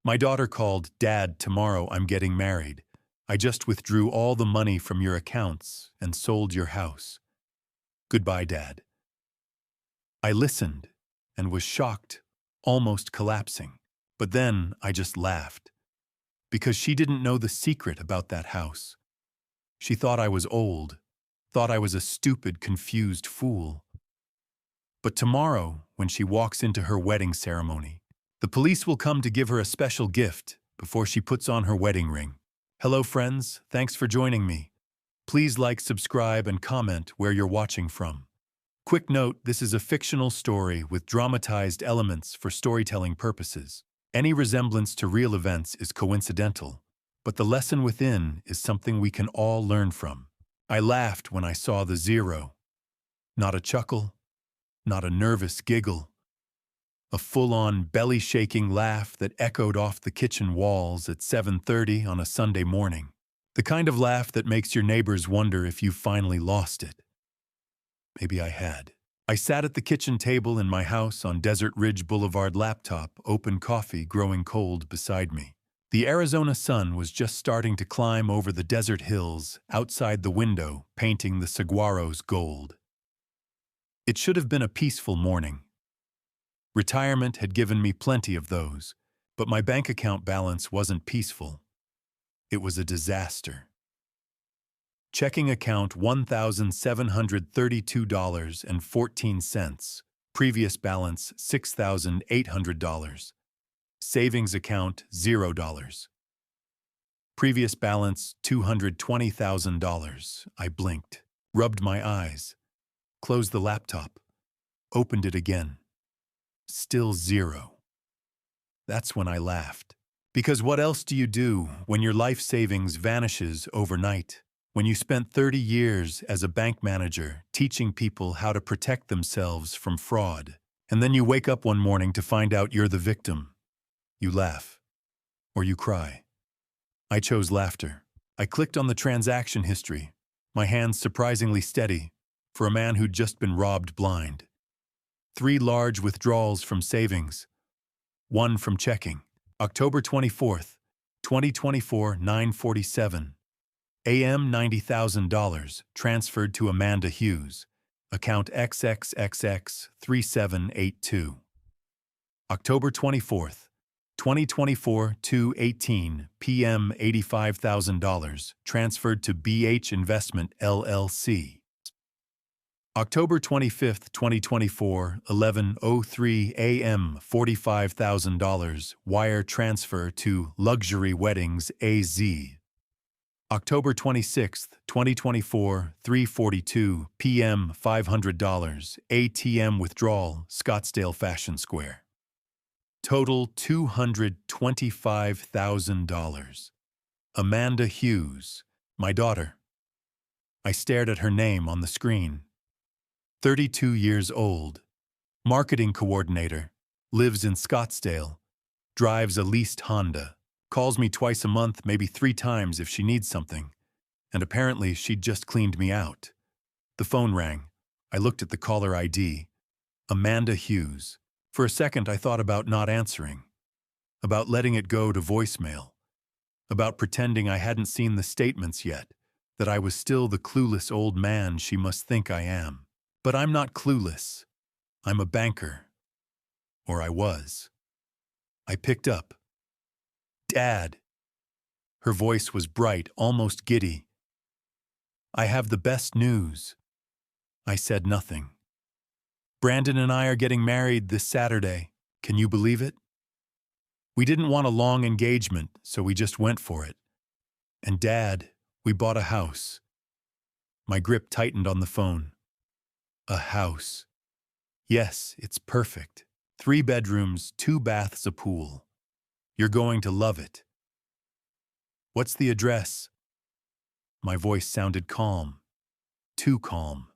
My daughter called, "Dad, tomorrow I'm getting married. I just withdrew all the money from your accounts and sold your house. Goodbye, Dad." I listened and was shocked, almost collapsing. But then I just laughed, because she didn't know the secret about that house. She thought I was old, thought I was a stupid, confused fool. But tomorrow, when she walks into her wedding ceremony, the police will come to give her a special gift before she puts on her wedding ring. Hello, friends. Thanks for joining me. Please like, subscribe, and comment where you're watching from. Quick note, this is a fictional story with dramatized elements for storytelling purposes. Any resemblance to real events is coincidental, but the lesson within is something we can all learn from. I laughed when I saw the zero. Not a chuckle, not a nervous giggle. A full-on, belly-shaking laugh that echoed off the kitchen walls at 7:30 on a Sunday morning. The kind of laugh that makes your neighbors wonder if you finally lost it. Maybe I had. I sat at the kitchen table in my house on Desert Ridge Boulevard, laptop, open coffee growing cold beside me. The Arizona sun was just starting to climb over the desert hills outside the window, painting the saguaros gold. It should have been a peaceful morning. Retirement had given me plenty of those, but my bank account balance wasn't peaceful. It was a disaster. Checking account $1,732.14. Previous balance $6,800. Savings account $0. Previous balance $220,000. I blinked, rubbed my eyes, closed the laptop, opened it again. Still zero. That's when I laughed. Because what else do you do when your life savings vanishes overnight? When you spent 30 years as a bank manager teaching people how to protect themselves from fraud, and then you wake up one morning to find out you're the victim. You laugh. Or you cry. I chose laughter. I clicked on the transaction history, my hands surprisingly steady, for a man who'd just been robbed blind. 3 large withdrawals from savings. 1 from checking. October 24th, 2024, 9:47. AM $90,000 transferred to Amanda Hughes, account XXXX3782. October 24th, 2024, 2:18 p.m. $85,000 transferred to BH Investment LLC. October 25th, 2024, 11:03 a.m. $45,000 wire transfer to Luxury Weddings AZ. October 26th, 2024, 3:42 p.m. $500 ATM withdrawal, Scottsdale Fashion Square. Total $225,000. Amanda Hughes, my daughter. I stared at her name on the screen. 32 years old, marketing coordinator, lives in Scottsdale, drives a leased Honda. Calls me twice a month, maybe 3 times if she needs something. And apparently she'd just cleaned me out. The phone rang. I looked at the caller ID. Amanda Hughes. For a second I thought about not answering. About letting it go to voicemail. About pretending I hadn't seen the statements yet. That I was still the clueless old man she must think I am. But I'm not clueless. I'm a banker. Or I was. I picked up. "Dad." Her voice was bright, almost giddy. "I have the best news." I said nothing. "Brandon and I are getting married this Saturday. Can you believe it? We didn't want a long engagement, so we just went for it. And Dad, we bought a house." My grip tightened on the phone. A house. Yes, it's perfect. 3 bedrooms, 2 baths, a pool. You're going to love it. What's the address? My voice sounded calm. Too calm.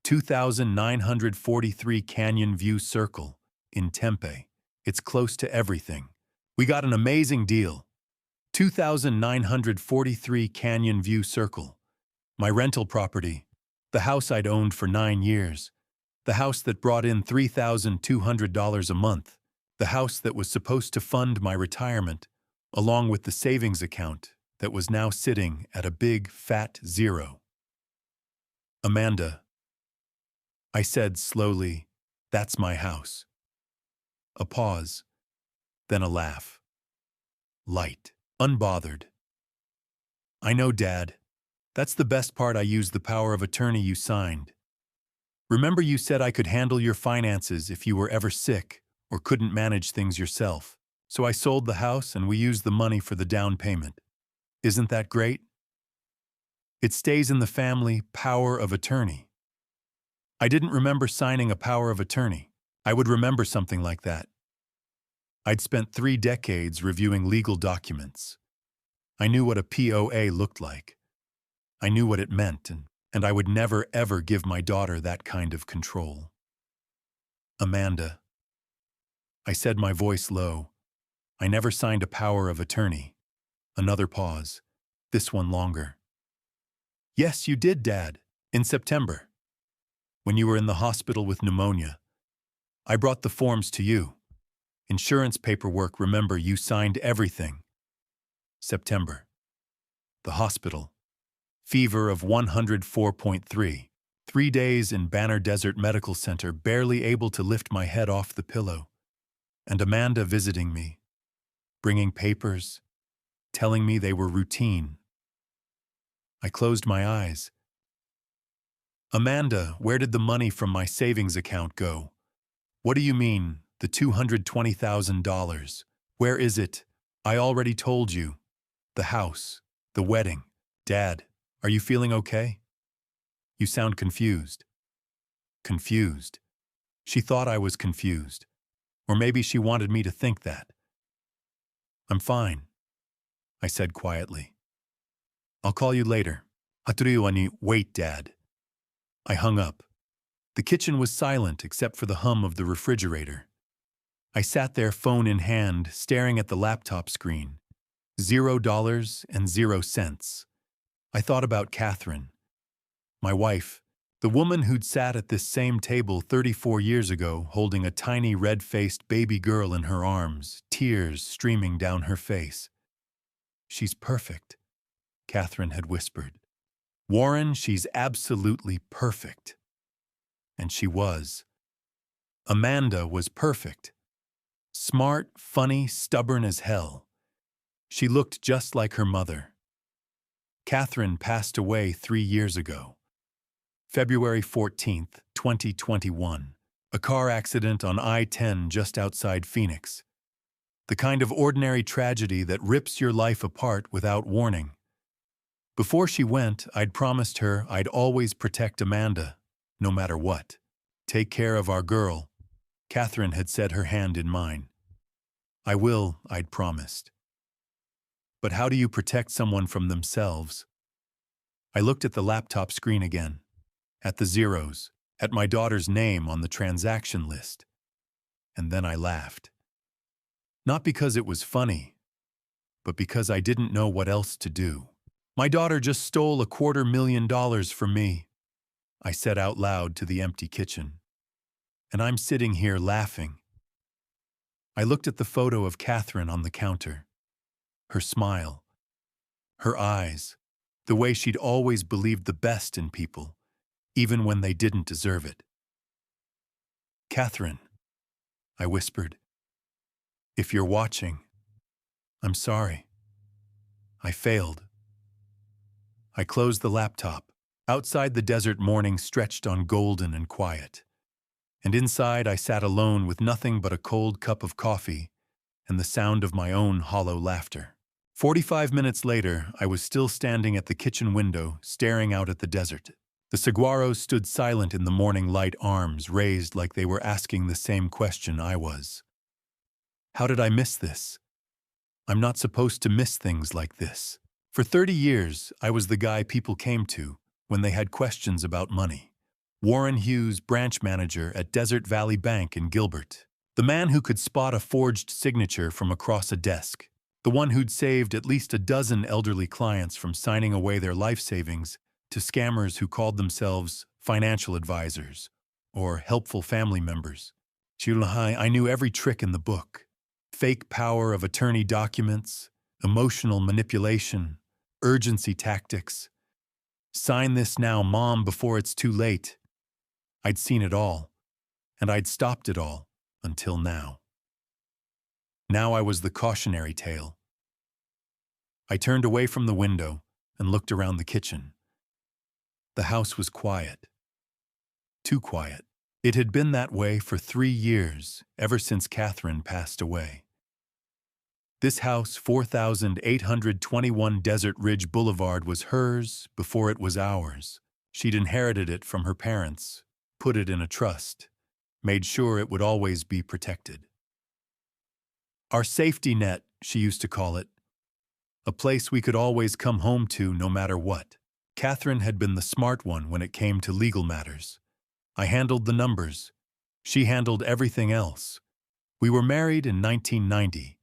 2943 Canyon View Circle in Tempe. It's close to everything. We got an amazing deal. 2943 Canyon View Circle. My rental property. The house I'd owned for 9 years. The house that brought in $3,200 a month. The house that was supposed to fund my retirement, along with the savings account that was now sitting at a big, fat zero. Amanda, I said slowly, that's my house. A pause, then a laugh. Light, unbothered. I know, Dad. That's the best part. I used the power of attorney you signed. Remember you said I could handle your finances if you were ever sick or couldn't manage things yourself. So I sold the house and we used the money for the down payment. Isn't that great? It stays in the family power of attorney. I didn't remember signing a power of attorney. I would remember something like that. I'd spent 3 decades reviewing legal documents. I knew what a POA looked like. I knew what it meant, and I would never ever give my daughter that kind of control. Amanda, I said, my voice low, I never signed a power of attorney. Another pause, this one longer. Yes, you did, Dad, in September. When you were in the hospital with pneumonia. I brought the forms to you. Insurance paperwork, remember, you signed everything. September. The hospital. Fever of 104.3. 3 days in Banner Desert Medical Center, barely able to lift my head off the pillow. And Amanda visiting me, bringing papers, telling me they were routine. I closed my eyes. Amanda, where did the money from my savings account go? What do you mean, the $220,000? Where is it? I already told you. The house, the wedding. Dad, are you feeling okay? You sound confused. Confused. She thought I was confused. Or maybe she wanted me to think that. I'm fine, I said quietly. I'll call you later. Haturiyuani, wait, Dad. I hung up. The kitchen was silent except for the hum of the refrigerator. I sat there, phone in hand, staring at the laptop screen. $0 and 0 cents. I thought about Catherine, my wife, the woman who'd sat at this same table 34 years ago, holding a tiny red-faced baby girl in her arms, tears streaming down her face. She's perfect, Catherine had whispered. Warren, she's absolutely perfect. And she was. Amanda was perfect. Smart, funny, stubborn as hell. She looked just like her mother. Catherine passed away 3 years ago. February 14th, 2021. A car accident on I-10 just outside Phoenix. The kind of ordinary tragedy that rips your life apart without warning. Before she went, I'd promised her I'd always protect Amanda, no matter what. Take care of our girl. Catherine had set her hand in mine. I will, I'd promised. But how do you protect someone from themselves? I looked at the laptop screen again, at the zeros, at my daughter's name on the transaction list. And then I laughed. Not because it was funny, but because I didn't know what else to do. My daughter just stole $250,000 from me, I said out loud to the empty kitchen. And I'm sitting here laughing. I looked at the photo of Catherine on the counter. Her smile, her eyes, the way she'd always believed the best in people, even when they didn't deserve it. Catherine, I whispered, if you're watching, I'm sorry. I failed. I closed the laptop. Outside, the desert morning stretched on golden and quiet. And inside, I sat alone with nothing but a cold cup of coffee and the sound of my own hollow laughter. 45 minutes later, I was still standing at the kitchen window, staring out at the desert. The saguaros stood silent in the morning light, arms raised like they were asking the same question I was. How did I miss this? I'm not supposed to miss things like this. For 30 years, I was the guy people came to when they had questions about money. Warren Hughes, branch manager at Desert Valley Bank in Gilbert. The man who could spot a forged signature from across a desk. The one who'd saved at least a dozen elderly clients from signing away their life savings to scammers who called themselves financial advisors or helpful family members. Julahai, I knew every trick in the book. Fake power of attorney documents, emotional manipulation, urgency tactics. Sign this now, Mom, before it's too late. I'd seen it all, and I'd stopped it all until now. Now I was the cautionary tale. I turned away from the window and looked around the kitchen. The house was quiet. Too quiet. It had been that way for 3 years, ever since Catherine passed away. This house, 4821 Desert Ridge Boulevard, was hers before it was ours. She'd inherited it from her parents, put it in a trust, made sure it would always be protected. Our safety net, she used to call it. A place we could always come home to no matter what. Catherine had been the smart one when it came to legal matters. I handled the numbers. She handled everything else. We were married in 1990.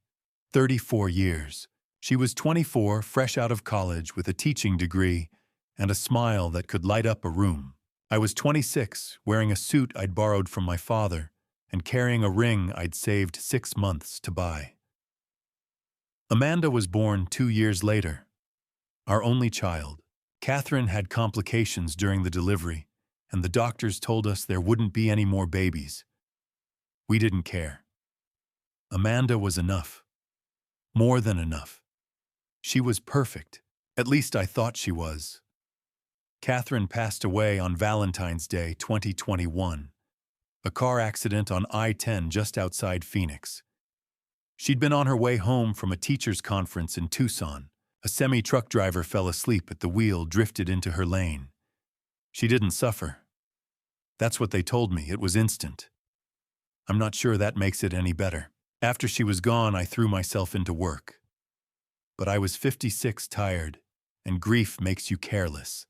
34 years. She was 24, fresh out of college with a teaching degree and a smile that could light up a room. I was 26, wearing a suit I'd borrowed from my father and carrying a ring I'd saved 6 months to buy. Amanda was born 2 years later, our only child. Catherine had complications during the delivery, and the doctors told us there wouldn't be any more babies. We didn't care. Amanda was enough. More than enough. She was perfect. At least I thought she was. Catherine passed away on Valentine's Day 2021. A car accident on I-10 just outside Phoenix. She'd been on her way home from a teacher's conference in Tucson. A semi-truck driver fell asleep at the wheel, drifted into her lane. She didn't suffer. That's what they told me. It was instant. I'm not sure that makes it any better. After she was gone, I threw myself into work. But I was 56, tired, and grief makes you careless.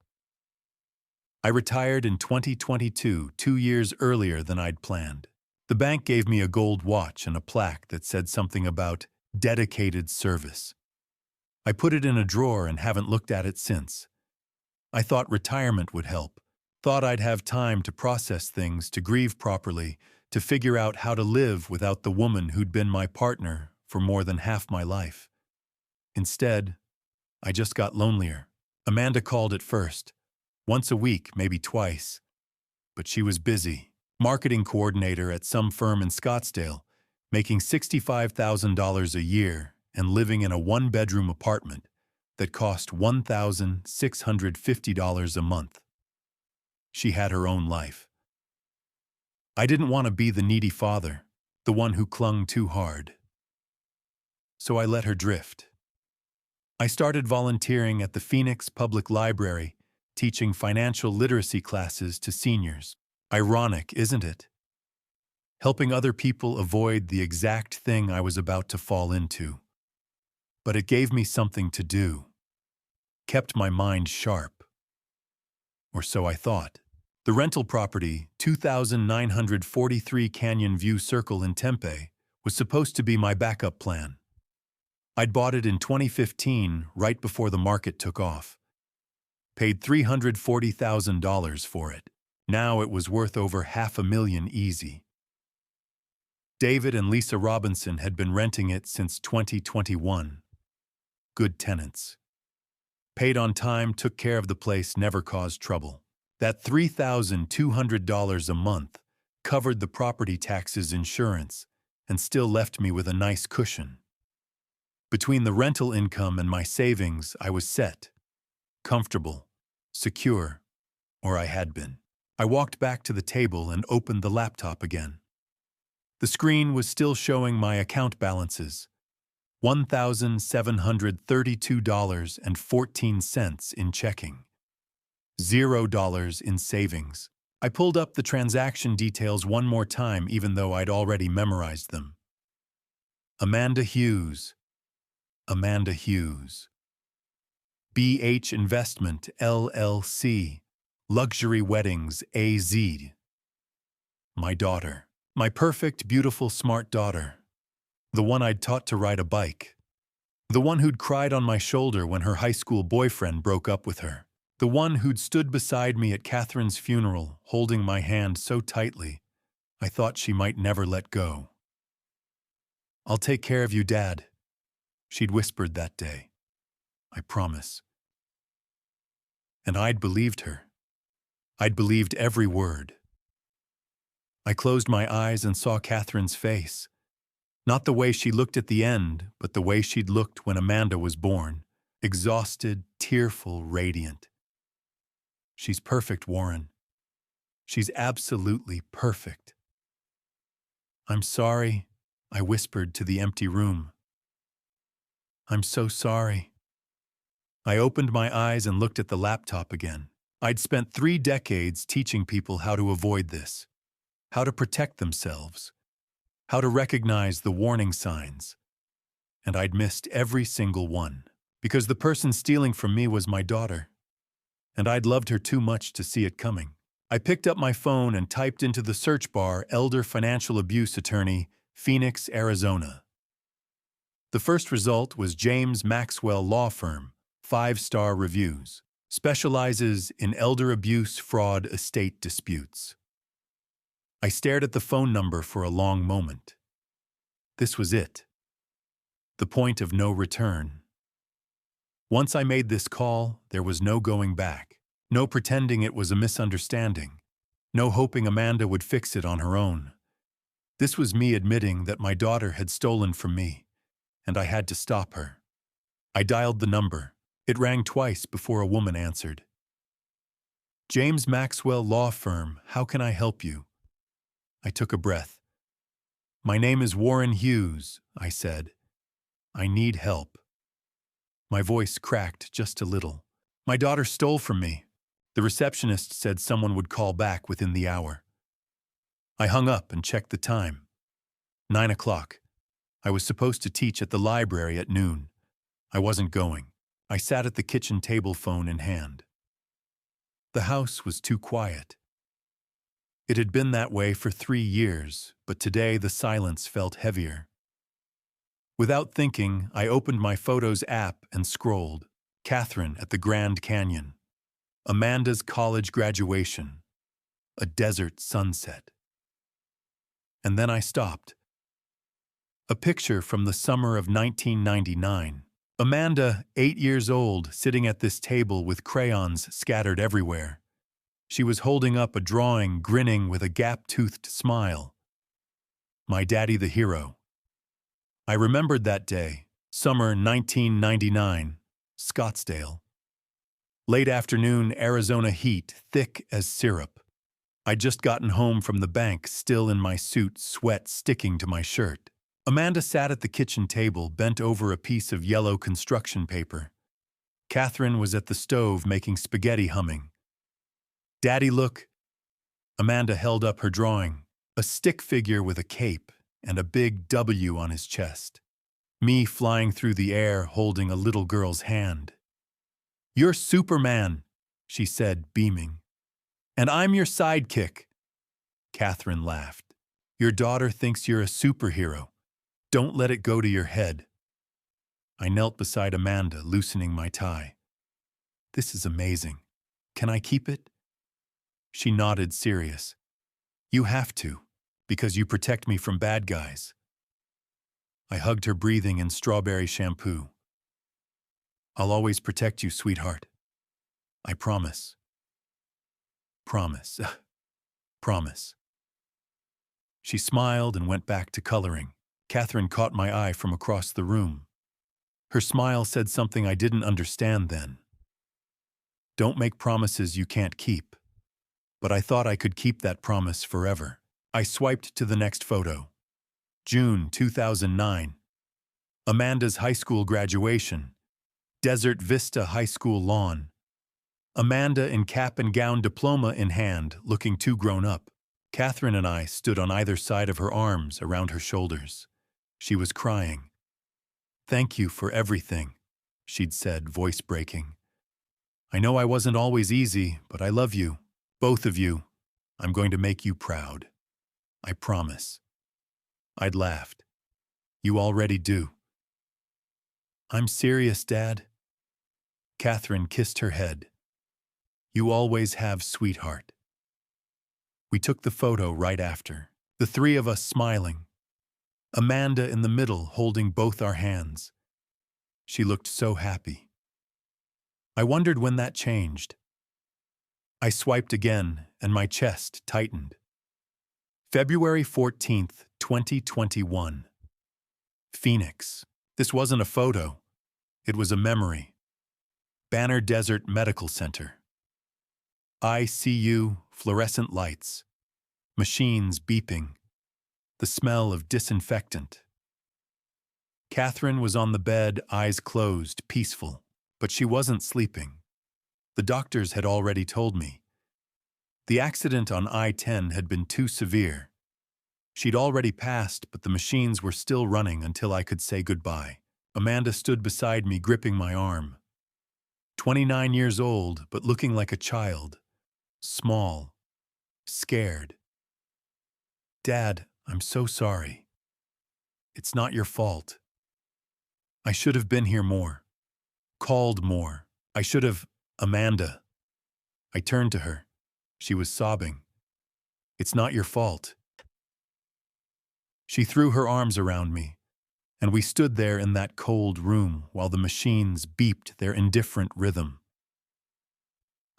I retired in 2022, 2 years earlier than I'd planned. The bank gave me a gold watch and a plaque that said something about dedicated service. I put it in a drawer and haven't looked at it since. I thought retirement would help. Thought I'd have time to process things, to grieve properly, to figure out how to live without the woman who'd been my partner for more than half my life. Instead, I just got lonelier. Amanda called at first. Once a week, maybe twice. But she was busy. Marketing coordinator at some firm in Scottsdale, making $65,000 a year and living in a 1-bedroom apartment that cost $1,650 a month. She had her own life. I didn't want to be the needy father, the one who clung too hard. So I let her drift. I started volunteering at the Phoenix Public Library, teaching financial literacy classes to seniors. Ironic, isn't it? Helping other people avoid the exact thing I was about to fall into. But it gave me something to do. Kept my mind sharp. Or so I thought. The rental property, 2943 Canyon View Circle in Tempe, was supposed to be my backup plan. I'd bought it in 2015, right before the market took off. Paid $340,000 for it. Now it was worth over $500,000 easy. David and Lisa Robinson had been renting it since 2021. Good tenants. Paid on time, took care of the place, never caused trouble. That $3,200 a month covered the property taxes, insurance, and still left me with a nice cushion. Between the rental income and my savings, I was set, comfortable, secure, or I had been. I walked back to the table and opened the laptop again. The screen was still showing my account balances, $1,732.14 in checking. $0 in savings. I pulled up the transaction details one more time, even though I'd already memorized them. Amanda Hughes. Amanda Hughes. BH Investment, LLC. Luxury Weddings, AZ. My daughter. My perfect, beautiful, smart daughter. The one I'd taught to ride a bike. The one who'd cried on my shoulder when her high school boyfriend broke up with her. The one who'd stood beside me at Catherine's funeral, holding my hand so tightly, I thought she might never let go. "I'll take care of you, Dad," she'd whispered that day. "I promise." And I'd believed her. I'd believed every word. I closed my eyes and saw Catherine's face. Not the way she looked at the end, but the way she'd looked when Amanda was born. Exhausted, tearful, radiant. "She's perfect, Warren. She's absolutely perfect." "I'm sorry," I whispered to the empty room. "I'm so sorry." I opened my eyes and looked at the laptop again. I'd spent 3 decades teaching people how to avoid this, how to protect themselves, how to recognize the warning signs. And I'd missed every single one, because the person stealing from me was my daughter, and I'd loved her too much to see it coming. I picked up my phone and typed into the search bar Elder Financial Abuse Attorney, Phoenix, Arizona. The first result was James Maxwell Law Firm, 5-star reviews. Specializes in elder abuse, fraud, estate disputes. I stared at the phone number for a long moment. This was it. The point of no return. Once I made this call, there was no going back. No pretending it was a misunderstanding. No hoping Amanda would fix it on her own. This was me admitting that my daughter had stolen from me, and I had to stop her. I dialed the number. It rang twice before a woman answered. "James Maxwell Law Firm, how can I help you?" I took a breath. "My name is Warren Hughes," I said. "I need help." My voice cracked just a little. "My daughter stole from me. The receptionist said someone would call back within the hour." I hung up and checked the time. 9 o'clock. I was supposed to teach at the library at noon. I wasn't going. I sat at the kitchen table, phone in hand. The house was too quiet. It had been that way for 3 years, but today the silence felt heavier. Without thinking, I opened my Photos app and scrolled. Catherine at the Grand Canyon. Amanda's college graduation. A desert sunset. And then I stopped. A picture from the summer of 1999. Amanda, 8 years old, sitting at this table with crayons scattered everywhere. She was holding up a drawing, grinning with a gap-toothed smile. My daddy the hero. I remembered that day, summer 1999, Scottsdale. Late afternoon, Arizona heat, thick as syrup. I'd just gotten home from the bank, still in my suit, sweat sticking to my shirt. Amanda sat at the kitchen table, bent over a piece of yellow construction paper. Catherine was at the stove making spaghetti, humming. "Daddy, look." Amanda held up her drawing, a stick figure with a cape and a big W on his chest. Me flying through the air holding a little girl's hand. "You're Superman," she said, beaming. "And I'm your sidekick." Catherine laughed. "Your daughter thinks you're a superhero. Don't let it go to your head." I knelt beside Amanda, loosening my tie. "This is amazing. Can I keep it?" She nodded, serious. "You have to, because you protect me from bad guys." I hugged her, breathing in strawberry shampoo. "I'll always protect you, sweetheart. I promise." Promise. Promise. She smiled and went back to coloring. Catherine caught my eye from across the room. Her smile said something I didn't understand then. Don't make promises you can't keep. But I thought I could keep that promise forever. I swiped to the next photo. June 2009. Amanda's high school graduation. Desert Vista High School lawn. Amanda in cap and gown, diploma in hand, looking too grown up. Catherine and I stood on either side of her, arms around her shoulders. She was crying. "Thank you for everything," she'd said, voice breaking. "I know I wasn't always easy, but I love you, both of you. I'm going to make you proud. I promise." I'd laughed. "You already do." "I'm serious, Dad." Catherine kissed her head. "You always have, sweetheart." We took the photo right after. The three of us smiling. Amanda in the middle holding both our hands. She looked so happy. I wondered when that changed. I swiped again, and my chest tightened. February 14th, 2021. Phoenix. This wasn't a photo. It was a memory. Banner Desert Medical Center. ICU, fluorescent lights. Machines beeping. The smell of disinfectant. Catherine was on the bed, eyes closed, peaceful. But she wasn't sleeping. The doctors had already told me. The accident on I-10 had been too severe. She'd already passed, but the machines were still running until I could say goodbye. Amanda stood beside me, gripping my arm. 29 years old, but looking like a child. Small. Scared. Dad, I'm so sorry. It's not your fault. I should have been here more. Called more. I should have... Amanda. I turned to her. She was sobbing. It's not your fault. She threw her arms around me, and we stood there in that cold room while the machines beeped their indifferent rhythm.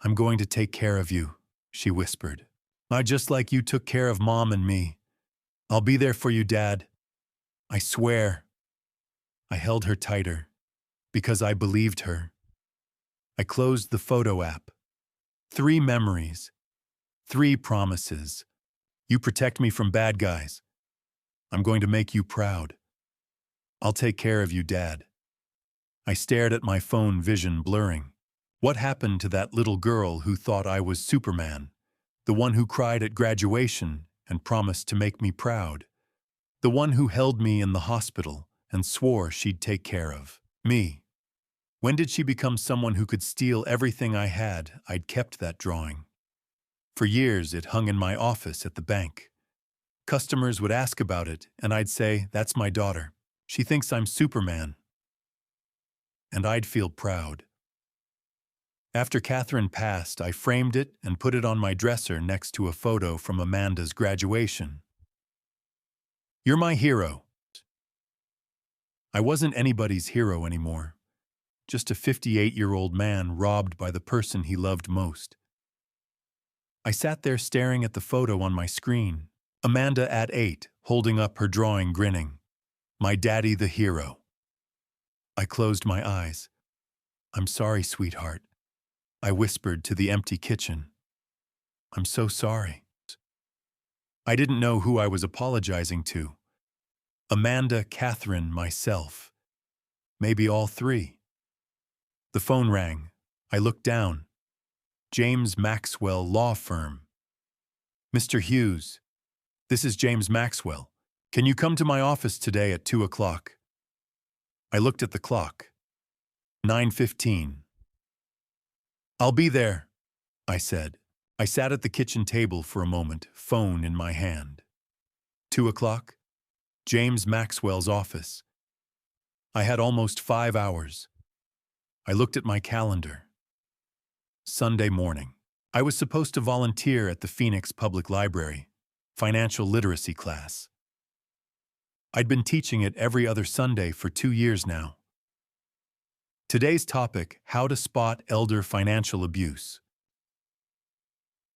I'm going to take care of you, she whispered. Just like you took care of Mom and me. I'll be there for you, Dad. I swear. I held her tighter, because I believed her. I closed the photo app. 3 memories. 3 promises. You protect me from bad guys. I'm going to make you proud. I'll take care of you, Dad. I stared at my phone, vision blurring. What happened to that little girl who thought I was Superman? The one who cried at graduation and promised to make me proud? The one who held me in the hospital and swore she'd take care of me? When did she become someone who could steal everything I had? I'd kept that drawing. For years, it hung in my office at the bank. Customers would ask about it, and I'd say, that's my daughter. She thinks I'm Superman. And I'd feel proud. After Catherine passed, I framed it and put it on my dresser next to a photo from Amanda's graduation. You're my hero. I wasn't anybody's hero anymore. Just a 58-year-old man robbed by the person he loved most. I sat there staring at the photo on my screen. Amanda at 8, holding up her drawing, grinning. My daddy the hero. I closed my eyes. I'm sorry, sweetheart. I whispered to the empty kitchen. I'm so sorry. I didn't know who I was apologizing to. Amanda, Catherine, myself. Maybe all 3. The phone rang. I looked down. James Maxwell Law Firm. Mr. Hughes, this is James Maxwell. Can you come to my office today at 2 o'clock? I looked at the clock. 9:15. I'll be there, I said. I sat at the kitchen table for a moment, phone in my hand. 2 o'clock? James Maxwell's office. I had almost 5 hours. I looked at my calendar. Sunday morning. I was supposed to volunteer at the Phoenix Public Library, financial literacy class. I'd been teaching it every other Sunday for 2 years now. Today's topic, how to spot elder financial abuse.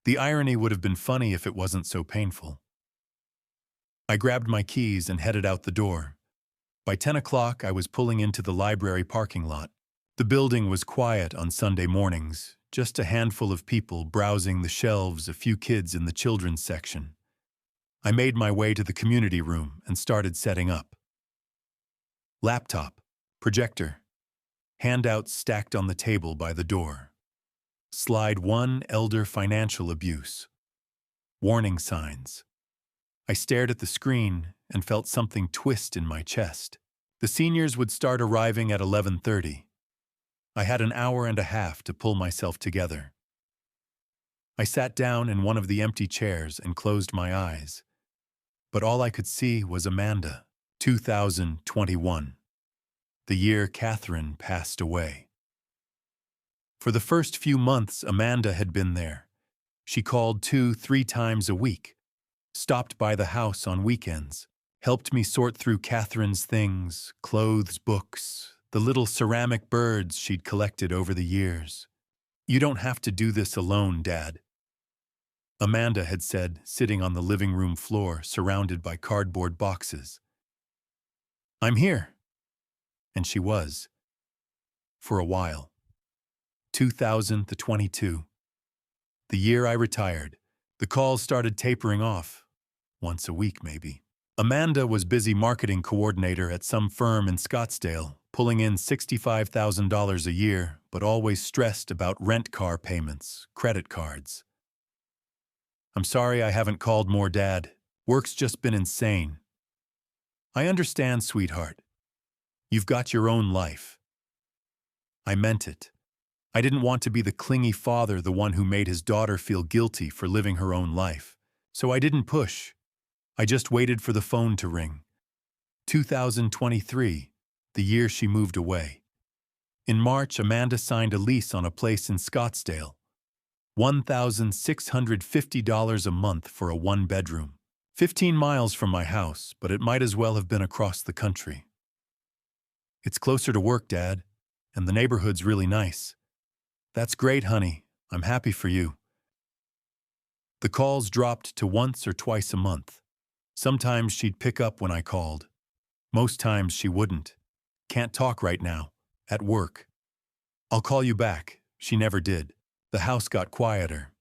The irony would have been funny if it wasn't so painful. I grabbed my keys and headed out the door. By 10 o'clock, I was pulling into the library parking lot. The building was quiet on Sunday mornings, just a handful of people browsing the shelves, a few kids in the children's section. I made my way to the community room and started setting up. Laptop, projector, handouts stacked on the table by the door. Slide 1, elder financial abuse. Warning signs. I stared at the screen and felt something twist in my chest. The seniors would start arriving at 11:30. I had an hour and a half to pull myself together. I sat down in one of the empty chairs and closed my eyes. But all I could see was Amanda. 2021. The year Catherine passed away. For the first few months, Amanda had been there. She called 2-3 times a week. stopped by the house on weekends, helped me sort through Catherine's things, clothes, books, the little ceramic birds she'd collected over the years. "You don't have to do this alone, Dad," Amanda had said, sitting on the living room floor surrounded by cardboard boxes. "I'm here." And she was. For a while. 2022. The year I retired. The calls started tapering off. Once a week, maybe. Amanda was busy marketing coordinator at some firm in Scottsdale, pulling in $65,000 a year, but always stressed about rent car payments, credit cards. "I'm sorry I haven't called more, Dad. Work's just been insane." "I understand, sweetheart. You've got your own life." I meant it. I didn't want to be the clingy father, the one who made his daughter feel guilty for living her own life. So I didn't push. I just waited for the phone to ring. 2023, the year she moved away. In March, Amanda signed a lease on a place in Scottsdale. $1,650 a month for a one-bedroom. 15 miles from my house, but it might as well have been across the country. "It's closer to work, Dad, and the neighborhood's really nice." "That's great, honey. I'm happy for you." The calls dropped to once or twice a month. Sometimes she'd pick up when I called. Most times she wouldn't. "Can't talk right now. At work." "I'll call you back." She never did. The house got quieter.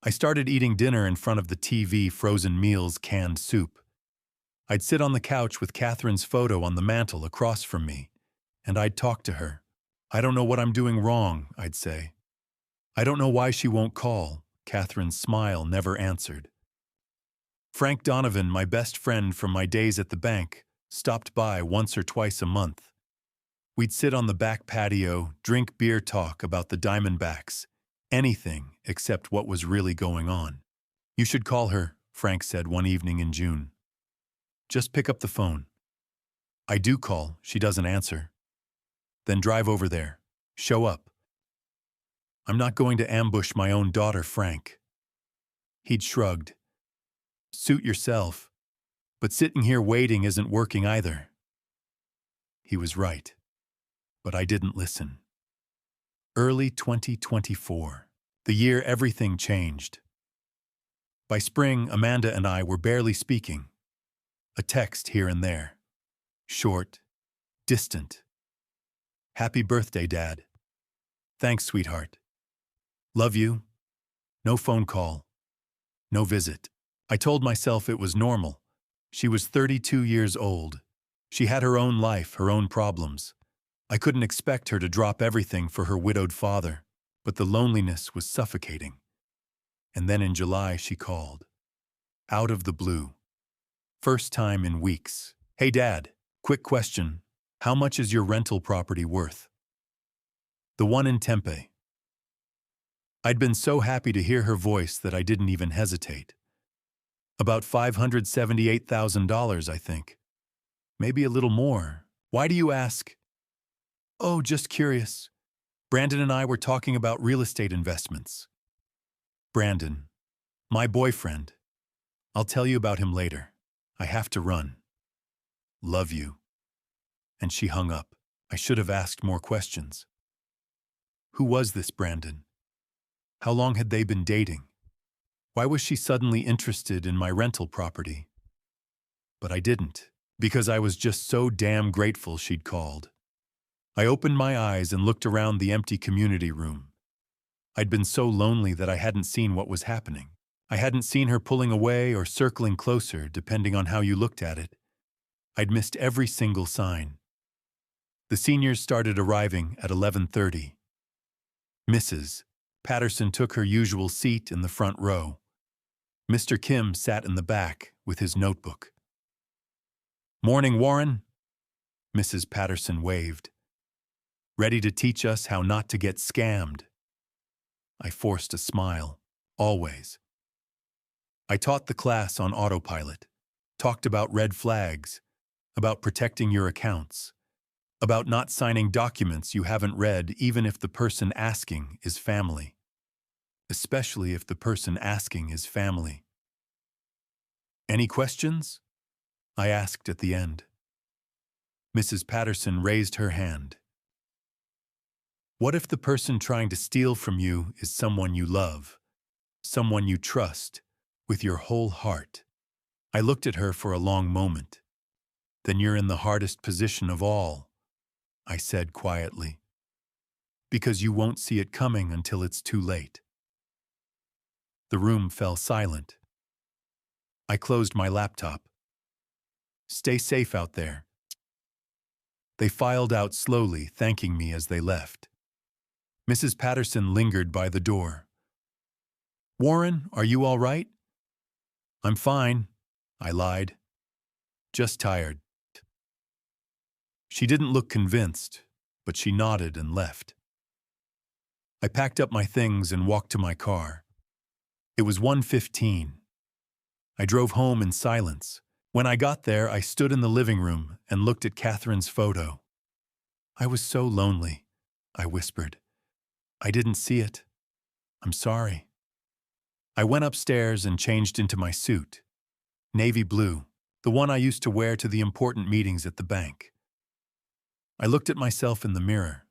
I started eating dinner in front of the TV, frozen meals, canned soup. I'd sit on the couch with Catherine's photo on the mantel across from me, and I'd talk to her. "I don't know what I'm doing wrong," I'd say. "I don't know why she won't call." Catherine's smile never answered. Frank Donovan, my best friend from my days at the bank, stopped by once or twice a month. We'd sit on the back patio, drink beer, talk about the Diamondbacks, anything except what was really going on. "You should call her," Frank said one evening in June. "Just pick up the phone." I do call, she doesn't answer. "Then drive over there. Show up." "I'm not going to ambush my own daughter, Frank." He'd shrugged. "Suit yourself. But sitting here waiting isn't working either." He was right. But I didn't listen. Early 2024. The year everything changed. By spring, Amanda and I were barely speaking. A text here and there. Short, distant. "Happy birthday, Dad." "Thanks, sweetheart." "Love you." No phone call. No visit. I told myself it was normal. She was 32 years old. She had her own life, her own problems. I couldn't expect her to drop everything for her widowed father, but the loneliness was suffocating. And then in July she called. Out of the blue. First time in weeks. "Hey, Dad, quick question. How much is your rental property worth?" "The one in Tempe." I'd been so happy to hear her voice that I didn't even hesitate. "About $578,000, I think. Maybe a little more. Why do you ask?" "Oh, just curious. Brandon and I were talking about real estate investments." "Brandon. My boyfriend. I'll tell you about him later. I have to run. Love you." And she hung up. I should have asked more questions. Who was this Brandon? How long had they been dating? Why was she suddenly interested in my rental property? But I didn't, because I was just so damn grateful she'd called. I opened my eyes and looked around the empty community room. I'd been so lonely that I hadn't seen what was happening. I hadn't seen her pulling away or circling closer, depending on how you looked at it. I'd missed every single sign. The seniors started arriving at 11:30. Mrs. Patterson took her usual seat in the front row. Mr. Kim sat in the back with his notebook. "Morning, Warren." Mrs. Patterson waved. "Ready to teach us how not to get scammed?" I forced a smile. Always. I taught the class on autopilot, talked about red flags, about protecting your accounts, about not signing documents you haven't read even if the person asking is family. Especially if the person asking is family. Any questions? I asked at the end. Mrs. Patterson raised her hand. What if the person trying to steal from you is someone you love, someone you trust, with your whole heart? I looked at her for a long moment. Then you're in the hardest position of all, I said quietly, because you won't see it coming until it's too late. The room fell silent. I closed my laptop. Stay safe out there. They filed out slowly, thanking me as they left. Mrs. Patterson lingered by the door. Warren, are you all right? I'm fine, I lied. Just tired. She didn't look convinced, but she nodded and left. I packed up my things and walked to my car. It was 1:15. I drove home in silence. When I got there, I stood in the living room and looked at Catherine's photo. I was so lonely, I whispered. I didn't see it. I'm sorry. I went upstairs and changed into my suit. Navy blue, the one I used to wear to the important meetings at the bank. I looked at myself in the mirror.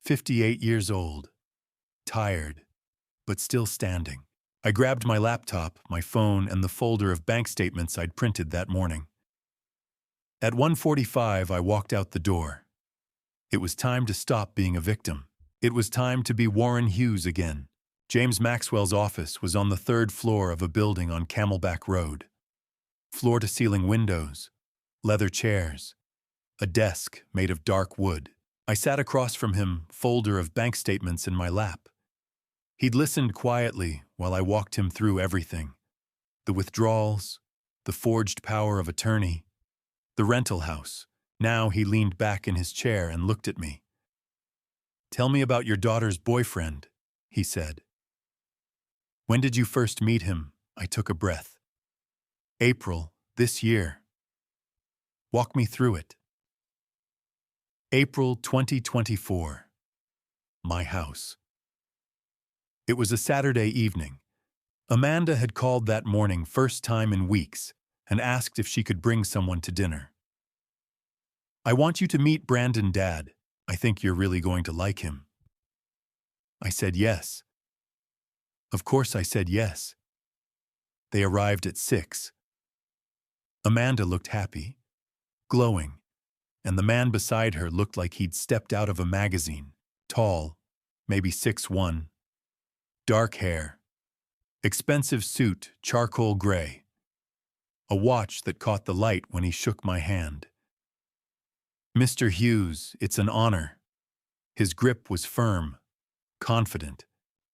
58 years old. Tired, but still standing. I grabbed my laptop, my phone, and the folder of bank statements I'd printed that morning. At 1:45, I walked out the door. It was time to stop being a victim. It was time to be Warren Hughes again. James Maxwell's office was on the 3rd floor of a building on Camelback Road. Floor-to-ceiling windows, leather chairs, a desk made of dark wood. I sat across from him, folder of bank statements in my lap. He'd listened quietly while I walked him through everything. The withdrawals, the forged power of attorney, the rental house. Now he leaned back in his chair and looked at me. Tell me about your daughter's boyfriend, he said. When did you first meet him? I took a breath. April, this year. Walk me through it. April 2024. My house. It was a Saturday evening. Amanda had called that morning, first time in weeks, and asked if she could bring someone to dinner. I want you to meet Brandon, Dad. I think you're really going to like him. I said yes. Of course I said yes. They arrived at 6. Amanda looked happy, glowing, and the man beside her looked like he'd stepped out of a magazine. Tall, maybe 6'1", dark hair, expensive suit, charcoal gray, a watch that caught the light when he shook my hand. Mr. Hughes, it's an honor. His grip was firm, confident.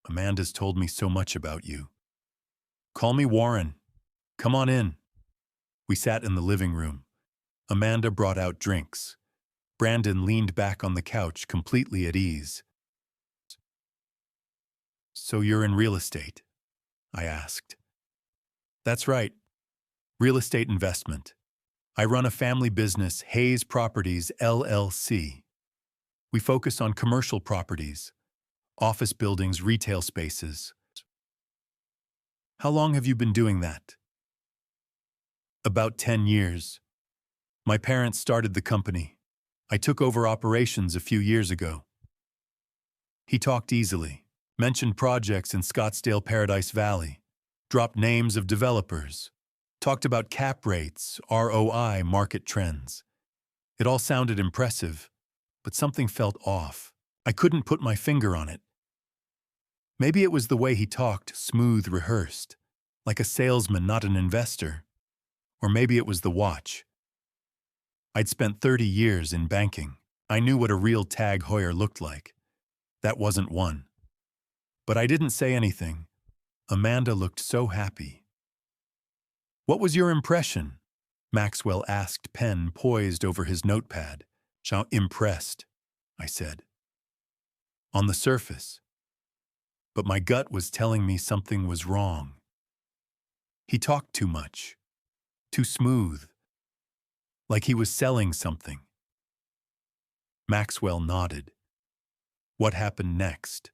Amanda's told me so much about you. Call me Warren. Come on in. We sat in the living room. Amanda brought out drinks. Brandon leaned back on the couch, completely at ease. So you're in real estate? I asked. That's right. Real estate investment. I run a family business, Hayes Properties, LLC. We focus on commercial properties, office buildings, retail spaces. How long have you been doing that? About 10 years. My parents started the company. I took over operations a few years ago. He talked easily, mentioned projects in Scottsdale, Paradise Valley, dropped names of developers, talked about cap rates, ROI, market trends. It all sounded impressive, but something felt off. I couldn't put my finger on it. Maybe it was the way he talked, smooth, rehearsed, like a salesman, not an investor. Or maybe it was the watch. I'd spent 30 years in banking. I knew what a real Tag Heuer looked like. That wasn't one. But I didn't say anything. Amanda looked so happy. What was your impression? Maxwell asked, pen poised over his notepad. Impressed, I said. On the surface. But my gut was telling me something was wrong. He talked too much. Too smooth. Like he was selling something. Maxwell nodded. What happened next?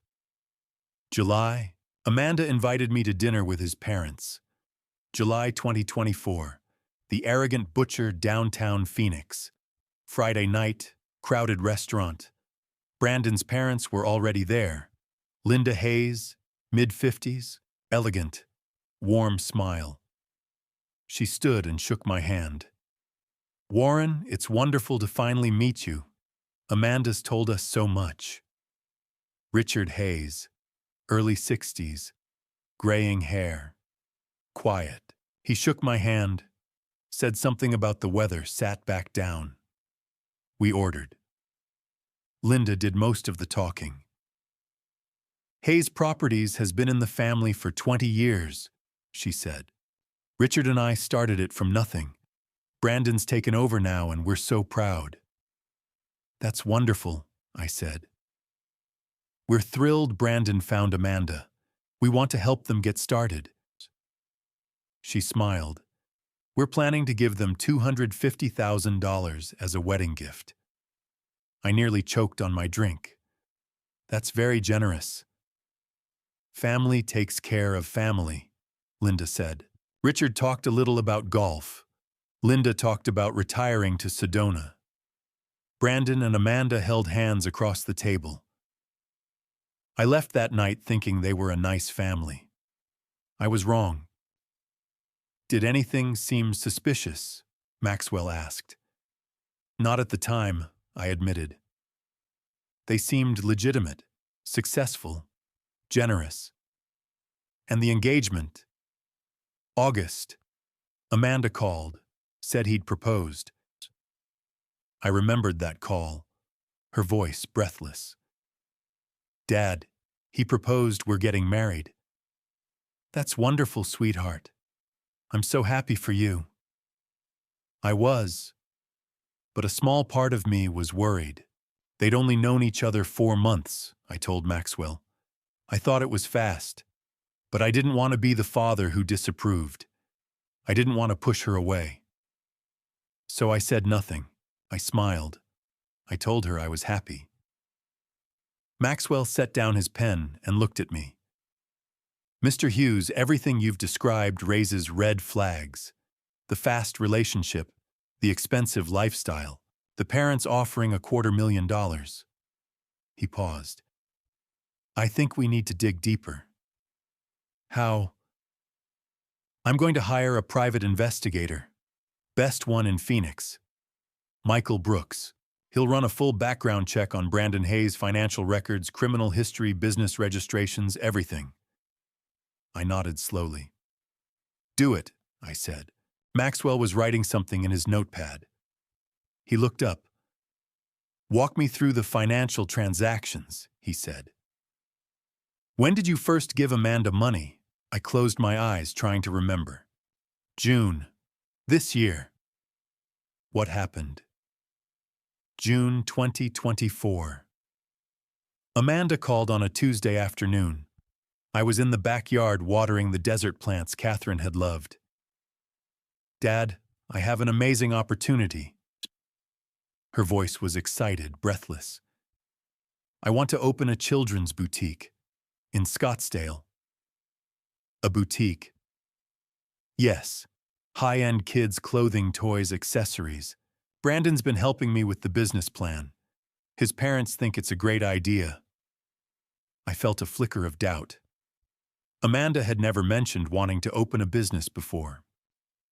July, Amanda invited me to dinner with his parents. July 2024. The Arrogant Butcher, downtown Phoenix. Friday night, crowded restaurant. Brandon's parents were already there. Linda Hayes, mid-50s, elegant, warm smile. She stood and shook my hand. "Warren, it's wonderful to finally meet you. Amanda's told us so much." Richard Hayes, early 60s, graying hair, quiet. He shook my hand, said something about the weather, sat back down. We ordered. Linda did most of the talking. "Hayes Properties has been in the family for 20 years, she said. "Richard and I started it from nothing. Brandon's taken over now and we're so proud." "That's wonderful," I said. "We're thrilled Brandon found Amanda. We want to help them get started." She smiled. "We're planning to give them $250,000 as a wedding gift." I nearly choked on my drink. "That's very generous." "Family takes care of family," Linda said. Richard talked a little about golf. Linda talked about retiring to Sedona. Brandon and Amanda held hands across the table. I left that night thinking they were a nice family. I was wrong. "Did anything seem suspicious?" Maxwell asked. "Not at the time," I admitted. "They seemed legitimate, successful, generous." "And the engagement?" "August. Amanda called, said he'd proposed." I remembered that call, her voice breathless. "Dad, he proposed we're getting married." "That's wonderful, sweetheart. I'm so happy for you." I was, but a small part of me was worried. They'd only known each other 4 months, I told Maxwell. I thought it was fast, but I didn't want to be the father who disapproved. I didn't want to push her away. So I said nothing. I smiled. I told her I was happy. Maxwell set down his pen and looked at me. "Mr. Hughes, everything you've described raises red flags. The fast relationship, the expensive lifestyle, the parents offering $250,000. He paused. "I think we need to dig deeper." "How?" "I'm going to hire a private investigator. Best one in Phoenix. Michael Brooks. He'll run a full background check on Brandon Hayes' financial records, criminal history, business registrations, everything." I nodded slowly. "Do it," I said. Maxwell was writing something in his notepad. He looked up. "Walk me through the financial transactions," he said. "When did you first give Amanda money?" I closed my eyes, trying to remember. "June. This year." "What happened?" "June 2024. Amanda called on a Tuesday afternoon. I was in the backyard watering the desert plants Catherine had loved. "Dad, I have an amazing opportunity." Her voice was excited, breathless. "I want to open a children's boutique in Scottsdale." "A boutique?" "Yes. High-end kids' clothing, toys, accessories. Brandon's been helping me with the business plan. His parents think it's a great idea." I felt a flicker of doubt. Amanda had never mentioned wanting to open a business before.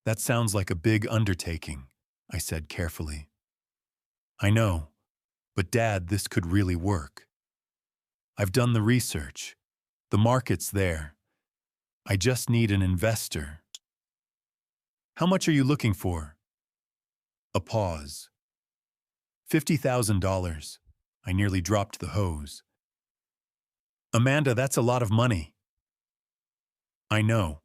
"That sounds like a big undertaking," I said carefully. "I know, but Dad, this could really work. I've done the research. The market's there. I just need an investor." "How much are you looking for?" A pause. $50,000. I nearly dropped the hose. "Amanda, that's a lot of money." "I know.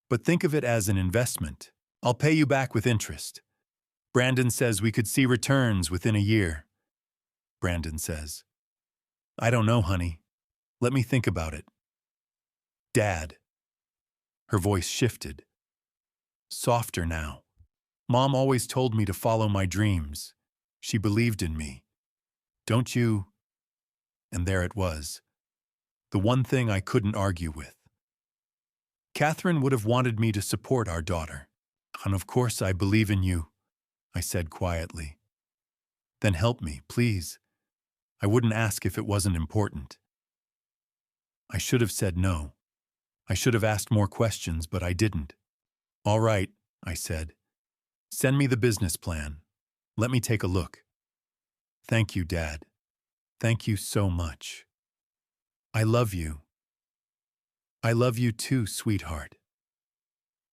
But think of it as an investment. I'll pay you back with interest. Brandon says we could see returns within a year." Brandon says. "I don't know, honey. Let me think about it." "Dad." Her voice shifted. Softer now. "Mom always told me to follow my dreams. She believed in me. Don't you?" And there it was. The one thing I couldn't argue with. Catherine would have wanted me to support our daughter. And of course I believe in you, I said quietly. Then help me, please. I wouldn't ask if it wasn't important. I should have said no. I should have asked more questions, but I didn't. All right, I said. Send me the business plan. Let me take a look. Thank you, Dad. Thank you so much. I love you. I love you too, sweetheart.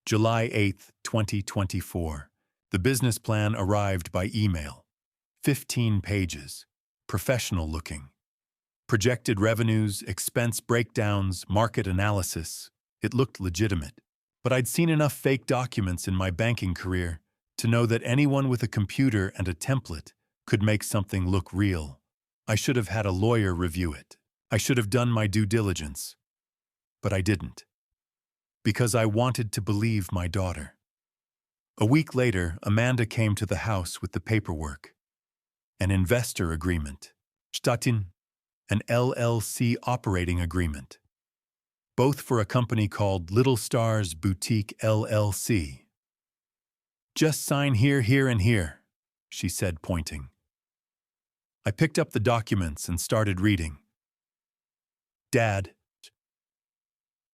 July 8th, 2024. The business plan arrived by email. 15 pages. Professional looking. Projected revenues, expense breakdowns, market analysis. It looked legitimate. But I'd seen enough fake documents in my banking career to know that anyone with a computer and a template could make something look real. I should have had a lawyer review it. I should have done my due diligence. But I didn't. Because I wanted to believe my daughter. A week later, Amanda came to the house with the paperwork. An investor agreement. Statin. An LLC operating agreement. Both for a company called Little Stars Boutique LLC. Just sign here, here, and here, she said, pointing. I picked up the documents and started reading. Dad.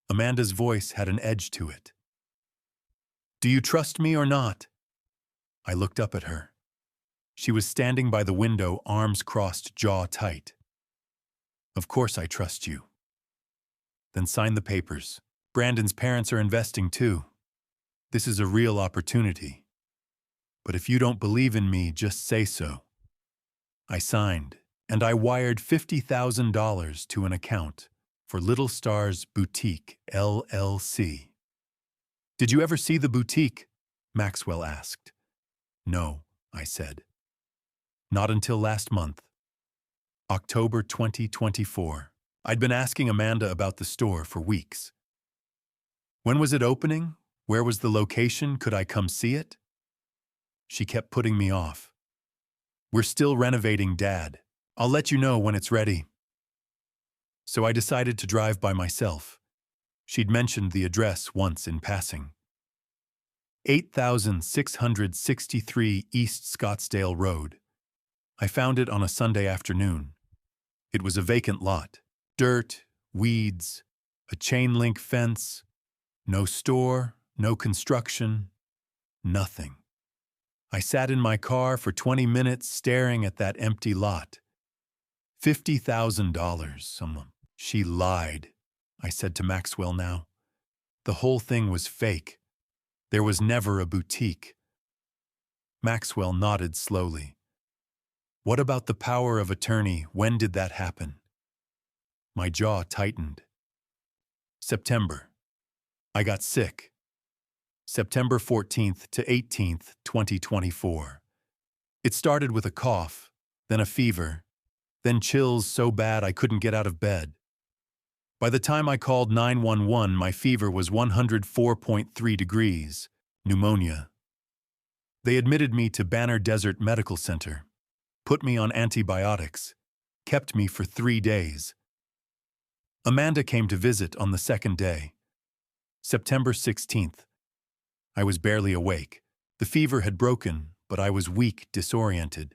Amanda's voice had an edge to it. Do you trust me or not? I looked up at her. She was standing by the window, arms crossed, jaw tight. Of course I trust you. Then sign the papers. Brandon's parents are investing too. This is a real opportunity. But if you don't believe in me, just say so. I signed, and I wired $50,000 to an account for Little Stars Boutique LLC. Did you ever see the boutique? Maxwell asked. No, I said. Not until last month. October 2024. I'd been asking Amanda about the store for weeks. When was it opening? Where was the location? Could I come see it? She kept putting me off. We're still renovating, Dad. I'll let you know when it's ready. So I decided to drive by myself. She'd mentioned the address once in passing. 8663 East Scottsdale Road. I found it on a Sunday afternoon. It was a vacant lot. Dirt, weeds, a chain-link fence, no store, no construction, nothing. I sat in my car for 20 minutes staring at that empty lot. $50,000. She lied, I said to Maxwell now. The whole thing was fake. There was never a boutique. Maxwell nodded slowly. What about the power of attorney? When did that happen? My jaw tightened. September. I got sick. September 14th to 18th, 2024. It started with a cough, then a fever, then chills so bad I couldn't get out of bed. By the time I called 911, my fever was 104.3 degrees, pneumonia. They admitted me to Banner Desert Medical Center, put me on antibiotics, kept me for 3 days. Amanda came to visit on the second day. September 16th. I was barely awake. The fever had broken, but I was weak, disoriented.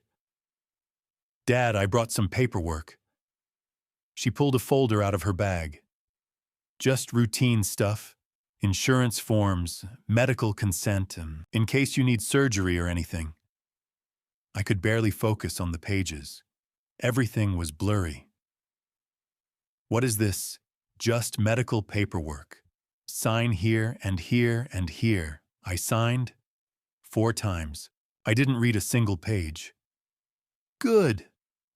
Dad, I brought some paperwork. She pulled a folder out of her bag. Just routine stuff, insurance forms, medical consent, in case you need surgery or anything. I could barely focus on the pages. Everything was blurry. What is this? Just medical paperwork. Sign here and here and here. I signed 4 times. I didn't read a single page. Good,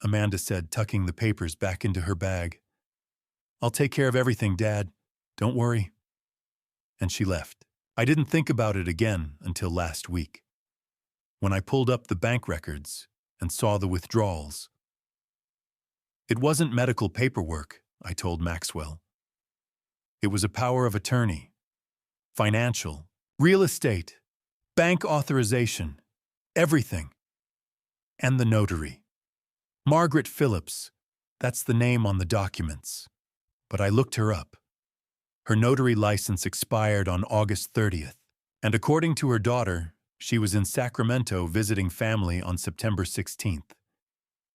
Amanda said, tucking the papers back into her bag. I'll take care of everything, Dad. Don't worry. And she left. I didn't think about it again until last week, when I pulled up the bank records and saw the withdrawals. It wasn't medical paperwork, I told Maxwell. It was a power of attorney, financial, real estate, bank authorization, everything. And the notary. Margaret Phillips, that's the name on the documents. But I looked her up. Her notary license expired on August 30th, and according to her daughter, she was in Sacramento visiting family on September 16th.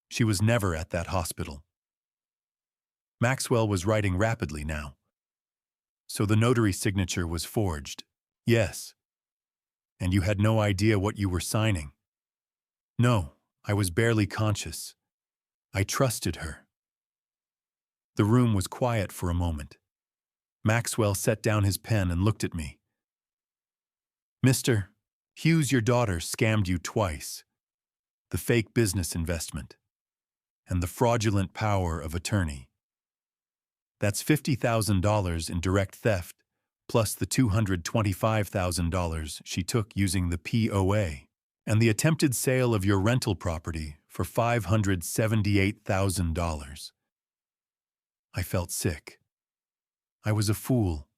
She was never at that hospital. Maxwell was writing rapidly now. So the notary signature was forged. Yes. And you had no idea what you were signing? No, I was barely conscious. I trusted her. The room was quiet for a moment. Maxwell set down his pen and looked at me. Mr. Hughes, your daughter scammed you twice. The fake business investment and the fraudulent power of attorney. That's $50,000 in direct theft, plus the $225,000 she took using the POA, and the attempted sale of your rental property for $578,000. I felt sick. I was a fool,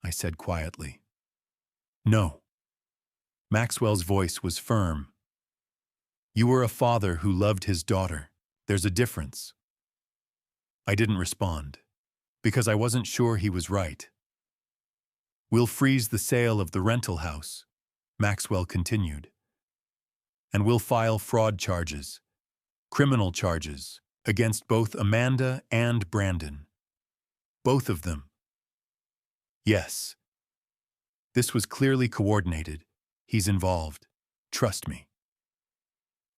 I said quietly. No. Maxwell's voice was firm. You were a father who loved his daughter. There's a difference. I didn't respond, because I wasn't sure he was right. We'll freeze the sale of the rental house, Maxwell continued. And we'll file fraud charges, criminal charges, against both Amanda and Brandon. Both of them. Yes. This was clearly coordinated. He's involved. Trust me.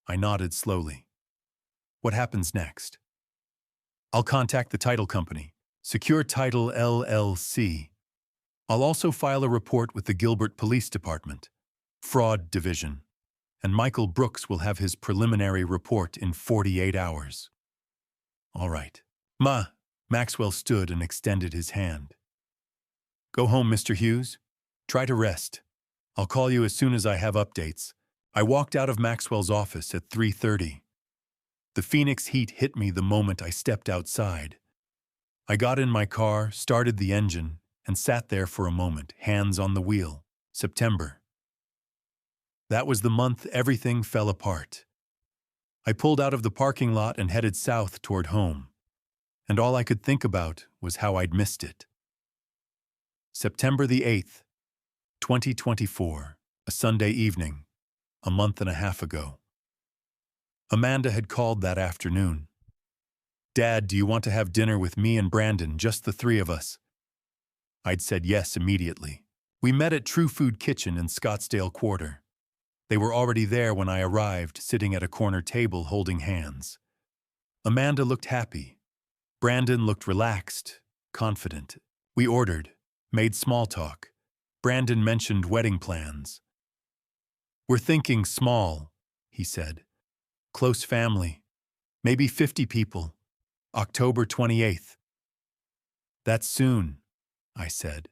I nodded slowly. What happens next? I'll contact the title company, Secure Title LLC. I'll also file a report with the Gilbert Police Department, Fraud Division, and Michael Brooks will have his preliminary report in 48 hours. All right. Maxwell stood and extended his hand. Go home, Mr. Hughes. Try to rest. I'll call you as soon as I have updates. I walked out of Maxwell's office at 3:30. The Phoenix heat hit me the moment I stepped outside. I got in my car, started the engine, and sat there for a moment, hands on the wheel. September. That was the month everything fell apart. I pulled out of the parking lot and headed south toward home, and all I could think about was how I'd missed it. September the 8th, 2024, a Sunday evening, a month and a half ago. Amanda had called that afternoon. Dad, do you want to have dinner with me and Brandon, just the three of us? I'd said yes immediately. We met at True Food Kitchen in Scottsdale Quarter. They were already there when I arrived, sitting at a corner table holding hands. Amanda looked happy. Brandon looked relaxed, confident. We ordered, made small talk. Brandon mentioned wedding plans. We're thinking small, he said. Close family. Maybe 50 people. October 28th. That's soon, I said.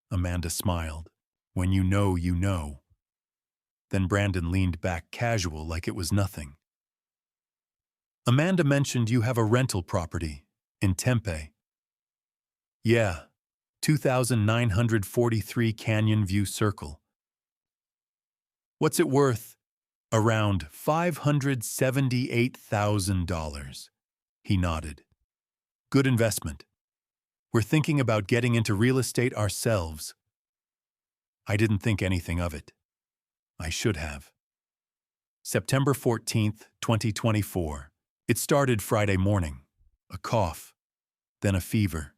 Amanda smiled. When you know, you know. Then Brandon leaned back casual like it was nothing. Amanda mentioned you have a rental property in Tempe. Yeah, 2,943 Canyon View Circle. What's it worth? Around $578,000. He nodded. Good investment. We're thinking about getting into real estate ourselves. I didn't think anything of it. I should have. September 14th, 2024. It started Friday morning. A cough, then a fever.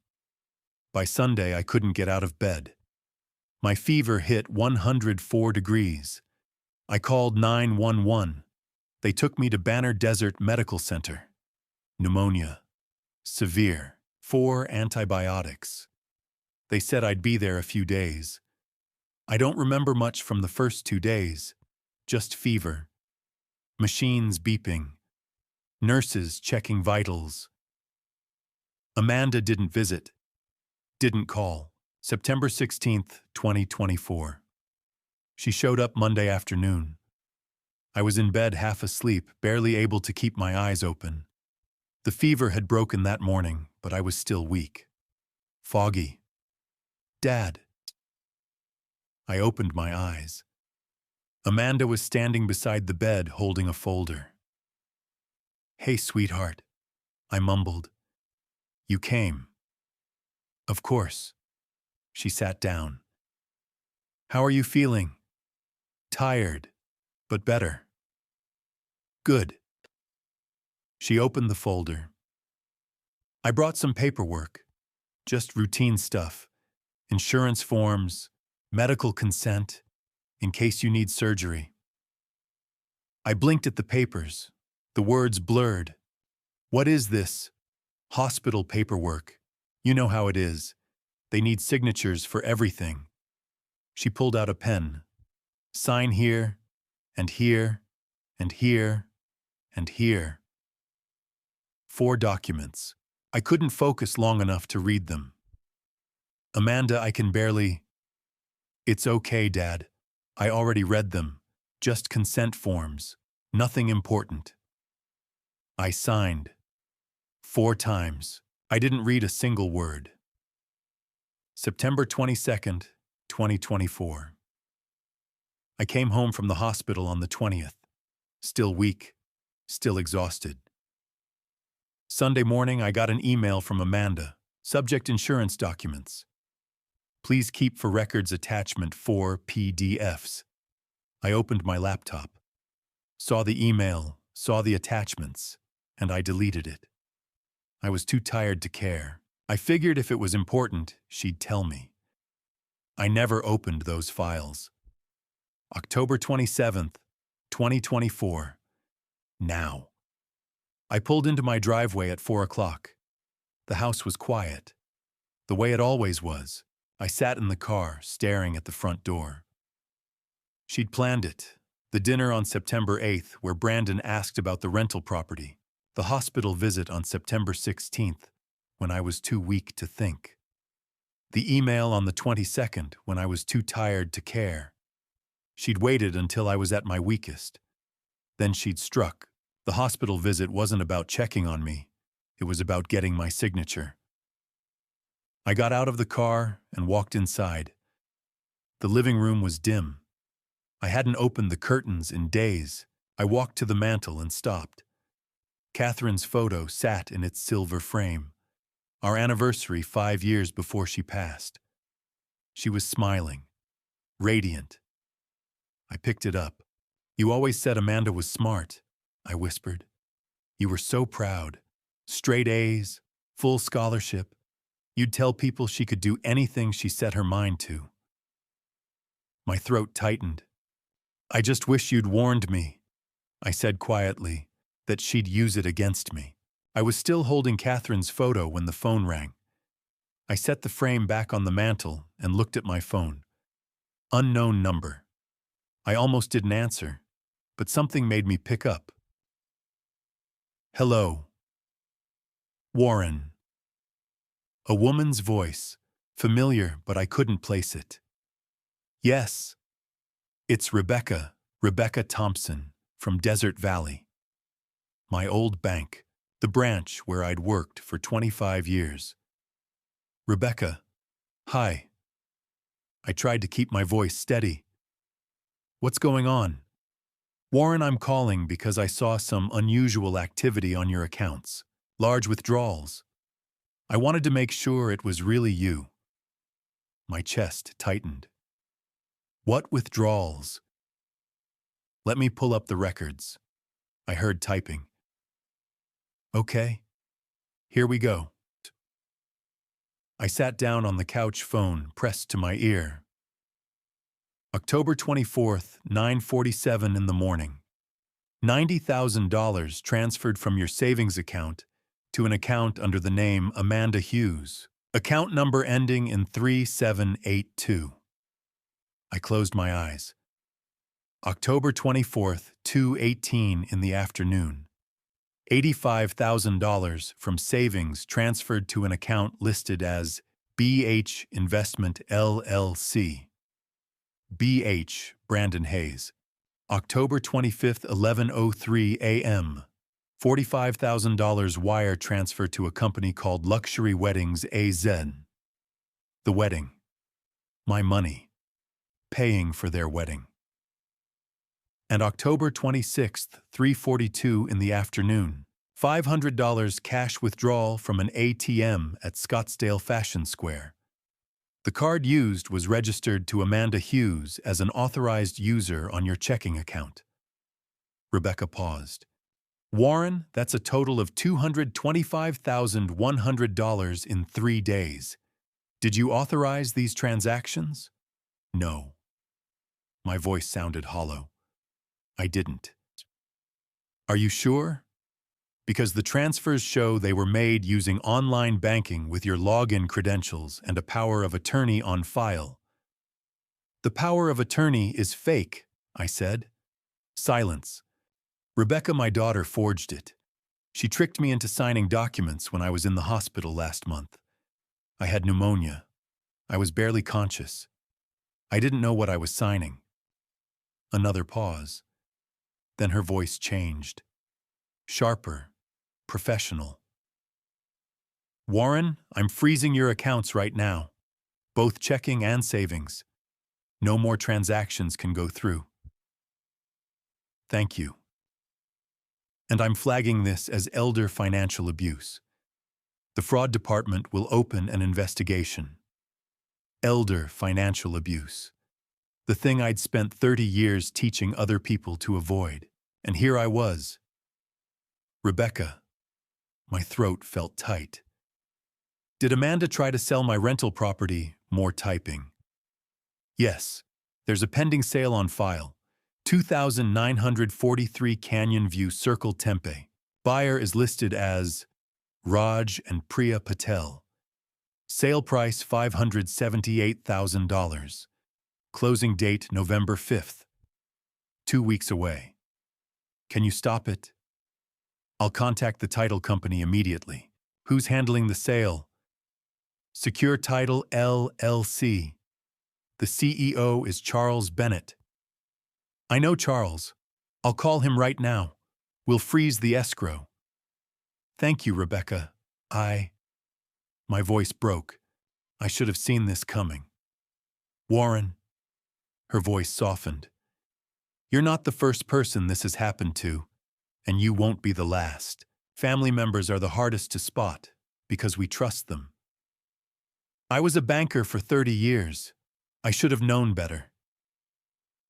By Sunday, I couldn't get out of bed. My fever hit 104 degrees. I called 911. They took me to Banner Desert Medical Center. Pneumonia. Severe. 4 antibiotics. They said I'd be there a few days. I don't remember much from the first 2 days. Just fever. Machines beeping. Nurses checking vitals. Amanda didn't visit. Didn't call. September 16th, 2024. She showed up Monday afternoon. I was in bed half asleep, barely able to keep my eyes open. The fever had broken that morning, but I was still weak. Foggy. Dad. I opened my eyes. Amanda was standing beside the bed holding a folder. Hey, sweetheart, I mumbled. You came. Of course. She sat down. How are you feeling? Tired, but better. Good. She opened the folder. I brought some paperwork, just routine stuff, insurance forms, medical consent, in case you need surgery. I blinked at the papers, the words blurred. What is this? Hospital paperwork. You know how it is. They need signatures for everything. She pulled out a pen. Sign here, and here, and here, and here. 4 documents. I couldn't focus long enough to read them. Amanda, I can barely... It's okay, Dad. I already read them. Just consent forms. Nothing important. I signed. 4 times. I didn't read a single word. September 22nd, 2024. I came home from the hospital on the 20th. Still weak. Still exhausted. Sunday morning, I got an email from Amanda. Subject insurance documents. Please keep for records attachment 4 PDFs. I opened my laptop. Saw the email, saw the attachments, and I deleted it. I was too tired to care. I figured if it was important, she'd tell me. I never opened those files. October 27th, 2024. Now. I pulled into my driveway at 4 o'clock. The house was quiet. The way it always was. I sat in the car, staring at the front door. She'd planned it. The dinner on September 8th, where Brandon asked about the rental property. The hospital visit on September 16th, when I was too weak to think. The email on the 22nd, when I was too tired to care. She'd waited until I was at my weakest. Then she'd struck. The hospital visit wasn't about checking on me. It was about getting my signature. I got out of the car and walked inside. The living room was dim. I hadn't opened the curtains in days. I walked to the mantel and stopped. Catherine's photo sat in its silver frame. Our anniversary 5 years before she passed. She was smiling, radiant. I picked it up. You always said Amanda was smart, I whispered. You were so proud. Straight A's, full scholarship. You'd tell people she could do anything she set her mind to. My throat tightened. I just wish you'd warned me, I said quietly, that she'd use it against me. I was still holding Catherine's photo when the phone rang. I set the frame back on the mantel and looked at my phone. Unknown number. I almost didn't answer, but something made me pick up. Hello. Warren. A woman's voice, familiar, but I couldn't place it. Yes. It's Rebecca Thompson, from Desert Valley. My old bank, the branch where I'd worked for 25 years. Rebecca, hi. I tried to keep my voice steady. What's going on? Warren, I'm calling because I saw some unusual activity on your accounts. Large withdrawals. I wanted to make sure it was really you. My chest tightened. What withdrawals? Let me pull up the records. I heard typing. Okay. Here we go. I sat down on the couch, phone pressed to my ear. October 24th, 9:47 in the morning. $90,000 transferred from your savings account to an account under the name Amanda Hughes. Account number ending in 3782. I closed my eyes. October 24th, 2:18 in the afternoon. $85,000 from savings transferred to an account listed as BH Investment LLC. BH, Brandon Hayes. October 25th, 11:03 a.m. $45,000 wire transfer to a company called Luxury Weddings AZ. The wedding. My money. Paying for their wedding. And October 26th, 3:42 in the afternoon, $500 cash withdrawal from an ATM at Scottsdale Fashion Square. The card used was registered to Amanda Hughes as an authorized user on your checking account. Rebecca paused. Warren, that's a total of $225,100 in 3 days. Did you authorize these transactions? No. My voice sounded hollow. I didn't. Are you sure? Because the transfers show they were made using online banking with your login credentials and a power of attorney on file. The power of attorney is fake, I said. Silence. Rebecca, my daughter, forged it. She tricked me into signing documents when I was in the hospital last month. I had pneumonia. I was barely conscious. I didn't know what I was signing. Another pause. Then her voice changed. Sharper, professional. Warren, I'm freezing your accounts right now, both checking and savings. No more transactions can go through. Thank you. And I'm flagging this as elder financial abuse. The fraud department will open an investigation. Elder financial abuse. The thing I'd spent 30 years teaching other people to avoid. And here I was. Rebecca. My throat felt tight. Did Amanda try to sell my rental property? More typing. Yes. There's a pending sale on file. 2,943 Canyon View Circle, Tempe. Buyer is listed as Raj and Priya Patel. Sale price $578,000. Closing date November 5th. 2 weeks away. Can you stop it? I'll contact the title company immediately. Who's handling the sale? Secure Title LLC. The CEO is Charles Bennett. I know Charles. I'll call him right now. We'll freeze the escrow. Thank you, Rebecca. My voice broke. I should have seen this coming. Warren. Her voice softened. You're not the first person this has happened to, and you won't be the last. Family members are the hardest to spot because we trust them. I was a banker for 30 years. I should have known better.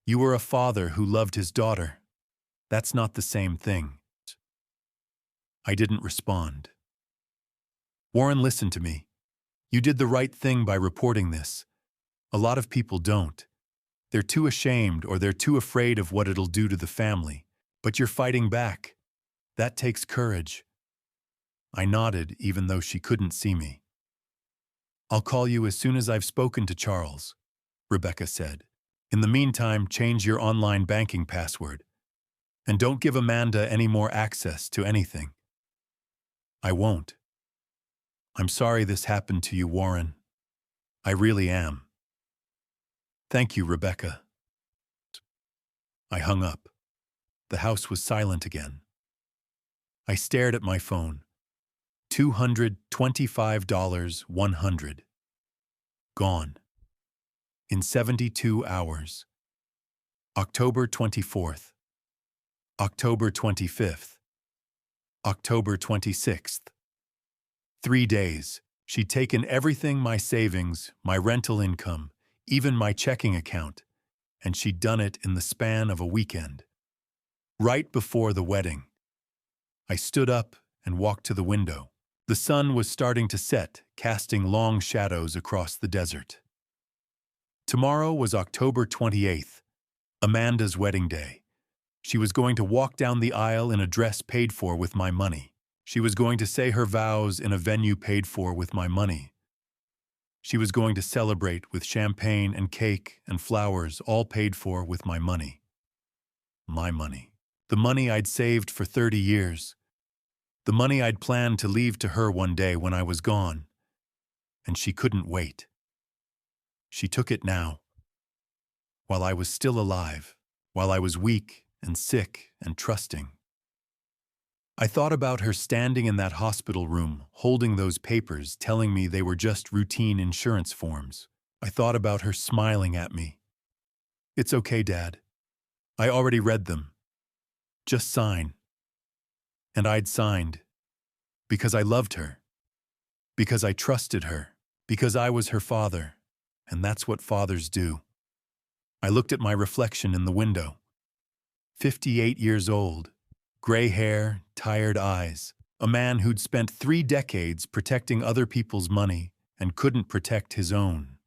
You were a father who loved his daughter. That's not the same thing. I didn't respond. Warren, listen to me. You did the right thing by reporting this. A lot of people don't. They're too ashamed or they're too afraid of what it'll do to the family. But you're fighting back. That takes courage. I nodded, even though she couldn't see me. I'll call you as soon as I've spoken to Charles, Rebecca said. In the meantime, change your online banking password. And don't give Amanda any more access to anything. I won't. I'm sorry this happened to you, Warren. I really am. Thank you, Rebecca. I hung up. The house was silent again. I stared at my phone. $225, 100. Gone. In 72 hours. October 24th. October 25th. October 26th. 3 days. She'd taken everything, my savings, my rental income, even my checking account, and she'd done it in the span of a weekend. Right before the wedding. I stood up and walked to the window. The sun was starting to set, casting long shadows across the desert. Tomorrow was October 28th, Amanda's wedding day. She was going to walk down the aisle in a dress paid for with my money. She was going to say her vows in a venue paid for with my money. She was going to celebrate with champagne and cake and flowers, all paid for with my money. My money. The money I'd saved for 30 years. The money I'd planned to leave to her one day when I was gone. And she couldn't wait. She took it now. While I was still alive, while I was weak and sick and trusting. I thought about her standing in that hospital room, holding those papers, telling me they were just routine insurance forms. I thought about her smiling at me. It's okay, Dad. I already read them. Just sign. And I'd signed. Because I loved her. Because I trusted her. Because I was her father. and that's what fathers do. I looked at my reflection in the window. 58 years old, gray hair, tired eyes, a man who'd spent 3 decades protecting other people's money and couldn't protect his own.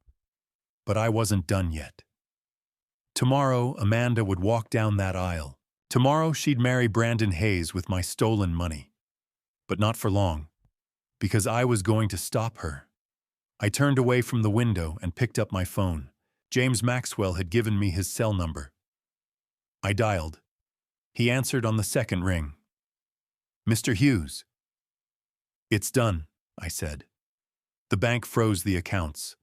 But I wasn't done yet. Tomorrow, Amanda would walk down that aisle. Tomorrow, she'd marry Brandon Hayes with my stolen money. But not for long, because I was going to stop her. I turned away from the window and picked up my phone. James Maxwell had given me his cell number. I dialed. He answered on the second ring. "Mr. Hughes." "It's done," I said. "The bank froze the accounts.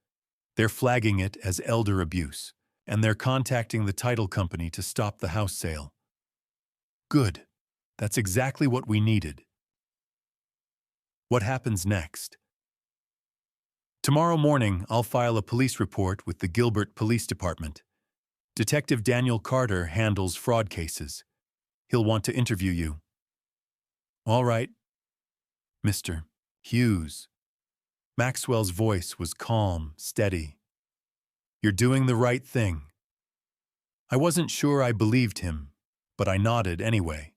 They're flagging it as elder abuse, and they're contacting the title company to stop the house sale." "Good. That's exactly what we needed." "What happens next?" "Tomorrow morning, I'll file a police report with the Gilbert Police Department. Detective Daniel Carter handles fraud cases. He'll want to interview you." "All right, Mr. Hughes." Maxwell's voice was calm, steady. "You're doing the right thing." I wasn't sure I believed him, but I nodded anyway.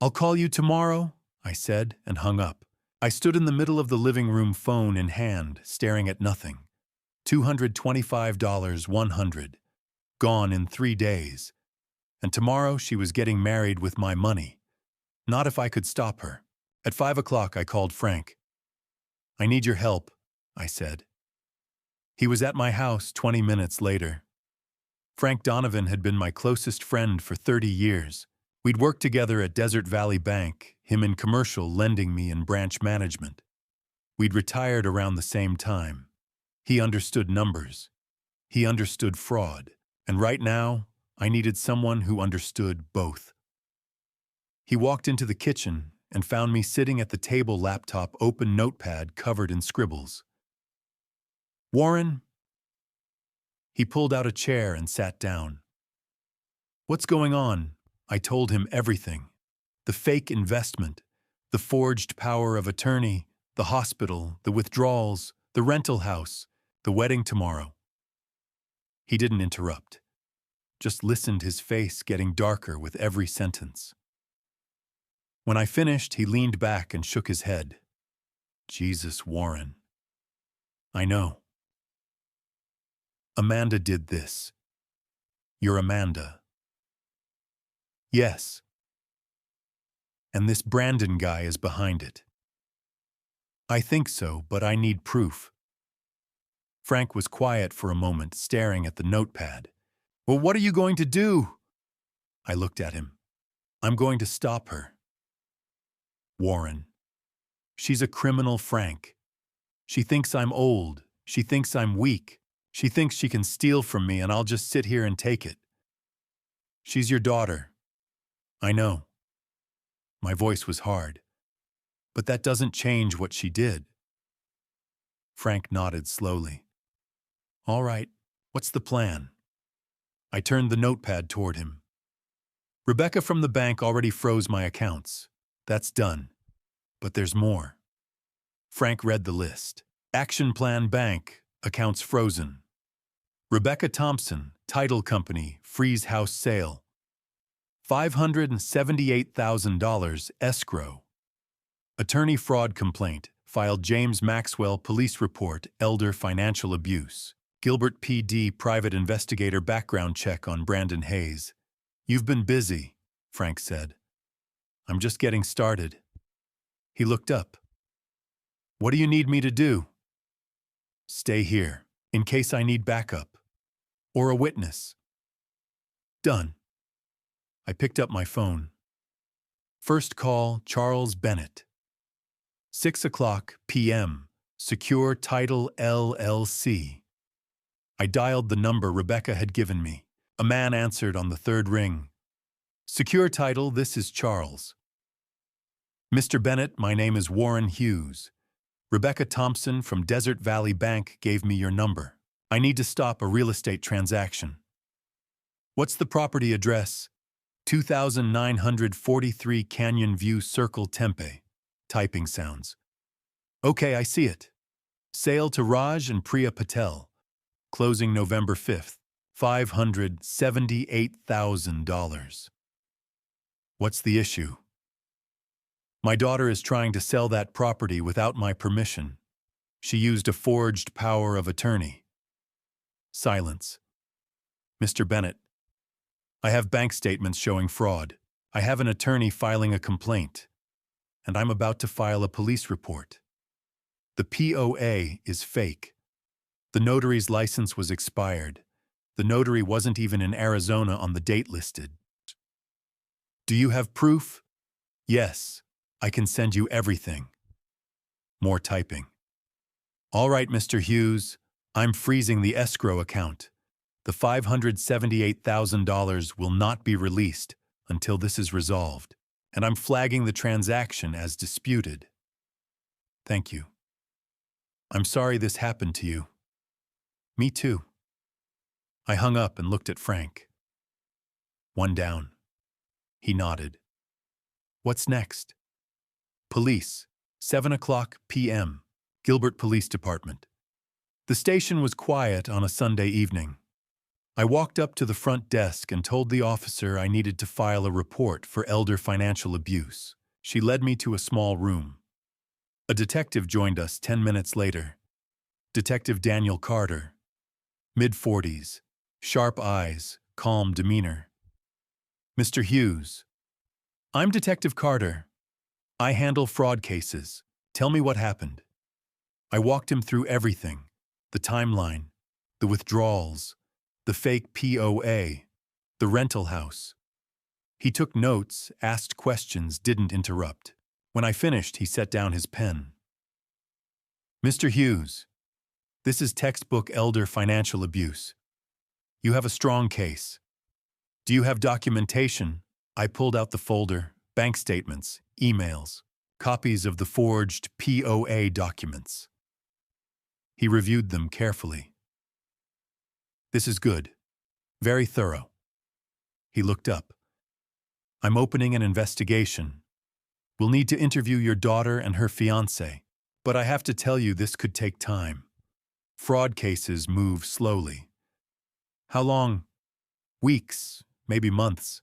"I'll call you tomorrow," I said, and hung up. I stood in the middle of the living room, phone in hand, staring at nothing. $225, 100. Gone in 3 days. And tomorrow she was getting married with my money. Not if I could stop her. At 5 o'clock I called Frank. "I need your help," I said. He was at my house 20 minutes later. Frank Donovan had been my closest friend for 30 years. We'd worked together at Desert Valley Bank, him in commercial, lending me in branch management. We'd retired around the same time. He understood numbers. He understood fraud. And right now, I needed someone who understood both. He walked into the kitchen and found me sitting at the table, laptop, open notepad covered in scribbles. "Warren?" He pulled out a chair and sat down. "What's going on?" I told him everything. The fake investment, the forged power of attorney, the hospital, the withdrawals, the rental house, the wedding tomorrow. He didn't interrupt, just listened, his face getting darker with every sentence. When I finished, he leaned back and shook his head. "Jesus, Warren. I know. Amanda did this. You're Amanda." "Yes. And this Brandon guy is behind it." "I think so, but I need proof." Frank was quiet for a moment, staring at the notepad. "Well, what are you going to do?" I looked at him. "I'm going to stop her." "Warren. She's a criminal, Frank. She thinks I'm old. She thinks I'm weak. She thinks she can steal from me and I'll just sit here and take it. She's your daughter." "I know." My voice was hard. "But that doesn't change what she did." Frank nodded slowly. "All right, what's the plan?" I turned the notepad toward him. "Rebecca from the bank already froze my accounts. That's done. But there's more." Frank read the list. Action Plan Bank, accounts frozen. Rebecca Thompson, title company, freeze house sale. $578,000 escrow. Attorney fraud complaint, filed James Maxwell police report, elder financial abuse. Gilbert PD private investigator background check on Brandon Hayes. "You've been busy," Frank said. "I'm just getting started." He looked up. "What do you need me to do?" "Stay here, in case I need backup. Or a witness." "Done." I picked up my phone. First call, Charles Bennett. 6:00 p.m., Secure Title LLC. I dialed the number Rebecca had given me. A man answered on the third ring. "Secure Title, this is Charles." "Mr. Bennett, my name is Warren Hughes. Rebecca Thompson from Desert Valley Bank gave me your number. I need to stop a real estate transaction." "What's the property address?" 2943 Canyon View Circle, Tempe. Typing sounds. "Okay, I see it. Sale to Raj and Priya Patel. closing November 5th, $578,000. What's the issue? My daughter is trying to sell that property without my permission. She used a forged power of attorney. Silence. Mr. Bennett, I have bank statements showing fraud. I have an attorney filing a complaint, and I'm about to file a police report. The POA is fake. The notary's license was expired. The notary wasn't even in Arizona on the date listed. Do you have proof? Yes, I can send you everything. More typing. All right, Mr. Hughes, I'm freezing the escrow account. The $578,000 will not be released until this is resolved, and I'm flagging the transaction as disputed. Thank you. I'm sorry this happened to you. Me too. I hung up and looked at Frank. One down. He nodded. What's next? Police, 7:00 p.m., Gilbert Police Department. The station was quiet on a Sunday evening. I walked up to the front desk and told the officer I needed to file a report for elder financial abuse. She led me to a small room. A detective joined us 10 minutes later. Detective Daniel Carter. Mid-40s, sharp eyes, calm demeanor. Mr. Hughes. I'm Detective Carter. I handle fraud cases. Tell me what happened. I walked him through everything. The timeline, the withdrawals, the fake POA, the rental house. He took notes, asked questions, didn't interrupt. When I finished, he set down his pen. Mr. Hughes, this is textbook elder financial abuse. You have a strong case. Do you have documentation? I pulled out the folder, bank statements, emails, copies of the forged POA documents. He reviewed them carefully. This is good. Very thorough. He looked up. I'm opening an investigation. We'll need to interview your daughter and her fiancé, but I have to tell you this could take time. Fraud cases move slowly. How long? Weeks, maybe months.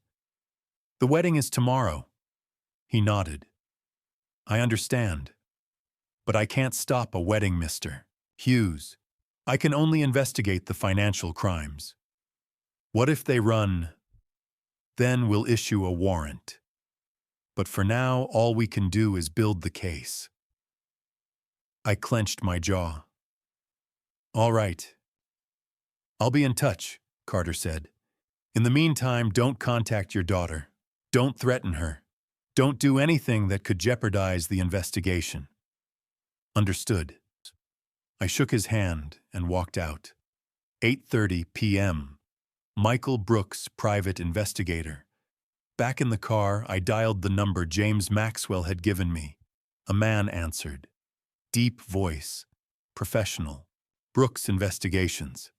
The wedding is tomorrow. He nodded. I understand. But I can't stop a wedding, Mr. Hughes. I can only investigate the financial crimes. What if they run? Then we'll issue a warrant. But for now, all we can do is build the case. I clenched my jaw. All right. I'll be in touch, Carter said. In the meantime, don't contact your daughter. Don't threaten her. Don't do anything that could jeopardize the investigation. Understood. I shook his hand and walked out. 8:30 p.m. Michael Brooks, private investigator. Back in the car, I dialed the number James Maxwell had given me. A man answered. Deep voice. Professional. Brooks Investigations.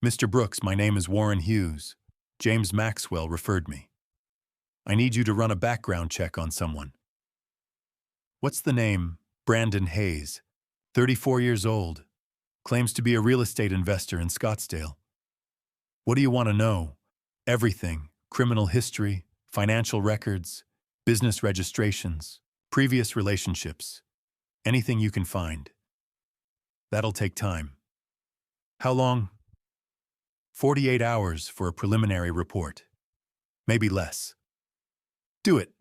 Mr. Brooks, my name is Warren Hughes. James Maxwell referred me. I need you to run a background check on someone. What's the name? Brandon Hayes. 34 years old. Claims to be a real estate investor in Scottsdale. What do you want to know? Everything. Criminal history, financial records, business registrations, previous relationships. Anything you can find. That'll take time. How long? 48 hours for a preliminary report. Maybe less. Do it.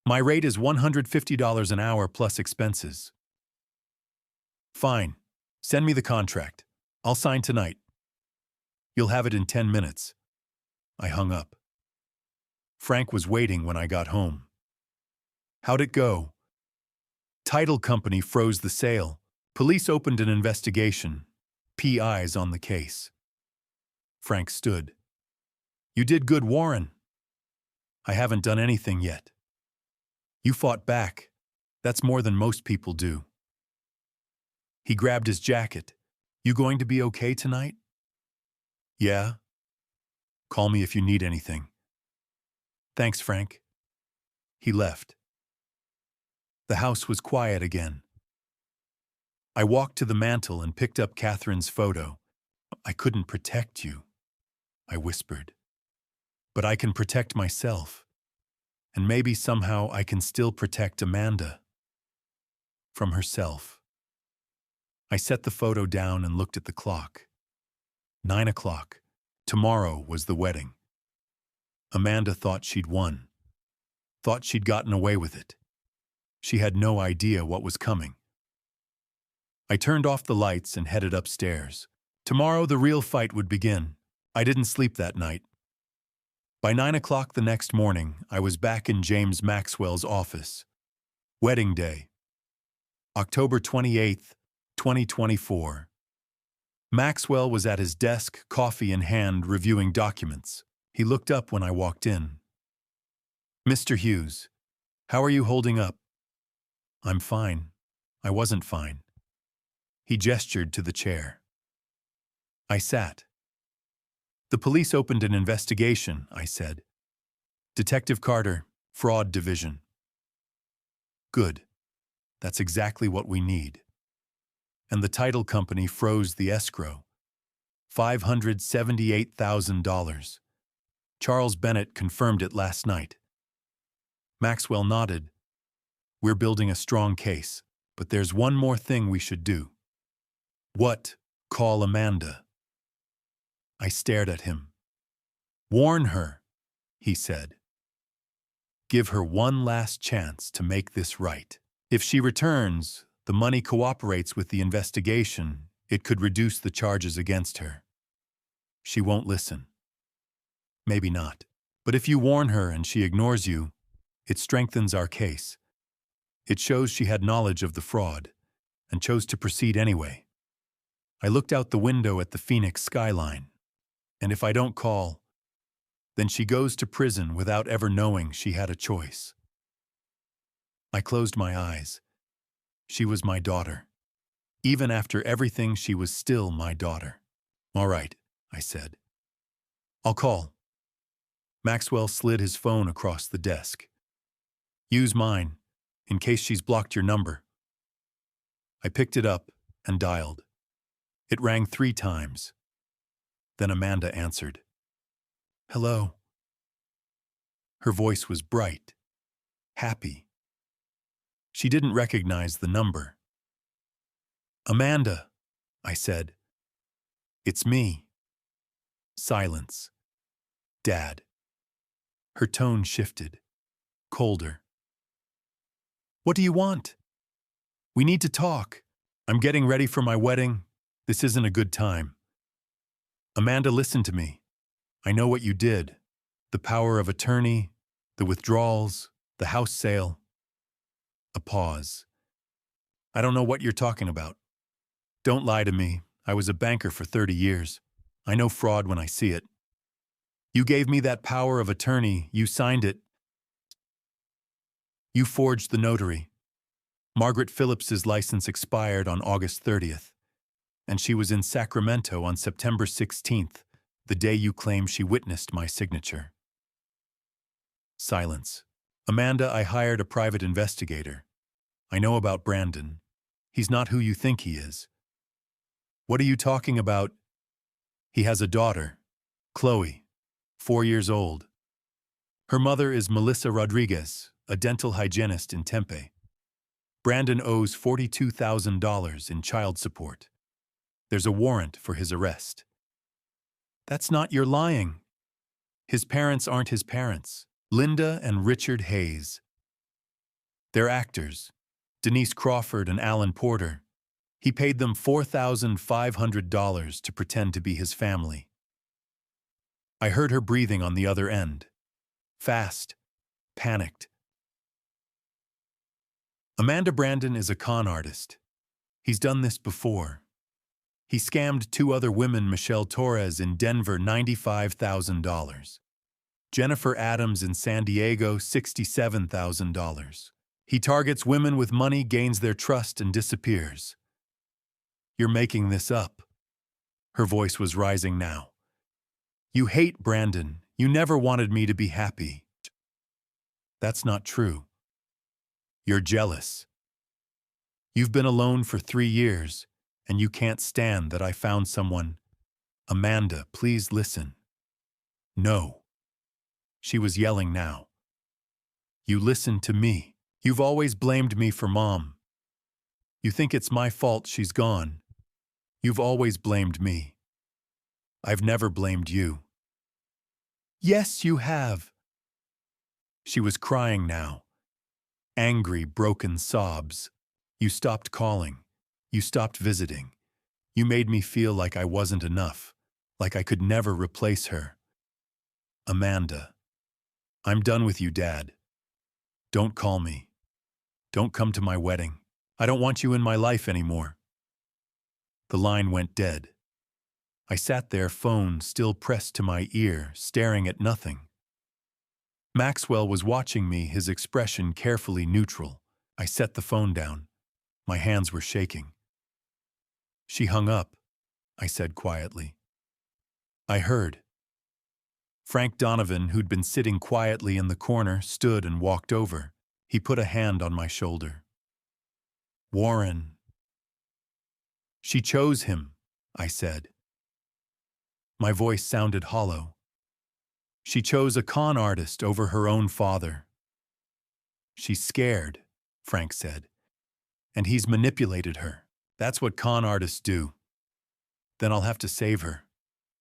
My rate is $150 an hour plus expenses. Fine. Send me the contract. I'll sign tonight. You'll have it in 10 minutes. I hung up. Frank was waiting when I got home. How'd it go? Title company froze the sale. Police opened an investigation. PI's on the case. Frank stood. You did good, Warren. I haven't done anything yet. You fought back. That's more than most people do. He grabbed his jacket. You going to be okay tonight? Yeah. Call me if you need anything. Thanks, Frank. He left. The house was quiet again. I walked to the mantel and picked up Catherine's photo. I couldn't protect you, I whispered. But I can protect myself. And maybe somehow I can still protect Amanda. From herself. I set the photo down and looked at the clock. 9 o'clock. Tomorrow was the wedding. Amanda thought she'd won. Thought she'd gotten away with it. She had no idea what was coming. I turned off the lights and headed upstairs. Tomorrow the real fight would begin. I didn't sleep that night. By 9 o'clock the next morning, I was back in James Maxwell's office. Wedding day. October 28th, 2024. Maxwell was at his desk, coffee in hand, reviewing documents. He looked up when I walked in. "Mr. Hughes, how are you holding up?" "I'm fine. I wasn't fine." He gestured to the chair. I sat. "The police opened an investigation," I said. "Detective Carter, Fraud Division." "Good. That's exactly what we need." And the title company froze the escrow. $578,000. Charles Bennett confirmed it last night. Maxwell nodded. "We're building a strong case, but there's one more thing we should do." "What?" "Call Amanda." I stared at him. "Warn her," he said. "Give her one last chance to make this right. If she returns, the money cooperates with the investigation, it could reduce the charges against her. She won't listen. Maybe not. But if you warn her and she ignores you, it strengthens our case. It shows she had knowledge of the fraud and chose to proceed anyway." I looked out the window at the Phoenix skyline. And if I don't call, then she goes to prison without ever knowing she had a choice. I closed my eyes. She was my daughter. Even after everything, she was still my daughter. "All right," I said. "I'll call." Maxwell slid his phone across the desk. "Use mine, in case she's blocked your number." I picked it up and dialed. It rang 3 times. Then Amanda answered. "Hello." Her voice was bright, happy. She didn't recognize the number. "Amanda," I said. "It's me." Silence. "Dad." Her tone shifted, colder. "What do you want?" "We need to talk. I'm getting ready for my wedding. This isn't a good time." "Amanda, listen to me. I know what you did. The power of attorney, the withdrawals, the house sale." A pause. "I don't know what you're talking about. Don't lie to me. I was a banker for 30 years. I know fraud when I see it. You gave me that power of attorney. You signed it. You forged the notary. Margaret Phillips's license expired on August 30th, and she was in Sacramento on September 16th, the day you claim she witnessed my signature." Silence. "Amanda, I hired a private investigator. I know about Brandon. He's not who you think he is." "What are you talking about?" "He has a daughter, Chloe, 4 years old. Her mother is Melissa Rodriguez, a dental hygienist in Tempe. Brandon owes $42,000 in child support. There's a warrant for his arrest." "That's not your lying." "His parents aren't his parents. Linda and Richard Hayes. They're actors, Denise Crawford and Alan Porter. He paid them $4,500 to pretend to be his family." I heard her breathing on the other end. Fast, panicked. "Amanda, Brandon is a con artist. He's done this before. He scammed 2 other women, Michelle Torres in Denver, $95,000. Jennifer Adams in San Diego, $67,000. He targets women with money, gains their trust, and disappears." "You're making this up." Her voice was rising now. "You hate Brandon. You never wanted me to be happy." "That's not true." "You're jealous." You've been alone for 3 years, and you can't stand that I found someone. Amanda, please listen. No. She was yelling now. You listen to me. You've always blamed me for Mom. You think it's my fault she's gone. You've always blamed me. I've never blamed you. Yes, you have. She was crying now. Angry, broken sobs. You stopped calling. You stopped visiting. You made me feel like I wasn't enough, like I could never replace her. Amanda, I'm done with you, Dad. Don't call me. Don't come to my wedding. I don't want you in my life anymore. The line went dead. I sat there, phone still pressed to my ear, staring at nothing. Maxwell was watching me, his expression carefully neutral. I set the phone down. My hands were shaking. She hung up, I said quietly. I heard. Frank Donovan, who'd been sitting quietly in the corner, stood and walked over. He put a hand on my shoulder. Warren. She chose him, I said. My voice sounded hollow. She chose a con artist over her own father. She's scared, Frank said, and he's manipulated her. That's what con artists do. Then I'll have to save her,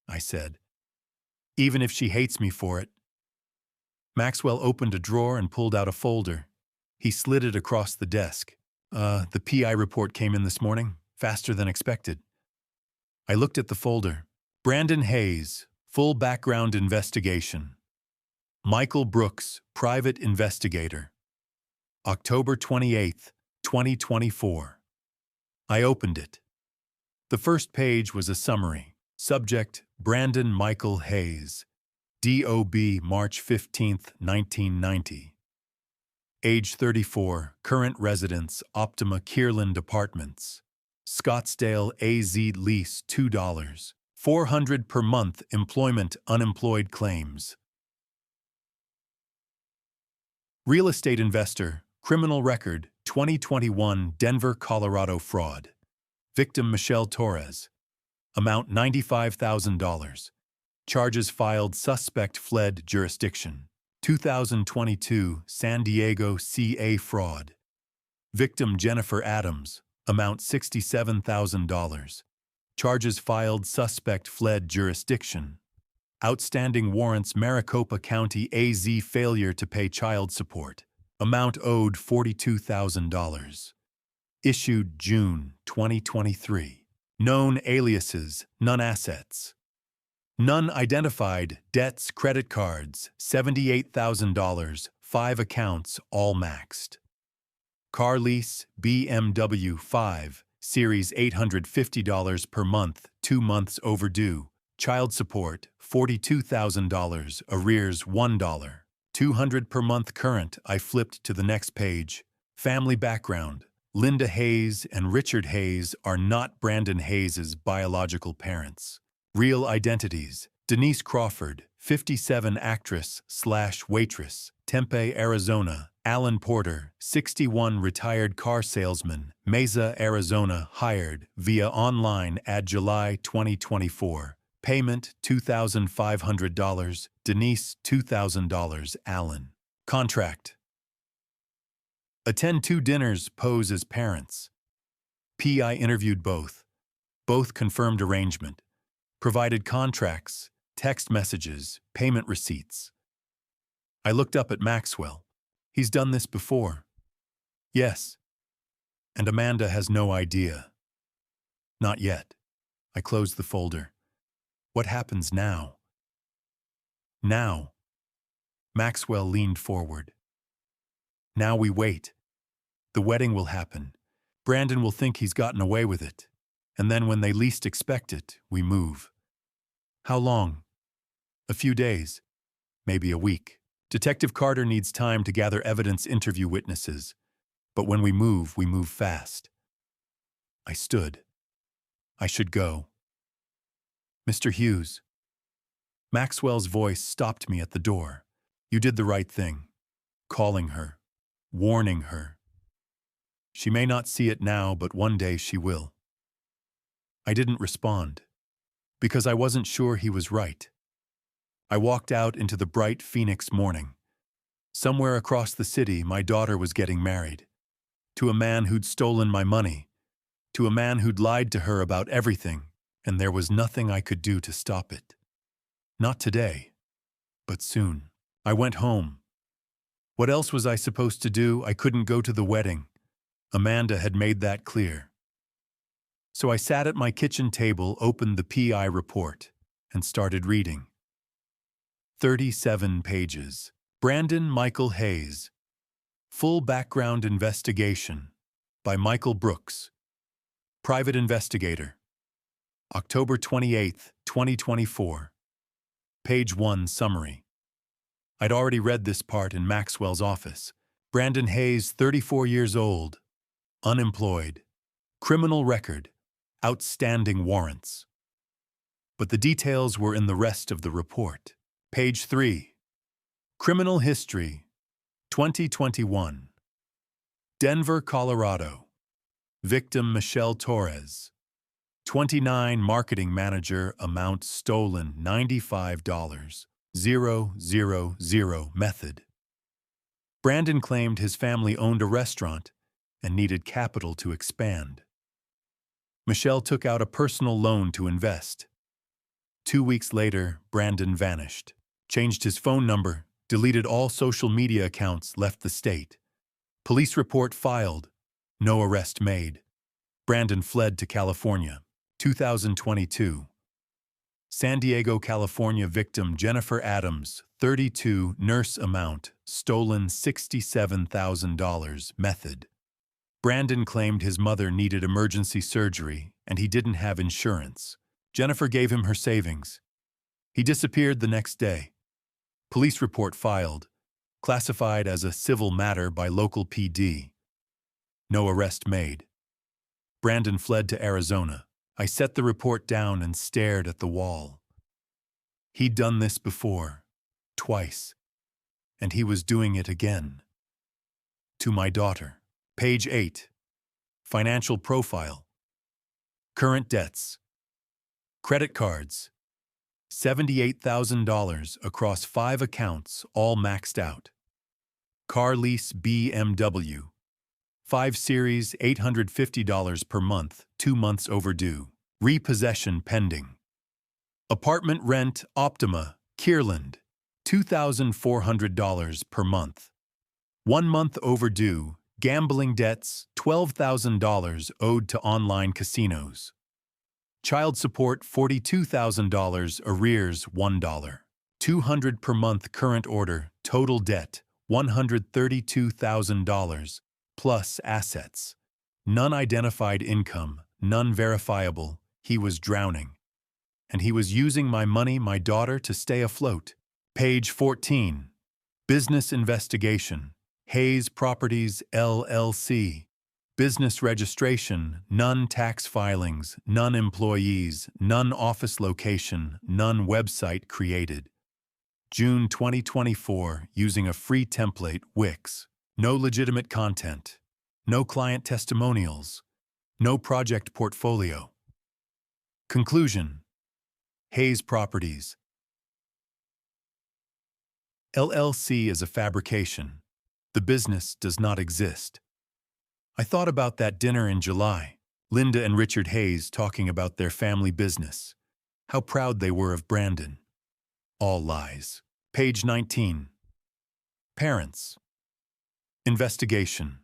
I said, even if she hates me for it. Maxwell opened a drawer and pulled out a folder. He slid it across the desk. The PI report came in this morning, faster than expected. I looked at the folder. Brandon Hayes, full background investigation. Michael Brooks, private investigator. October 28th, 2024. I opened it. The first page was a summary. Subject, Brandon Michael Hayes. DOB, March 15th, 1990. Age 34, current residence, Optima Kierland Apartments. Scottsdale, AZ, lease $2. $400 per month, employment, unemployed claims. Real estate investor, criminal record, 2021 Denver, Colorado fraud. Victim Michelle Torres. Amount $95,000. Charges filed, suspect fled jurisdiction. 2022 San Diego CA fraud. Victim Jennifer Adams. Amount $67,000. Charges filed, suspect fled jurisdiction. Outstanding warrants, Maricopa County AZ, failure to pay child support. Amount owed $42,000. Issued June 2023. Known aliases, none assets. None identified, debts, credit cards, $78,000, 5 accounts, all maxed. Car lease, BMW 5, Series $850 per month, 2 months overdue. Child support, $42,000, arrears $1. $200 per month current. I flipped to the next page. Family background. Linda Hayes and Richard Hayes are not Brandon Hayes' biological parents. Real identities. Denise Crawford, 57, actress/waitress, Tempe, Arizona. Alan Porter, 61, retired car salesman, Mesa, Arizona, hired via online ad July 2024. Payment $2,500, Denise $2,000, Alan. Contract. Attend 2 dinners, pose as parents. PI interviewed both. Both confirmed arrangement. Provided contracts, text messages, payment receipts. I looked up at Maxwell. He's done this before. Yes. And Amanda has no idea. Not yet. I closed the folder. What happens now? Now. Maxwell leaned forward. Now we wait. The wedding will happen. Brandon will think he's gotten away with it. And then when they least expect it, we move. How long? A few days. Maybe a week. Detective Carter needs time to gather evidence, interview witnesses. But when we move fast. I stood. I should go. Mr. Hughes. Maxwell's voice stopped me at the door. You did the right thing. Calling her. Warning her. She may not see it now, but one day she will. I didn't respond, because I wasn't sure he was right. I walked out into the bright Phoenix morning. Somewhere across the city, my daughter was getting married. To a man who'd stolen my money. To a man who'd lied to her about everything, and there was nothing I could do to stop it. Not today, but soon. I went home. What else was I supposed to do? I couldn't go to the wedding. Amanda had made that clear. So I sat at my kitchen table, opened the PI report, and started reading. 37 pages. Brandon Michael Hayes. Full Background Investigation by Michael Brooks. Private Investigator. October 28, 2024. Page 1 Summary. I'd already read this part in Maxwell's office. Brandon Hayes, 34 years old. Unemployed. Criminal record. Outstanding warrants. But the details were in the rest of the report. Page 3. Criminal history. 2021. Denver, Colorado. Victim Michelle Torres. 29 marketing manager, amount stolen $95. 000 method. Brandon claimed his family owned a restaurant and needed capital to expand. Michelle took out a personal loan to invest. 2 weeks later, Brandon vanished, changed his phone number, deleted all social media accounts, left the state. Police report filed. No arrest made. Brandon fled to California. 2022. San Diego, California victim Jennifer Adams, 32, nurse amount, stolen $67,000 method. Brandon claimed his mother needed emergency surgery and he didn't have insurance. Jennifer gave him her savings. He disappeared the next day. Police report filed, classified as a civil matter by local PD. No arrest made. Brandon fled to Arizona. I set the report down and stared at the wall. He'd done this before, twice, and he was doing it again. To my daughter. Page 8. Financial profile. Current debts. Credit cards. $78,000 across 5 accounts, all maxed out. Car lease BMW. 5 Series, $850 per month, 2 months overdue. Repossession pending. Apartment rent Optima, Kierland, $2,400 per month. 1 month overdue. Gambling debts, $12,000 owed to online casinos. Child support, $42,000, arrears, $1. $200 per month current order, total debt, $132,000, plus assets. None identified income, none verifiable. He was drowning. And he was using my money, my daughter, to stay afloat. Page 14. Business investigation. Hayes Properties, LLC. Business registration, none tax filings, none employees, none office location, none website created. June 2024, using a free template, Wix. No legitimate content. No client testimonials. No project portfolio. Conclusion. Hayes Properties, LLC is a fabrication. The business does not exist. I thought about that dinner in July, Linda and Richard Hayes talking about their family business. How proud they were of Brandon. All lies. Page 19. Parents. Investigation.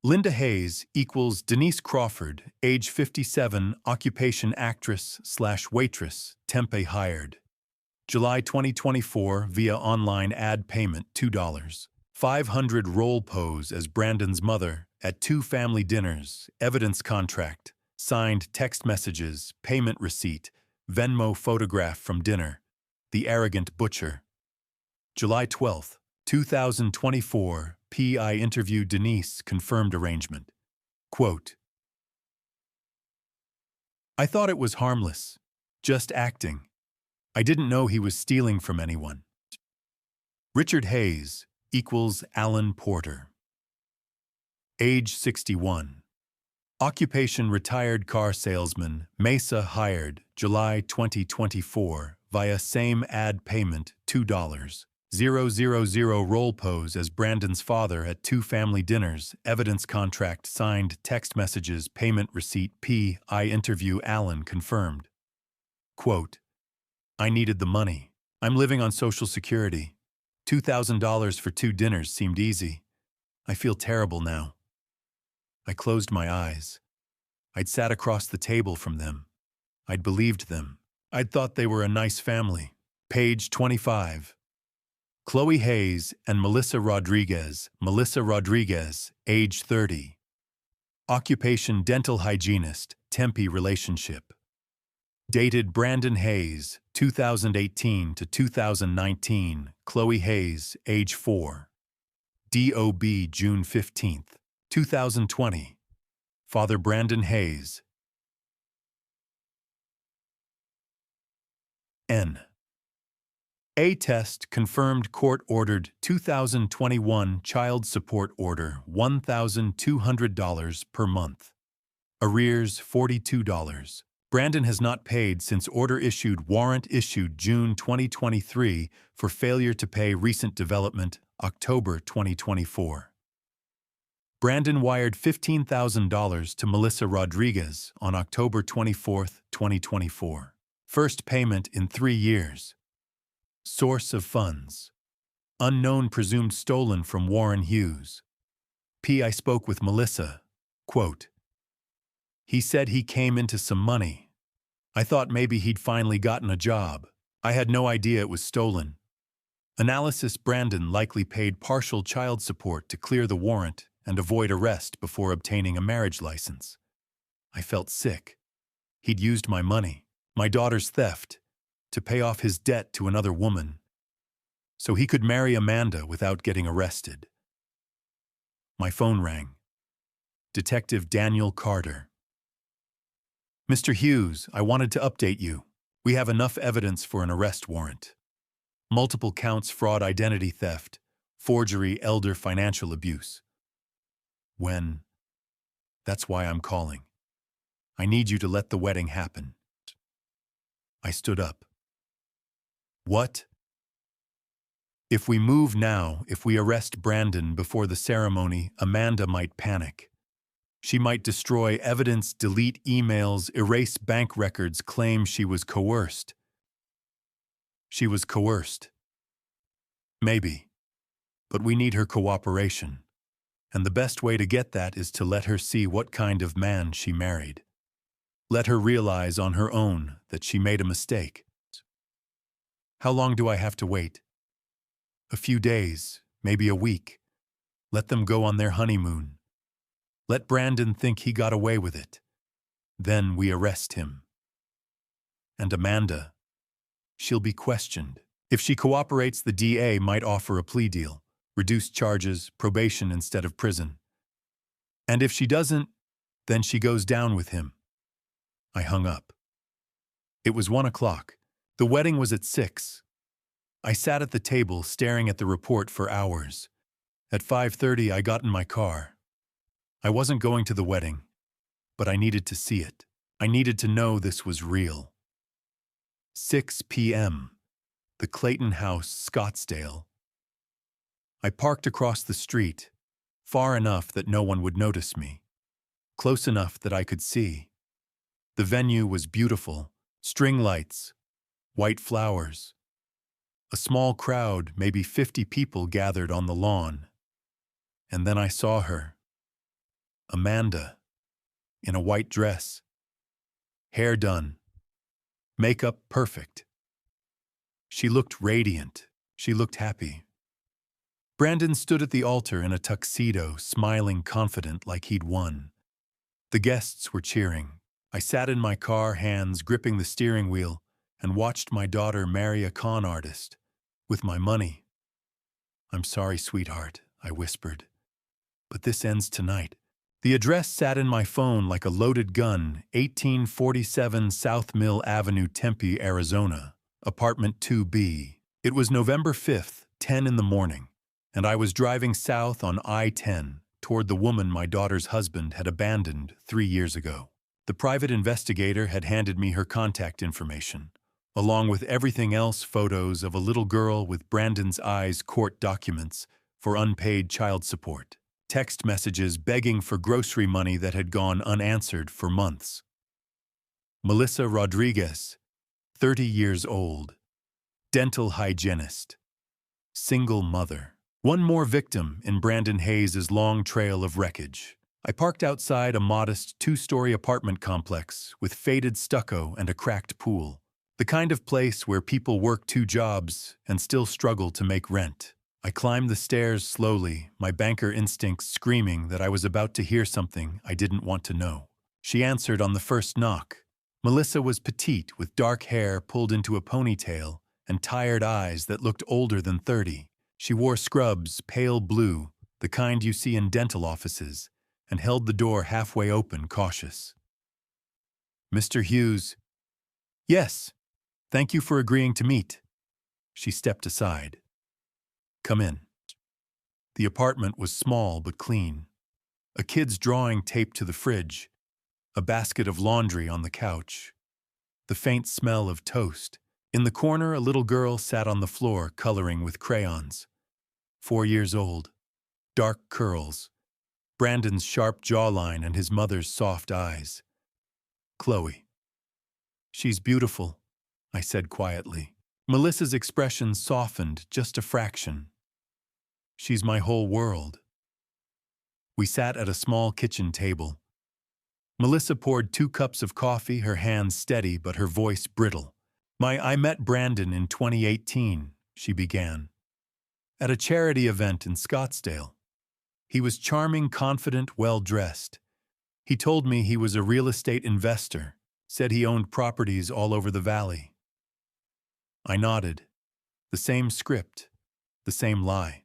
Linda Hayes equals Denise Crawford, age 57, occupation actress/waitress, Tempe hired. July 2024 via online ad payment $2. 500 role pose as Brandon's mother at 2 family dinners, evidence contract, signed text messages, payment receipt, Venmo photograph from dinner, the arrogant butcher. July 12, 2024, PI interview Denise, confirmed arrangement. Quote, I thought it was harmless, just acting. I didn't know he was stealing from anyone. Richard Hayes equals Alan Porter. age 61. Occupation retired car salesman, Mesa hired, July 2024, via same ad payment, $2,000 role pose as Brandon's father at 2 family dinners, evidence contract signed, text messages, payment receipt, I interview Allen confirmed. Quote, I needed the money. I'm living on Social Security. $2,000 for 2 dinners seemed easy. I feel terrible now. I closed my eyes. I'd sat across the table from them. I'd believed them. I'd thought they were a nice family. Page 25. Chloe Hayes and Melissa Rodriguez, age 30. Occupation dental hygienist, Tempe relationship. Dated Brandon Hayes, 2018 to 2019, Chloe Hayes, age 4. DOB June 15, 2020. Father Brandon Hayes. N. A test confirmed court-ordered 2021 child support order $1,200 per month. Arrears $42. Brandon has not paid since order issued warrant issued June 2023 for failure to pay recent development October 2024. Brandon wired $15,000 to Melissa Rodriguez on October 24, 2024. First payment in 3 years. Source of funds. Unknown presumed stolen from Warren Hughes. I spoke with Melissa. Quote, he said he came into some money. I thought maybe he'd finally gotten a job. I had no idea it was stolen. Analysis: Brandon likely paid partial child support to clear the warrant and avoid arrest before obtaining a marriage license. I felt sick. He'd used my money, my daughter's theft, to pay off his debt to another woman, so he could marry Amanda without getting arrested. My phone rang. Detective Daniel Carter. Mr. Hughes, I wanted to update you. We have enough evidence for an arrest warrant. Multiple counts: fraud, identity theft, forgery, elder financial abuse. When? That's why I'm calling. I need you to let the wedding happen. I stood up. What? If we move now, if we arrest Brandon before the ceremony, Amanda might panic. She might destroy evidence, delete emails, erase bank records, claim she was coerced. She was coerced. Maybe. But we need her cooperation. And the best way to get that is to let her see what kind of man she married. Let her realize on her own that she made a mistake. How long do I have to wait? A few days, maybe a week. Let them go on their honeymoon. Let Brandon think he got away with it. Then we arrest him. And Amanda, she'll be questioned. If she cooperates, the DA might offer a plea deal, reduced charges, probation instead of prison. And if she doesn't, then she goes down with him. I hung up. It was 1 o'clock. The wedding was at 6. I sat at the table staring at the report for hours. At 5:30, I got in my car. I wasn't going to the wedding, but I needed to see it. I needed to know this was real. 6 p.m. The Clayton House, Scottsdale. I parked across the street, far enough that no one would notice me, close enough that I could see. The venue was beautiful, string lights, white flowers. A small crowd, maybe 50 people, gathered on the lawn. And then I saw her. Amanda, in a white dress. Hair done. Makeup perfect. She looked radiant. She looked happy. Brandon stood at the altar in a tuxedo, smiling, confident, like he'd won. The guests were cheering. I sat in my car, hands gripping the steering wheel, and watched my daughter marry a con artist. With my money. I'm sorry, sweetheart, I whispered. But this ends tonight. The address sat in my phone like a loaded gun, 1847 South Mill Avenue, Tempe, Arizona, apartment 2B. It was November 5th, 10 in the morning, and I was driving south on I-10, toward the woman my daughter's husband had abandoned 3 years ago. The private investigator had handed me her contact information, along with everything else: photos of a little girl with Brandon's eyes, court documents for unpaid child support, text messages begging for grocery money that had gone unanswered for months. Melissa Rodriguez, 30 years old, dental hygienist, single mother. One more victim in Brandon Hayes' long trail of wreckage. I parked outside a modest 2-story apartment complex with faded stucco and a cracked pool. The kind of place where people work 2 jobs and still struggle to make rent. I climbed the stairs slowly, my banker instincts screaming that I was about to hear something I didn't want to know. She answered on the first knock. Melissa was petite, with dark hair pulled into a ponytail and tired eyes that looked older than 30. She wore scrubs, pale blue, the kind you see in dental offices, and held the door halfway open, cautious. "Mr. Hughes." "Yes. Thank you for agreeing to meet." She stepped aside. "Come in." The apartment was small but clean. A kid's drawing taped to the fridge, a basket of laundry on the couch, the faint smell of toast. In the corner, a little girl sat on the floor coloring with crayons. 4 years old, dark curls, Brandon's sharp jawline and his mother's soft eyes. "Chloe." "She's beautiful," I said quietly. Melissa's expression softened just a fraction. "She's my whole world." We sat at a small kitchen table. Melissa poured 2 cups of coffee, her hands steady but her voice brittle. I met Brandon in 2018, she began, at a charity event in Scottsdale. He was charming, confident, well-dressed. He told me he was a real estate investor, said he owned properties all over the valley. I nodded. The same script, the same lie.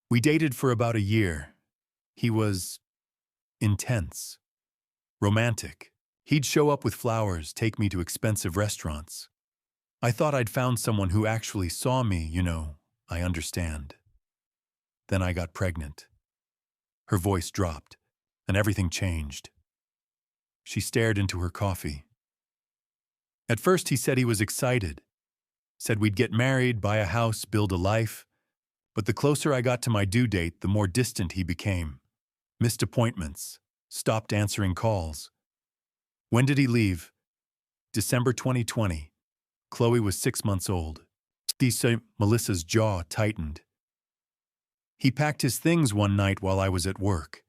We dated for about a year. He was intense, romantic. He'd show up with flowers, take me to expensive restaurants. I thought I'd found someone who actually saw me, I understand. Then I got pregnant. Her voice dropped, and everything changed. She stared into her coffee. At first he said he was excited, said we'd get married, buy a house, build a life. But the closer I got to my due date, the more distant he became. Missed appointments, stopped answering calls. When did he leave? December 2020. Chloe was 6 months old. Melissa's jaw tightened. He packed his things one night while I was at work.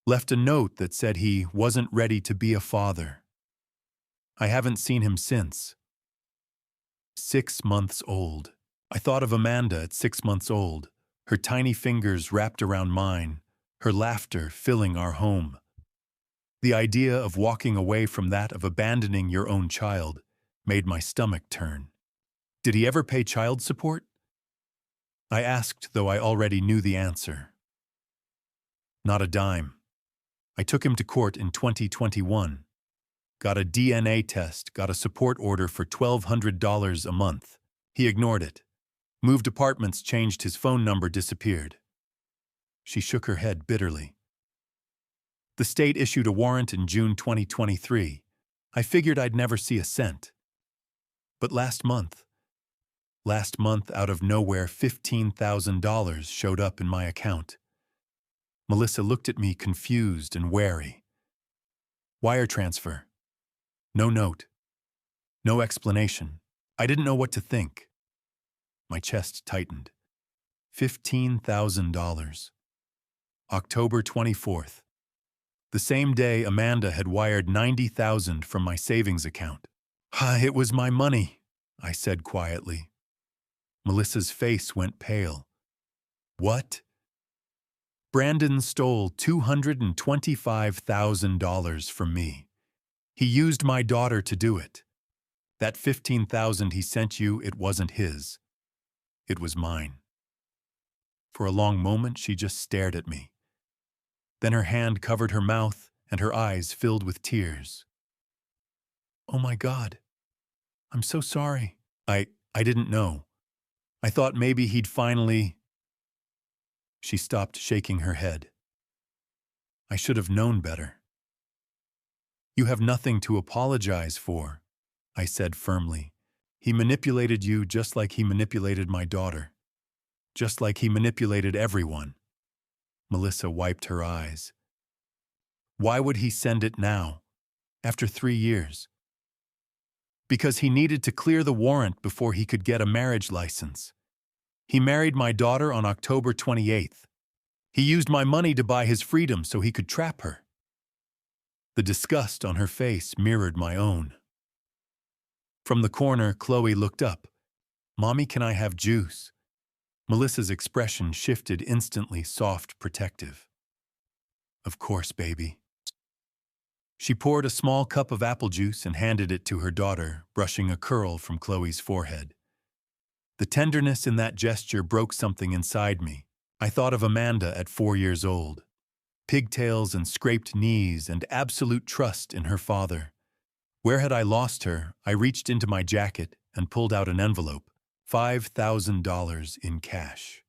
Left a note that said he wasn't ready to be a father. I haven't seen him since. 6 months old. I thought of Amanda at 6 months old, her tiny fingers wrapped around mine, her laughter filling our home. The idea of walking away from that, of abandoning your own child, made my stomach turn. Did he ever pay child support? I asked, though I already knew the answer. Not a dime. I took him to court in 2021. Got a DNA test, got a support order for $1,200 a month. He ignored it. Moved apartments, changed his phone number, disappeared. She shook her head bitterly. The state issued a warrant in June 2023. I figured I'd never see a cent. But last month, out of nowhere, $15,000 showed up in my account. Melissa looked at me, confused and wary. Wire transfer. No note. No explanation. I didn't know what to think. My chest tightened. $15,000. October 24th. The same day Amanda had wired $90,000 from my savings account. It was my money, I said quietly. Melissa's face went pale. What? Brandon stole $225,000 from me. He used my daughter to do it. That $15,000 he sent you, it wasn't his. It was mine. For a long moment, she just stared at me. Then her hand covered her mouth and her eyes filled with tears. Oh my God. I'm so sorry. I didn't know. I thought maybe he'd finally... She stopped shaking her head. I should have known better. You have nothing to apologize for, I said firmly. He manipulated you just like he manipulated my daughter. Just like he manipulated everyone. Melissa wiped her eyes. Why would he send it now, after 3 years? Because he needed to clear the warrant before he could get a marriage license. He married my daughter on October 28th. He used my money to buy his freedom so he could trap her. The disgust on her face mirrored my own. From the corner, Chloe looked up. Mommy, can I have juice? Melissa's expression shifted instantly, soft, protective. Of course, baby. She poured a small cup of apple juice and handed it to her daughter, brushing a curl from Chloe's forehead. The tenderness in that gesture broke something inside me. I thought of Amanda at 4 years old. Pigtails and scraped knees and absolute trust in her father. Where had I lost her? I reached into my jacket and pulled out an envelope, $5,000 in cash.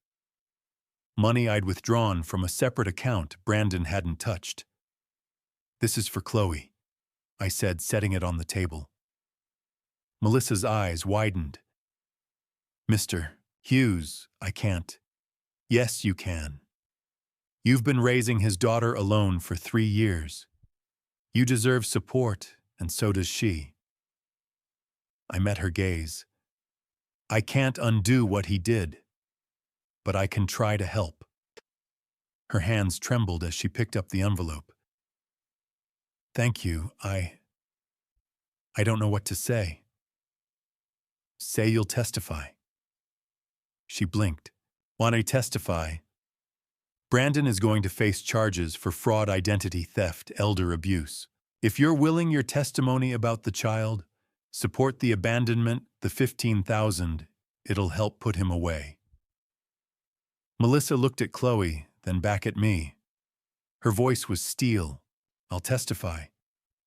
Money I'd withdrawn from a separate account Brandon hadn't touched. This is for Chloe, I said, setting it on the table. Melissa's eyes widened. Mr. Hughes, I can't. Yes, you can. You've been raising his daughter alone for 3 years. You deserve support, and so does she. I met her gaze. I can't undo what he did, but I can try to help. Her hands trembled as she picked up the envelope. Thank you, I don't know what to say. Say you'll testify. She blinked. Want to testify? Brandon is going to face charges for fraud, identity theft, elder abuse. If you're willing your testimony about the child, support the abandonment, the $15,000, it'll help put him away. Melissa looked at Chloe, then back at me. Her voice was steel. I'll testify.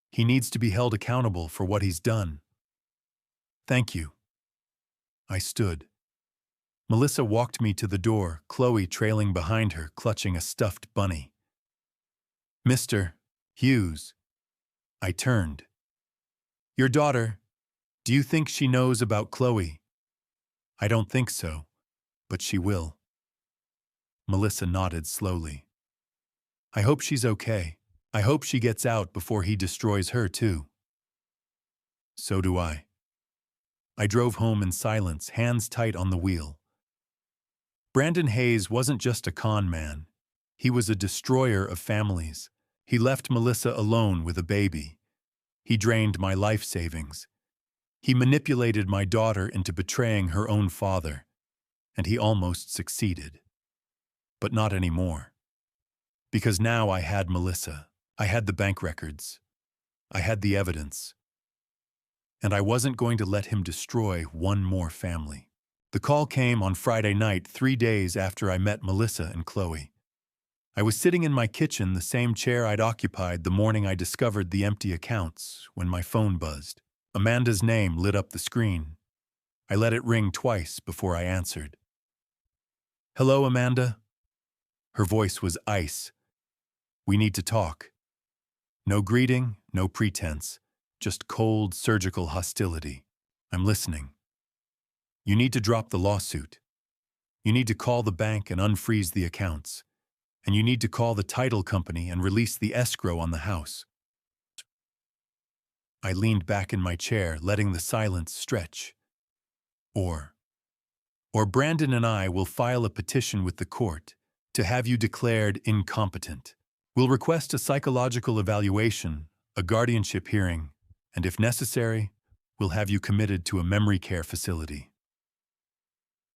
He needs to be held accountable for what he's done. Thank you. I stood. Melissa walked me to the door, Chloe trailing behind her, clutching a stuffed bunny. Mr. Hughes. I turned. Your daughter, do you think she knows about Chloe? I don't think so, but she will. Melissa nodded slowly. I hope she's okay. I hope she gets out before he destroys her too. So do I. I drove home in silence, hands tight on the wheel. Brandon Hayes wasn't just a con man. He was a destroyer of families. He left Melissa alone with a baby. He drained my life savings. He manipulated my daughter into betraying her own father, and he almost succeeded. But not anymore. Because now I had Melissa. I had the bank records. I had the evidence. And I wasn't going to let him destroy one more family. The call came on Friday night, 3 days after I met Melissa and Chloe. I was sitting in my kitchen, the same chair I'd occupied the morning I discovered the empty accounts, when my phone buzzed. Amanda's name lit up the screen. I let it ring twice before I answered. Hello, Amanda. Her voice was ice. We need to talk. No greeting, no pretense, just cold, surgical hostility. I'm listening. You need to drop the lawsuit. You need to call the bank and unfreeze the accounts. And you need to call the title company and release the escrow on the house. I leaned back in my chair, letting the silence stretch. Or Brandon and I will file a petition with the court to have you declared incompetent. We'll request a psychological evaluation, a guardianship hearing, and if necessary, we'll have you committed to a memory care facility.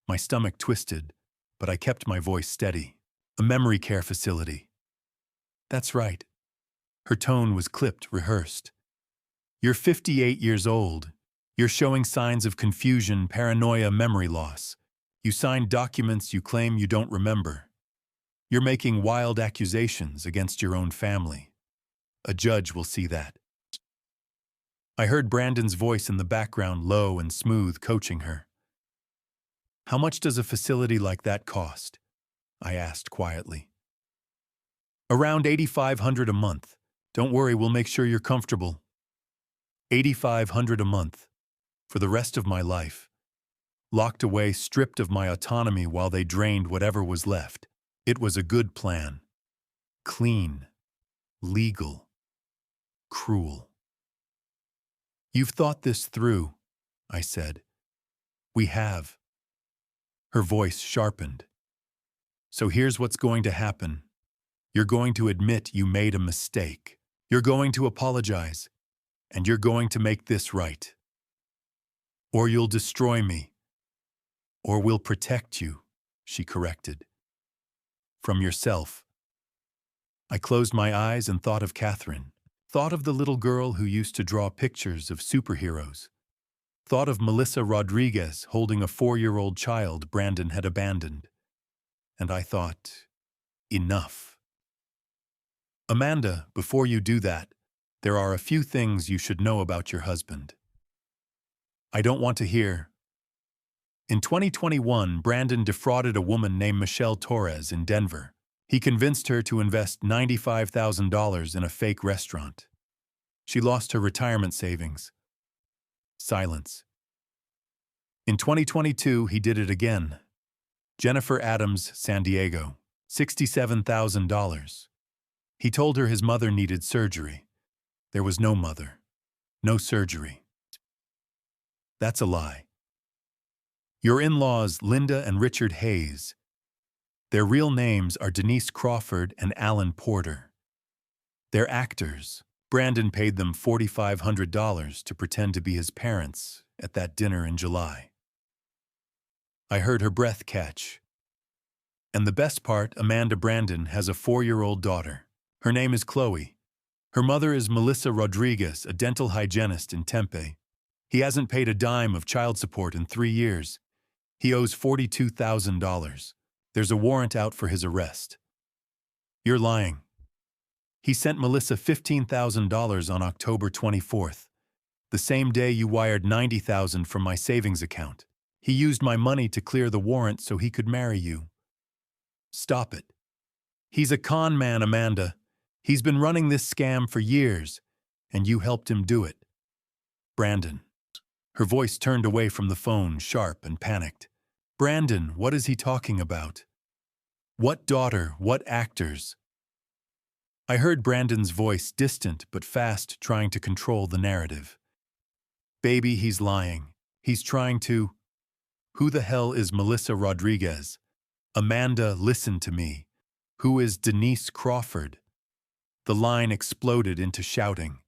My stomach twisted, but I kept my voice steady. A memory care facility. That's right. Her tone was clipped, rehearsed. You're 58 years old. You're showing signs of confusion, paranoia, memory loss. You signed documents you claim you don't remember. You're making wild accusations against your own family. A judge will see that. I heard Brandon's voice in the background, low and smooth, coaching her. How much does a facility like that cost? I asked quietly. Around $8,500 a month. Don't worry, we'll make sure you're comfortable. $8,500 a month. For the rest of my life. Locked away, stripped of my autonomy while they drained whatever was left. It was a good plan. Clean. Legal. Cruel. You've thought this through, I said. We have. Her voice sharpened. So here's what's going to happen. You're going to admit you made a mistake. You're going to apologize. And you're going to make this right. Or you'll destroy me. Or we'll protect you, she corrected. From yourself. I closed my eyes and thought of Catherine. Thought of the little girl who used to draw pictures of superheroes. Thought of Melissa Rodriguez holding a 4-year-old child Brandon had abandoned. And I thought, enough. Amanda, before you do that, there are a few things you should know about your husband. I don't want to hear. In 2021, Brandon defrauded a woman named Michelle Torres in Denver. He convinced her to invest $95,000 in a fake restaurant. She lost her retirement savings. Silence. In 2022, he did it again. Jennifer Adams, San Diego, $67,000. He told her his mother needed surgery. There was no mother. No surgery. That's a lie. Your in-laws, Linda and Richard Hayes. Their real names are Denise Crawford and Alan Porter. They're actors. Brandon paid them $4,500 to pretend to be his parents at that dinner in July. I heard her breath catch. And the best part, Amanda Brandon has a 4-year-old daughter. Her name is Chloe. Her mother is Melissa Rodriguez, a dental hygienist in Tempe. He hasn't paid a dime of child support in 3 years. He owes $42,000. There's a warrant out for his arrest. You're lying. He sent Melissa $15,000 on October 24th, the same day you wired $90,000 from my savings account. He used my money to clear the warrant so he could marry you. Stop it. He's a con man, Amanda. He's been running this scam for years, and you helped him do it. Brandon. Her voice turned away from the phone, sharp and panicked. Brandon, what is he talking about? What daughter? What actors? I heard Brandon's voice, distant but fast, trying to control the narrative. Baby, he's lying. He's trying to... Who the hell is Melissa Rodriguez? Amanda, listen to me. Who is Denise Crawford? The line exploded into shouting.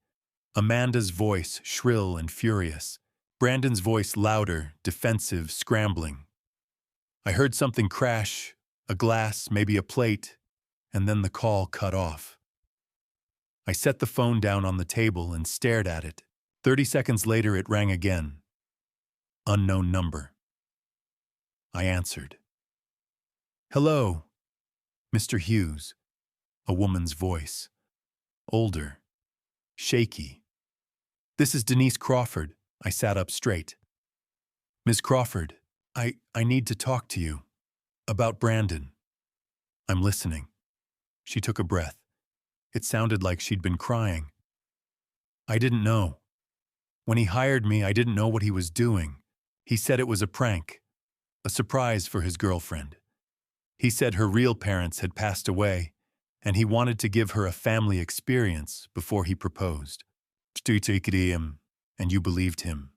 Amanda's voice, shrill and furious. Brandon's voice louder, defensive, scrambling. I heard something crash, a glass, maybe a plate, and then the call cut off. I set the phone down on the table and stared at it. 30 seconds later, it rang again. Unknown number. I answered. Hello, Mr. Hughes. A woman's voice. Older. Shaky. This is Denise Crawford. I sat up straight. Ms. Crawford, I need to talk to you. About Brandon. I'm listening. She took a breath. It sounded like she'd been crying. I didn't know. When he hired me, I didn't know what he was doing. He said it was a prank. A surprise for his girlfriend. He said her real parents had passed away, and he wanted to give her a family experience before he proposed. And you believed him.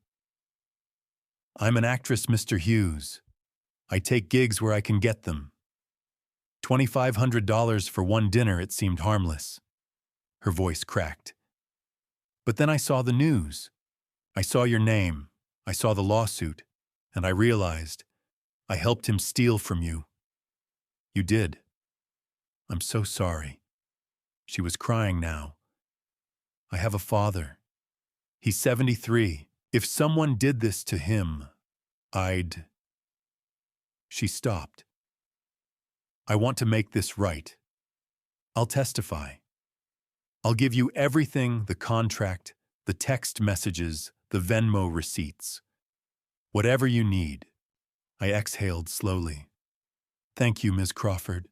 I'm an actress, Mr. Hughes. I take gigs where I can get them. $2,500 for one dinner, it seemed harmless. Her voice cracked. But then I saw the news. I saw your name. I saw the lawsuit. And I realized I helped him steal from you. You did. I'm so sorry. She was crying now. I have a father. He's 73. If someone did this to him, I'd... She stopped. I want to make this right. I'll testify. I'll give you everything, the contract, the text messages, the Venmo receipts. Whatever you need. I exhaled slowly. Thank you, Ms. Crawford.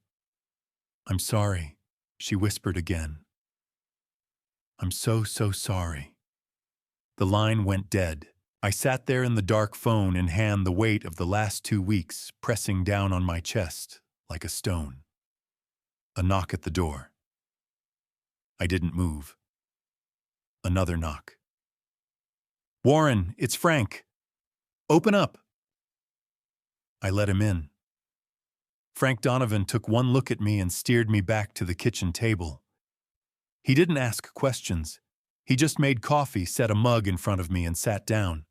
I'm sorry, she whispered again. I'm so sorry. The line went dead. I sat there in the dark, phone in hand, the weight of the last 2 weeks pressing down on my chest like a stone. A knock at the door. I didn't move. Another knock. Warren, it's Frank. Open up. I let him in. Frank Donovan took one look at me and steered me back to the kitchen table. He didn't ask questions. He just made coffee, set a mug in front of me, and sat down.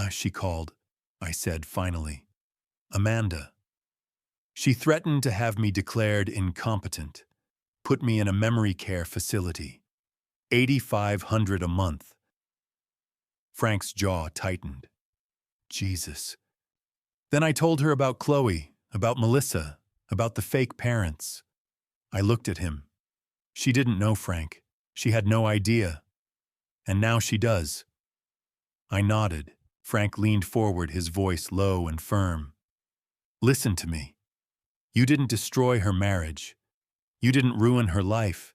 She called, I said finally. Amanda. She threatened to have me declared incompetent, put me in a memory care facility. $8,500 a month. Frank's jaw tightened. Jesus. Then I told her about Chloe, about Melissa, about the fake parents. I looked at him. She didn't know Frank. She had no idea. And now she does. I nodded. Frank leaned forward, his voice low and firm. Listen to me. You didn't destroy her marriage. You didn't ruin her life.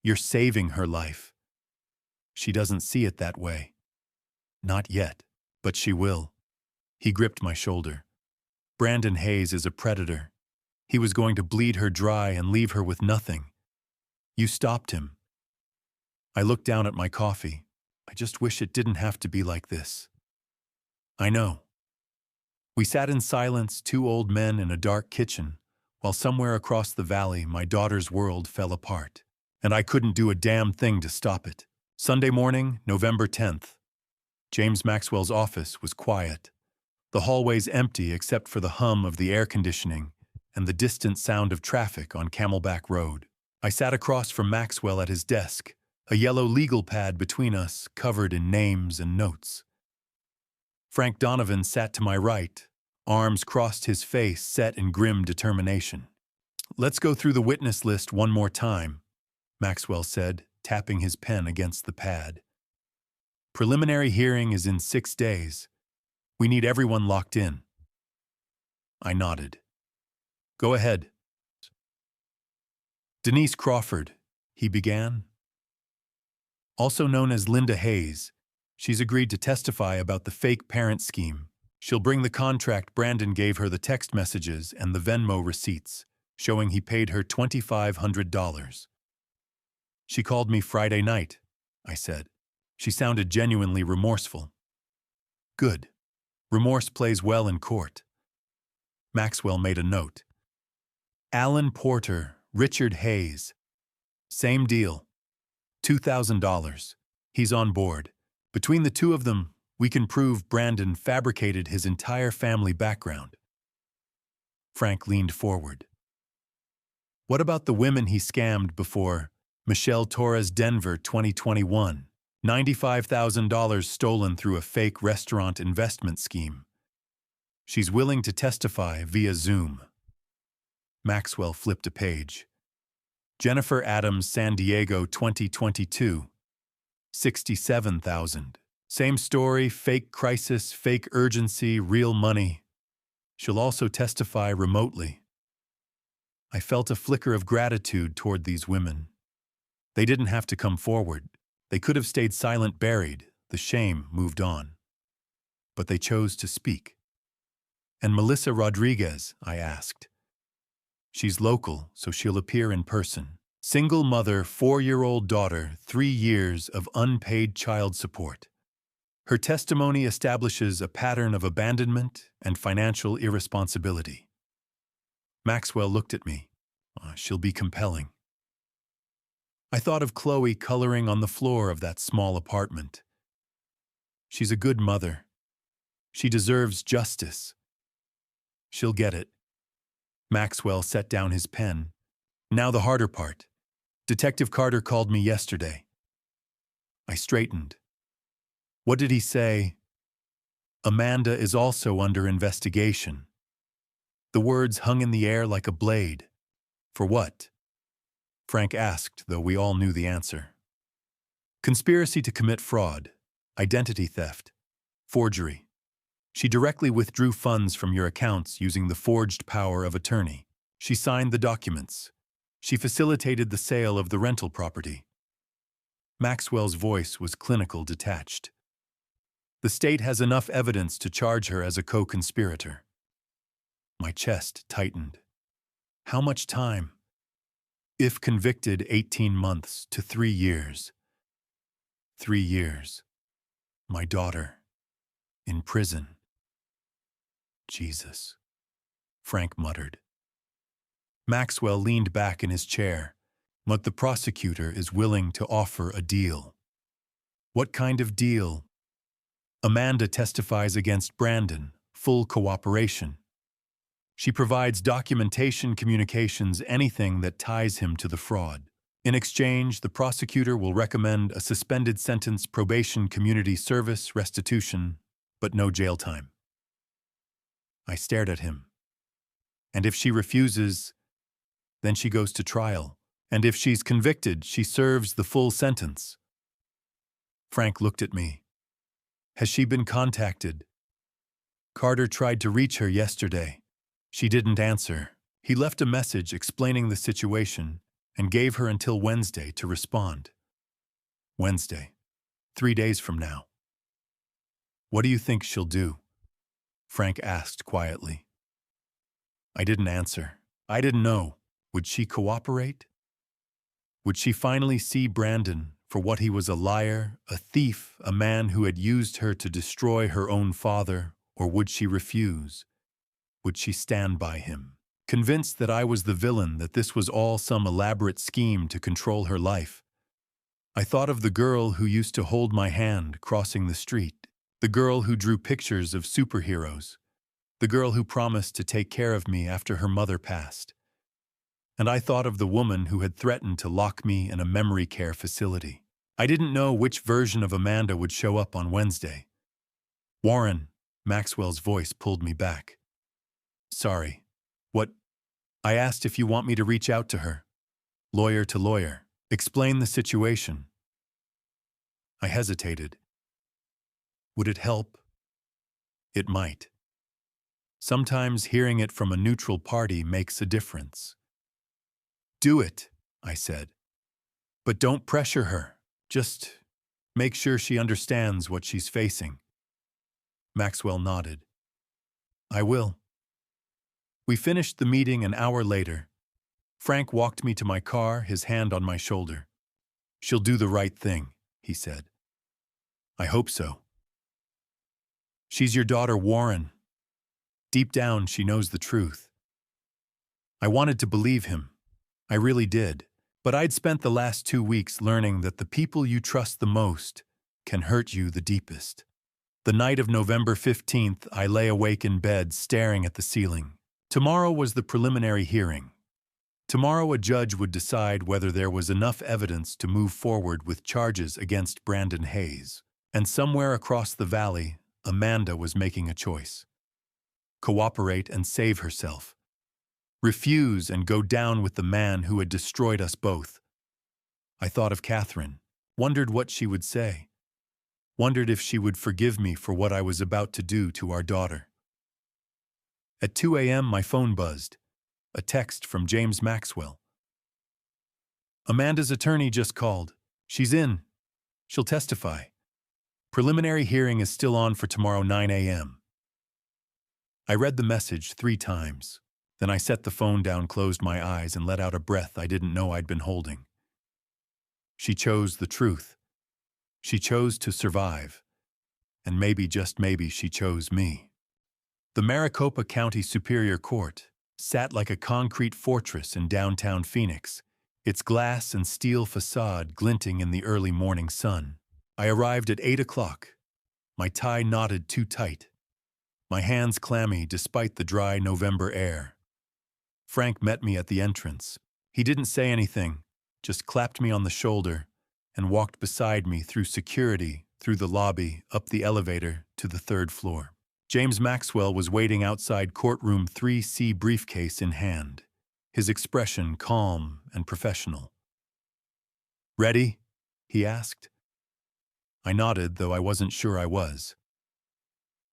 You're saving her life. She doesn't see it that way. Not yet, but she will. He gripped my shoulder. Brandon Hayes is a predator. He was going to bleed her dry and leave her with nothing. You stopped him. I looked down at my coffee. I just wish it didn't have to be like this. I know. We sat in silence, 2 old men in a dark kitchen, while somewhere across the valley my daughter's world fell apart, and I couldn't do a damn thing to stop it. Sunday morning, November 10th. James Maxwell's office was quiet. The hallways empty except for the hum of the air conditioning and the distant sound of traffic on Camelback Road. I sat across from Maxwell at his desk, a yellow legal pad between us covered in names and notes. Frank Donovan sat to my right, arms crossed, his face set in grim determination. Let's go through the witness list one more time, Maxwell said, tapping his pen against the pad. Preliminary hearing is in 6 days. We need everyone locked in. I nodded. Go ahead. Denise Crawford, he began. Also known as Linda Hayes, she's agreed to testify about the fake parent scheme. She'll bring the contract Brandon gave her, the text messages, and the Venmo receipts, showing he paid her $2,500. She called me Friday night, I said. She sounded genuinely remorseful. Good. Remorse plays well in court. Maxwell made a note. Alan Porter, Richard Hayes. Same deal. $2,000. He's on board. Between the two of them, we can prove Brandon fabricated his entire family background. Frank leaned forward. What about the women he scammed before? Michelle Torres, Denver, 2021. $95,000 stolen through a fake restaurant investment scheme. She's willing to testify via Zoom. Maxwell flipped a page. Jennifer Adams, San Diego, 2022. $67,000. Same story, fake crisis, fake urgency, real money. She'll also testify remotely. I felt a flicker of gratitude toward these women. They didn't have to come forward. They could have stayed silent, buried. The shame moved on. But they chose to speak. And Melissa Rodriguez, I asked. She's local, so she'll appear in person. Single mother, 4-year-old daughter, 3 years of unpaid child support. Her testimony establishes a pattern of abandonment and financial irresponsibility. Maxwell looked at me. She'll be compelling. I thought of Chloe coloring on the floor of that small apartment. She's a good mother. She deserves justice. She'll get it. Maxwell set down his pen. Now the harder part. Detective Carter called me yesterday. I straightened. What did he say? Amanda is also under investigation. The words hung in the air like a blade. For what? Frank asked, though we all knew the answer. Conspiracy to commit fraud, identity theft, forgery. She directly withdrew funds from your accounts using the forged power of attorney. She signed the documents. She facilitated the sale of the rental property. Maxwell's voice was clinical, detached. The state has enough evidence to charge her as a co-conspirator. My chest tightened. How much time? If convicted, 18 months to 3 years. 3 years. My daughter. In prison. Jesus. Frank muttered. Maxwell leaned back in his chair. But the prosecutor is willing to offer a deal. What kind of deal? Amanda testifies against Brandon, full cooperation. She provides documentation, communications, anything that ties him to the fraud. In exchange, the prosecutor will recommend a suspended sentence, probation, community service, restitution, but no jail time. I stared at him. And if she refuses, then she goes to trial. And if she's convicted, she serves the full sentence. Frank looked at me. Has she been contacted? Carter tried to reach her yesterday. She didn't answer. He left a message explaining the situation and gave her until Wednesday to respond. Wednesday. 3 days from now. What do you think she'll do? Frank asked quietly. I didn't answer. I didn't know. Would she cooperate? Would she finally see Brandon for what he was, a liar, a thief, a man who had used her to destroy her own father, or would she refuse? Would she stand by him, convinced that I was the villain, that this was all some elaborate scheme to control her life? I thought of the girl who used to hold my hand crossing the street, the girl who drew pictures of superheroes, the girl who promised to take care of me after her mother passed. And I thought of the woman who had threatened to lock me in a memory care facility. I didn't know which version of Amanda would show up on Wednesday. Warren, Maxwell's voice pulled me back. Sorry. What? I asked if you want me to reach out to her. Lawyer to lawyer. Explain the situation. I hesitated. Would it help? It might. Sometimes hearing it from a neutral party makes a difference. Do it, I said. But don't pressure her. Just make sure she understands what she's facing. Maxwell nodded. I will. We finished the meeting an hour later. Frank walked me to my car, his hand on my shoulder. She'll do the right thing, he said. I hope so. She's your daughter, Warren. Deep down, she knows the truth. I wanted to believe him. I really did. But I'd spent the last 2 weeks learning that the people you trust the most can hurt you the deepest. The night of November 15th, I lay awake in bed, staring at the ceiling. Tomorrow was the preliminary hearing. Tomorrow a judge would decide whether there was enough evidence to move forward with charges against Brandon Hayes. And somewhere across the valley, Amanda was making a choice. Cooperate and save herself. Refuse and go down with the man who had destroyed us both. I thought of Catherine, wondered what she would say, wondered if she would forgive me for what I was about to do to our daughter. At 2 a.m. my phone buzzed, a text from James Maxwell. Amanda's attorney just called. She's in. She'll testify. Preliminary hearing is still on for tomorrow 9 a.m. I read the message 3 times. Then I set the phone down, closed my eyes, and let out a breath I didn't know I'd been holding. She chose the truth. She chose to survive. And maybe, just maybe, she chose me. The Maricopa County Superior Court sat like a concrete fortress in downtown Phoenix, its glass and steel facade glinting in the early morning sun. I arrived at 8 o'clock, my tie knotted too tight, my hands clammy despite the dry November air. Frank met me at the entrance. He didn't say anything, just clapped me on the shoulder and walked beside me through security, through the lobby, up the elevator to the 3rd floor. James Maxwell was waiting outside courtroom 3C, briefcase in hand, his expression calm and professional. Ready? He asked. I nodded, though I wasn't sure I was.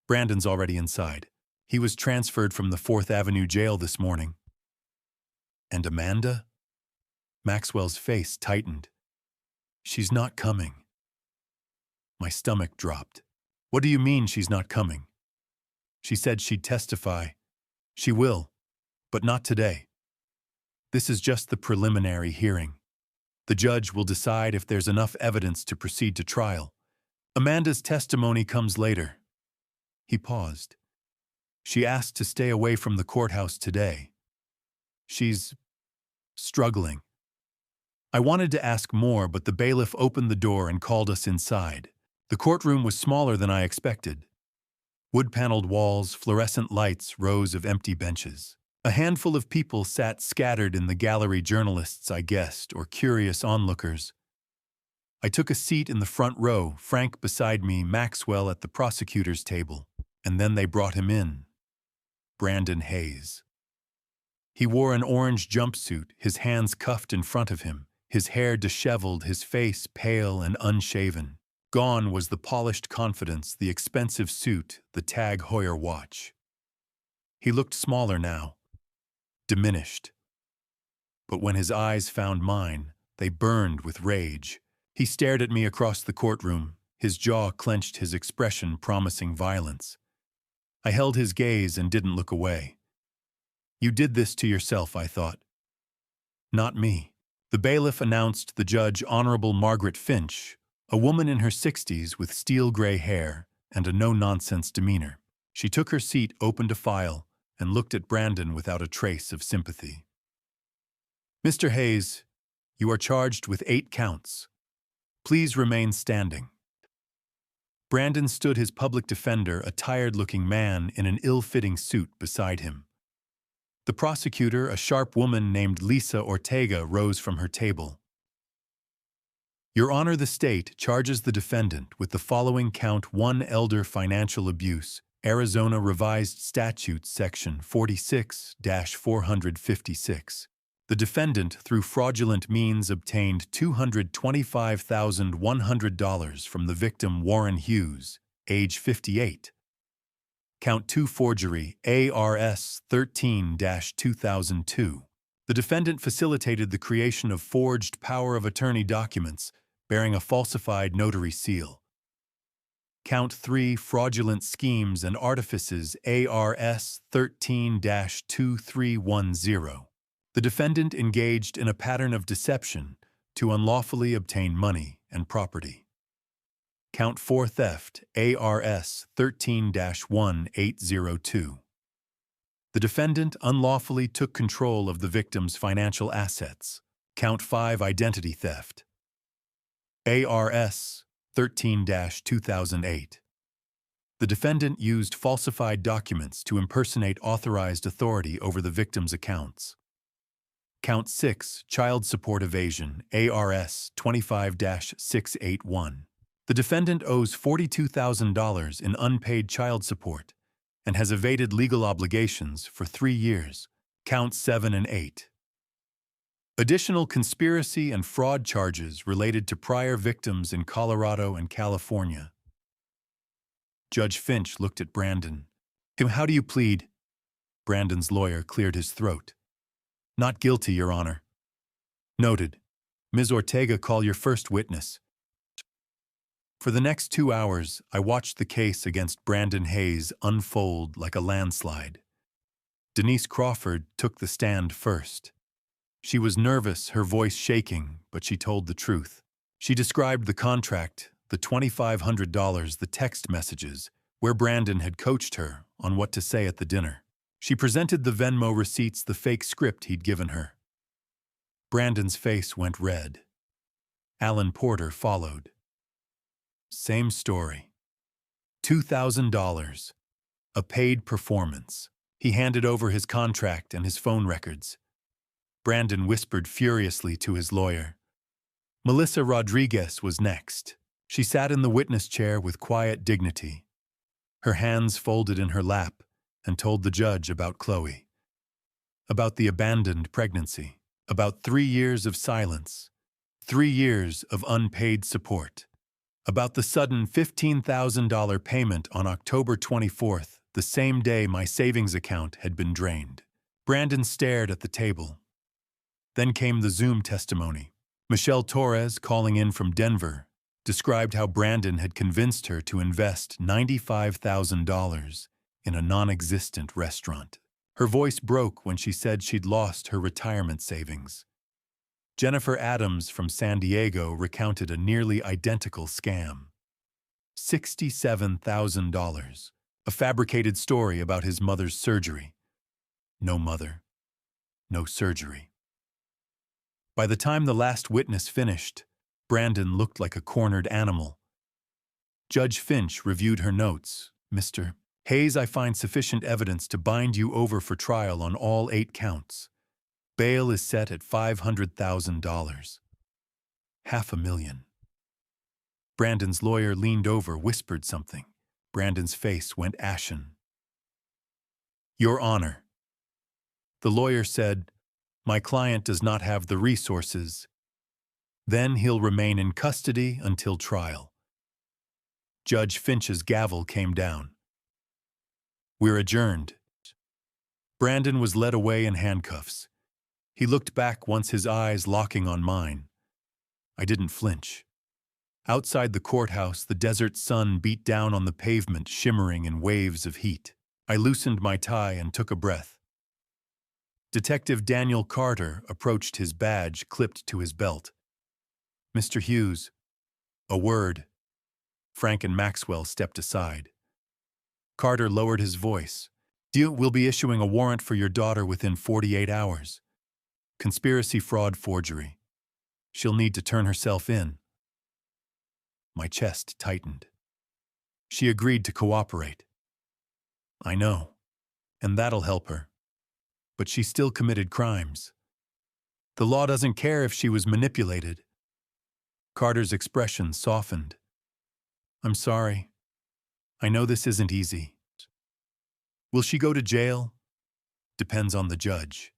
Brandon's already inside. He was transferred from the 4th Avenue jail this morning. And Amanda? Maxwell's face tightened. She's not coming. My stomach dropped. What do you mean she's not coming? She said she'd testify. She will, but not today. This is just the preliminary hearing. The judge will decide if there's enough evidence to proceed to trial. Amanda's testimony comes later. He paused. She asked to stay away from the courthouse today. She's struggling. I wanted to ask more, but the bailiff opened the door and called us inside. The courtroom was smaller than I expected. Wood-paneled walls, fluorescent lights, rows of empty benches. A handful of people sat scattered in the gallery, journalists, I guessed, or curious onlookers. I took a seat in the front row, Frank beside me, Maxwell at the prosecutor's table. And then they brought him in. Brandon Hayes. He wore an orange jumpsuit, his hands cuffed in front of him, his hair disheveled, his face pale and unshaven. Gone was the polished confidence, the expensive suit, the Tag Heuer watch. He looked smaller now, diminished. But when his eyes found mine, they burned with rage. He stared at me across the courtroom, his jaw clenched, his expression promising violence. I held his gaze and didn't look away. You did this to yourself, I thought. Not me. The bailiff announced the judge, Honorable Margaret Finch, a woman in her 60s with steel-gray hair and a no-nonsense demeanor. She took her seat, opened a file, and looked at Brandon without a trace of sympathy. Mr. Hayes, you are charged with 8 counts. Please remain standing. Brandon stood, his public defender, a tired-looking man in an ill-fitting suit, beside him. The prosecutor, a sharp woman named Lisa Ortega, rose from her table. Your Honor, the state charges the defendant with the following: Count 1, elder financial abuse, Arizona Revised Statutes, Section 46-456. The defendant, through fraudulent means, obtained $225,100 from the victim, Warren Hughes, age 58. Count 2, forgery, ARS 13-2002. The defendant facilitated the creation of forged power of attorney documents bearing a falsified notary seal. Count 3, fraudulent schemes and artifices, ARS 13-2310. The defendant engaged in a pattern of deception to unlawfully obtain money and property. Count 4, theft, ARS 13-1802. The defendant unlawfully took control of the victim's financial assets. Count 5, identity theft, ARS 13-2008. The defendant used falsified documents to impersonate authorized authority over the victim's accounts. Count 6, child support evasion, ARS 25-681. The defendant owes $42,000 in unpaid child support and has evaded legal obligations for 3 years. Counts 7 and 8. Additional conspiracy and fraud charges related to prior victims in Colorado and California. Judge Finch looked at Brandon. How do you plead? Brandon's lawyer cleared his throat. Not guilty, Your Honor. Noted. Ms. Ortega, call your first witness. For the next 2 hours, I watched the case against Brandon Hayes unfold like a landslide. Denise Crawford took the stand first. She was nervous, her voice shaking, but she told the truth. She described the contract, the $2,500, the text messages, where Brandon had coached her on what to say at the dinner. She presented the Venmo receipts, the fake script he'd given her. Brandon's face went red. Alan Porter followed. Same story. $2,000. A paid performance. He handed over his contract and his phone records. Brandon whispered furiously to his lawyer. Melissa Rodriguez was next. She sat in the witness chair with quiet dignity. Her hands folded in her lap, and told the judge about Chloe. About the abandoned pregnancy. About 3 years of silence. 3 years of unpaid support. About the sudden $15,000 payment on October 24th, the same day my savings account had been drained. Brandon stared at the table. Then came the Zoom testimony. Michelle Torres, calling in from Denver, described how Brandon had convinced her to invest $95,000 in a non-existent restaurant. Her voice broke when she said she'd lost her retirement savings. Jennifer Adams from San Diego recounted a nearly identical scam. $67,000, a fabricated story about his mother's surgery. No mother, no surgery. By the time the last witness finished, Brandon looked like a cornered animal. Judge Finch reviewed her notes. Mr. Hayes, I find sufficient evidence to bind you over for trial on all 8 counts. Bail is set at $500,000. $500,000. Brandon's lawyer leaned over, whispered something. Brandon's face went ashen. Your Honor. The lawyer said, my client does not have the resources. Then he'll remain in custody until trial. Judge Finch's gavel came down. We're adjourned. Brandon was led away in handcuffs. He looked back once, his eyes locking on mine. I didn't flinch. Outside the courthouse, the desert sun beat down on the pavement, shimmering in waves of heat. I loosened my tie and took a breath. Detective Daniel Carter approached, his badge clipped to his belt. Mr. Hughes, a word. Frank and Maxwell stepped aside. Carter lowered his voice. We'll be issuing a warrant for your daughter within 48 hours. Conspiracy, fraud, forgery. She'll need to turn herself in. My chest tightened. She agreed to cooperate. I know, and that'll help her. But she still committed crimes. The law doesn't care if she was manipulated. Carter's expression softened. I'm sorry. I know this isn't easy. Will she go to jail? Depends on the judge.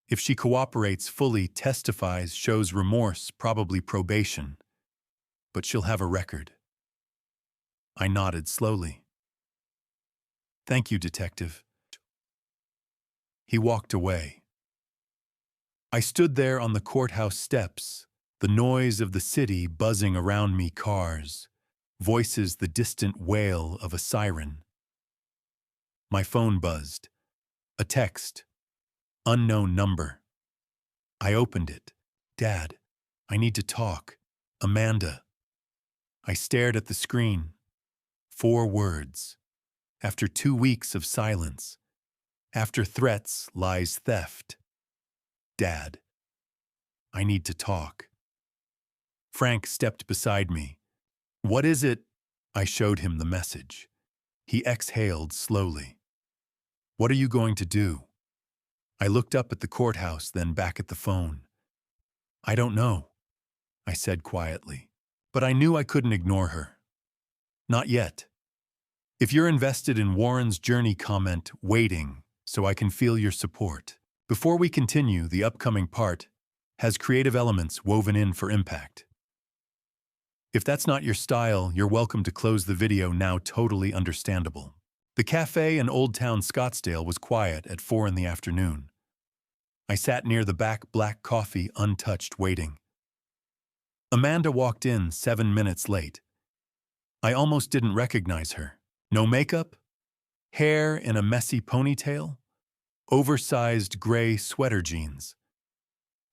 If she cooperates fully, testifies, shows remorse, probably probation. But she'll have a record. I nodded slowly. Thank you, Detective. He walked away. I stood there on the courthouse steps, the noise of the city buzzing around me, cars, voices, the distant wail of a siren. My phone buzzed. A text. Unknown number. I opened it. Dad, I need to talk. Amanda. I stared at the screen. 4 words. After 2 weeks of silence. After threats lies theft. Dad. I need to talk. Frank stepped beside me. What is it? I showed him the message. He exhaled slowly. What are you going to do? I looked up at the courthouse, then back at the phone. I don't know, I said quietly. But I knew I couldn't ignore her. Not yet. If you're invested in Warren's journey, comment waiting so I can feel your support. Before we continue, the upcoming part has creative elements woven in for impact. If that's not your style, you're welcome to close the video now. Totally understandable. The cafe in Old Town Scottsdale was quiet at 4 in the afternoon. I sat near the back, black coffee untouched, waiting. Amanda walked in 7 minutes late. I almost didn't recognize her. No makeup, hair in a messy ponytail, oversized gray sweater jeans.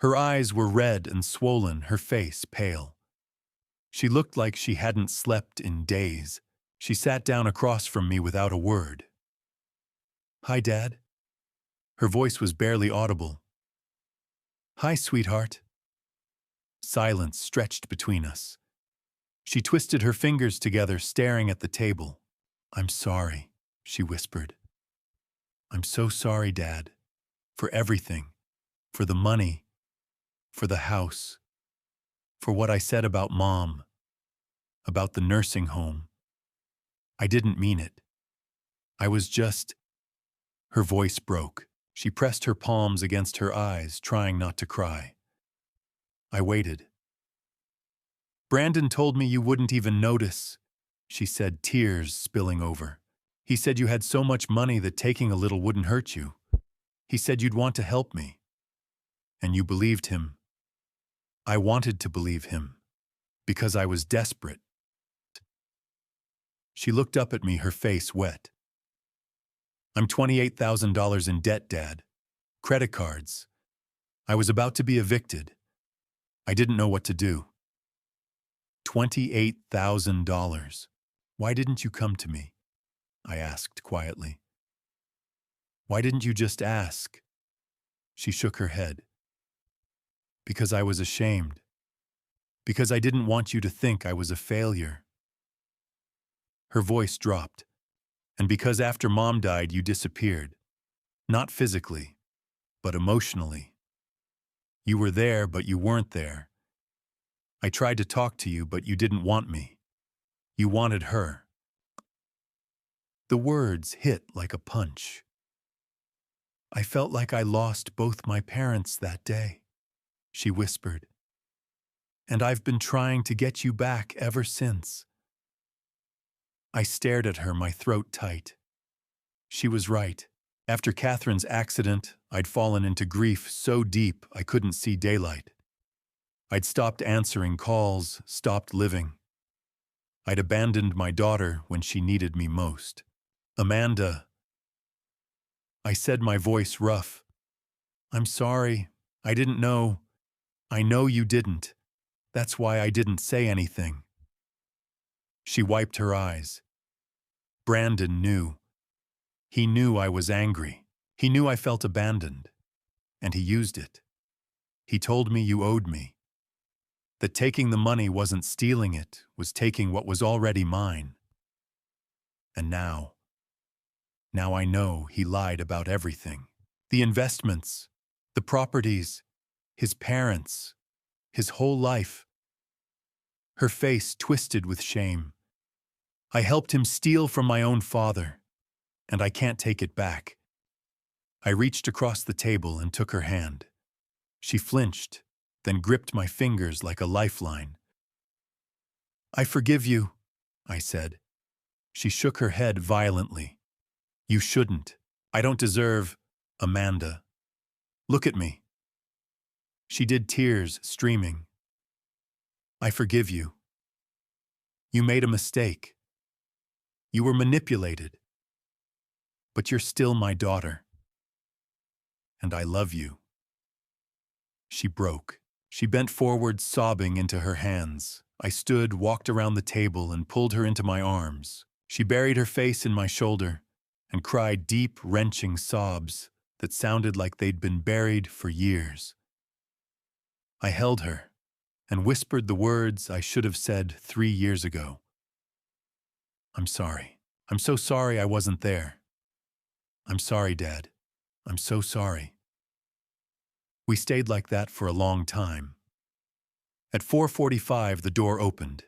Her eyes were red and swollen, her face pale. She looked like she hadn't slept in days. She sat down across from me without a word. Hi, Dad. Her voice was barely audible. Hi, sweetheart. Silence stretched between us. She twisted her fingers together, staring at the table. I'm sorry, she whispered. I'm so sorry, Dad. For everything. For the money. For the house. For what I said about Mom. About the nursing home. I didn't mean it. I was just... Her voice broke. She pressed her palms against her eyes, trying not to cry. I waited. Brandon told me you wouldn't even notice, she said, tears spilling over. He said you had so much money that taking a little wouldn't hurt you. He said you'd want to help me. And you believed him. I wanted to believe him, because I was desperate. She looked up at me, her face wet. I'm $28,000 in debt, Dad. Credit cards. I was about to be evicted. I didn't know what to do. $28,000. Why didn't you come to me? I asked quietly. Why didn't you just ask? She shook her head. Because I was ashamed. Because I didn't want you to think I was a failure. Her voice dropped. And because after Mom died, you disappeared. Not physically, but emotionally. You were there, but you weren't there. I tried to talk to you, but you didn't want me. You wanted her. The words hit like a punch. I felt like I lost both my parents that day, she whispered. And I've been trying to get you back ever since. I stared at her, my throat tight. She was right. After Catherine's accident, I'd fallen into grief so deep I couldn't see daylight. I'd stopped answering calls, stopped living. I'd abandoned my daughter when she needed me most. Amanda, I said, my voice rough. I'm sorry. I didn't know. I know you didn't. That's why I didn't say anything. She wiped her eyes. Brandon knew. He knew I was angry. He knew I felt abandoned. And he used it. He told me you owed me. That taking the money wasn't stealing it, was taking what was already mine. And now I know he lied about everything. The investments, the properties, his parents, his whole life. Her face twisted with shame. I helped him steal from my own father, and I can't take it back. I reached across the table and took her hand. She flinched, then gripped my fingers like a lifeline. I forgive you, I said. She shook her head violently. You shouldn't. I don't deserve, Amanda. Look at me. She did, tears streaming. I forgive you. You made a mistake. You were manipulated. But you're still my daughter. And I love you. She broke. She bent forward, sobbing into her hands. I stood, walked around the table, and pulled her into my arms. She buried her face in my shoulder and cried deep, wrenching sobs that sounded like they'd been buried for years. I held her and whispered the words I should have said 3 years ago. I'm sorry. I'm so sorry I wasn't there. I'm sorry, Dad. I'm so sorry. We stayed like that for a long time. At 4:45, the door opened.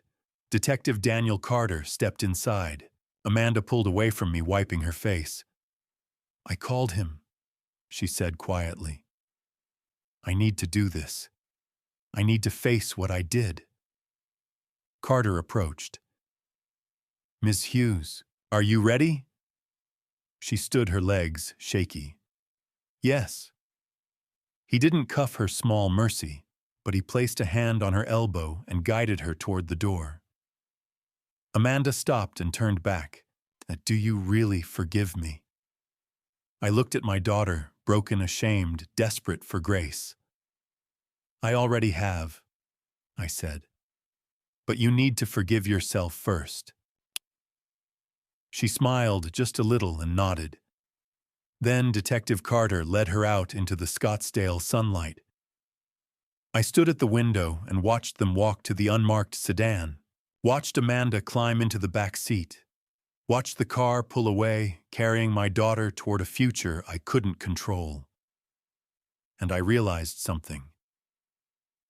Detective Daniel Carter stepped inside. Amanda pulled away from me, wiping her face. I called him, she said quietly. I need to do this. I need to face what I did. Carter approached. Miss Hughes, are you ready? She stood, her legs shaky. Yes. He didn't cuff her small mercy, but he placed a hand on her elbow and guided her toward the door. Amanda stopped and turned back. Do you really forgive me? I looked at my daughter, broken, ashamed, desperate for grace. I already have, I said. But you need to forgive yourself first. She smiled just a little and nodded. Then Detective Carter led her out into the Scottsdale sunlight. I stood at the window and watched them walk to the unmarked sedan, watched Amanda climb into the back seat, watched the car pull away, carrying my daughter toward a future I couldn't control. And I realized something.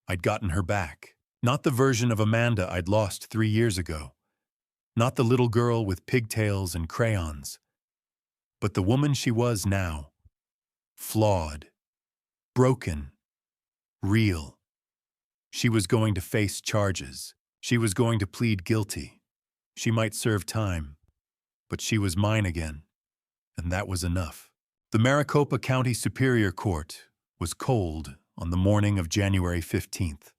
I'd gotten her back. Not the version of Amanda I'd lost 3 years ago. Not the little girl with pigtails and crayons. But the woman she was now. Flawed. Broken. Real. She was going to face charges. She was going to plead guilty. She might serve time, but she was mine again, and that was enough. The Maricopa County Superior Court was cold on the morning of January 15th.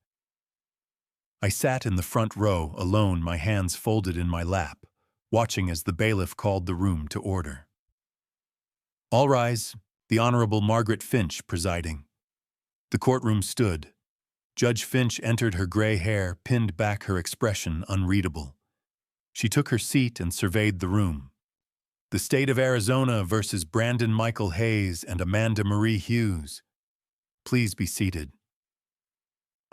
I sat in the front row, alone, my hands folded in my lap, watching as the bailiff called the room to order. All rise, the Honorable Margaret Finch presiding. The courtroom stood. Judge Finch entered, her gray hair pinned back, her expression unreadable. She took her seat and surveyed the room. The state of Arizona versus Brandon Michael Hayes and Amanda Marie Hughes. Please be seated.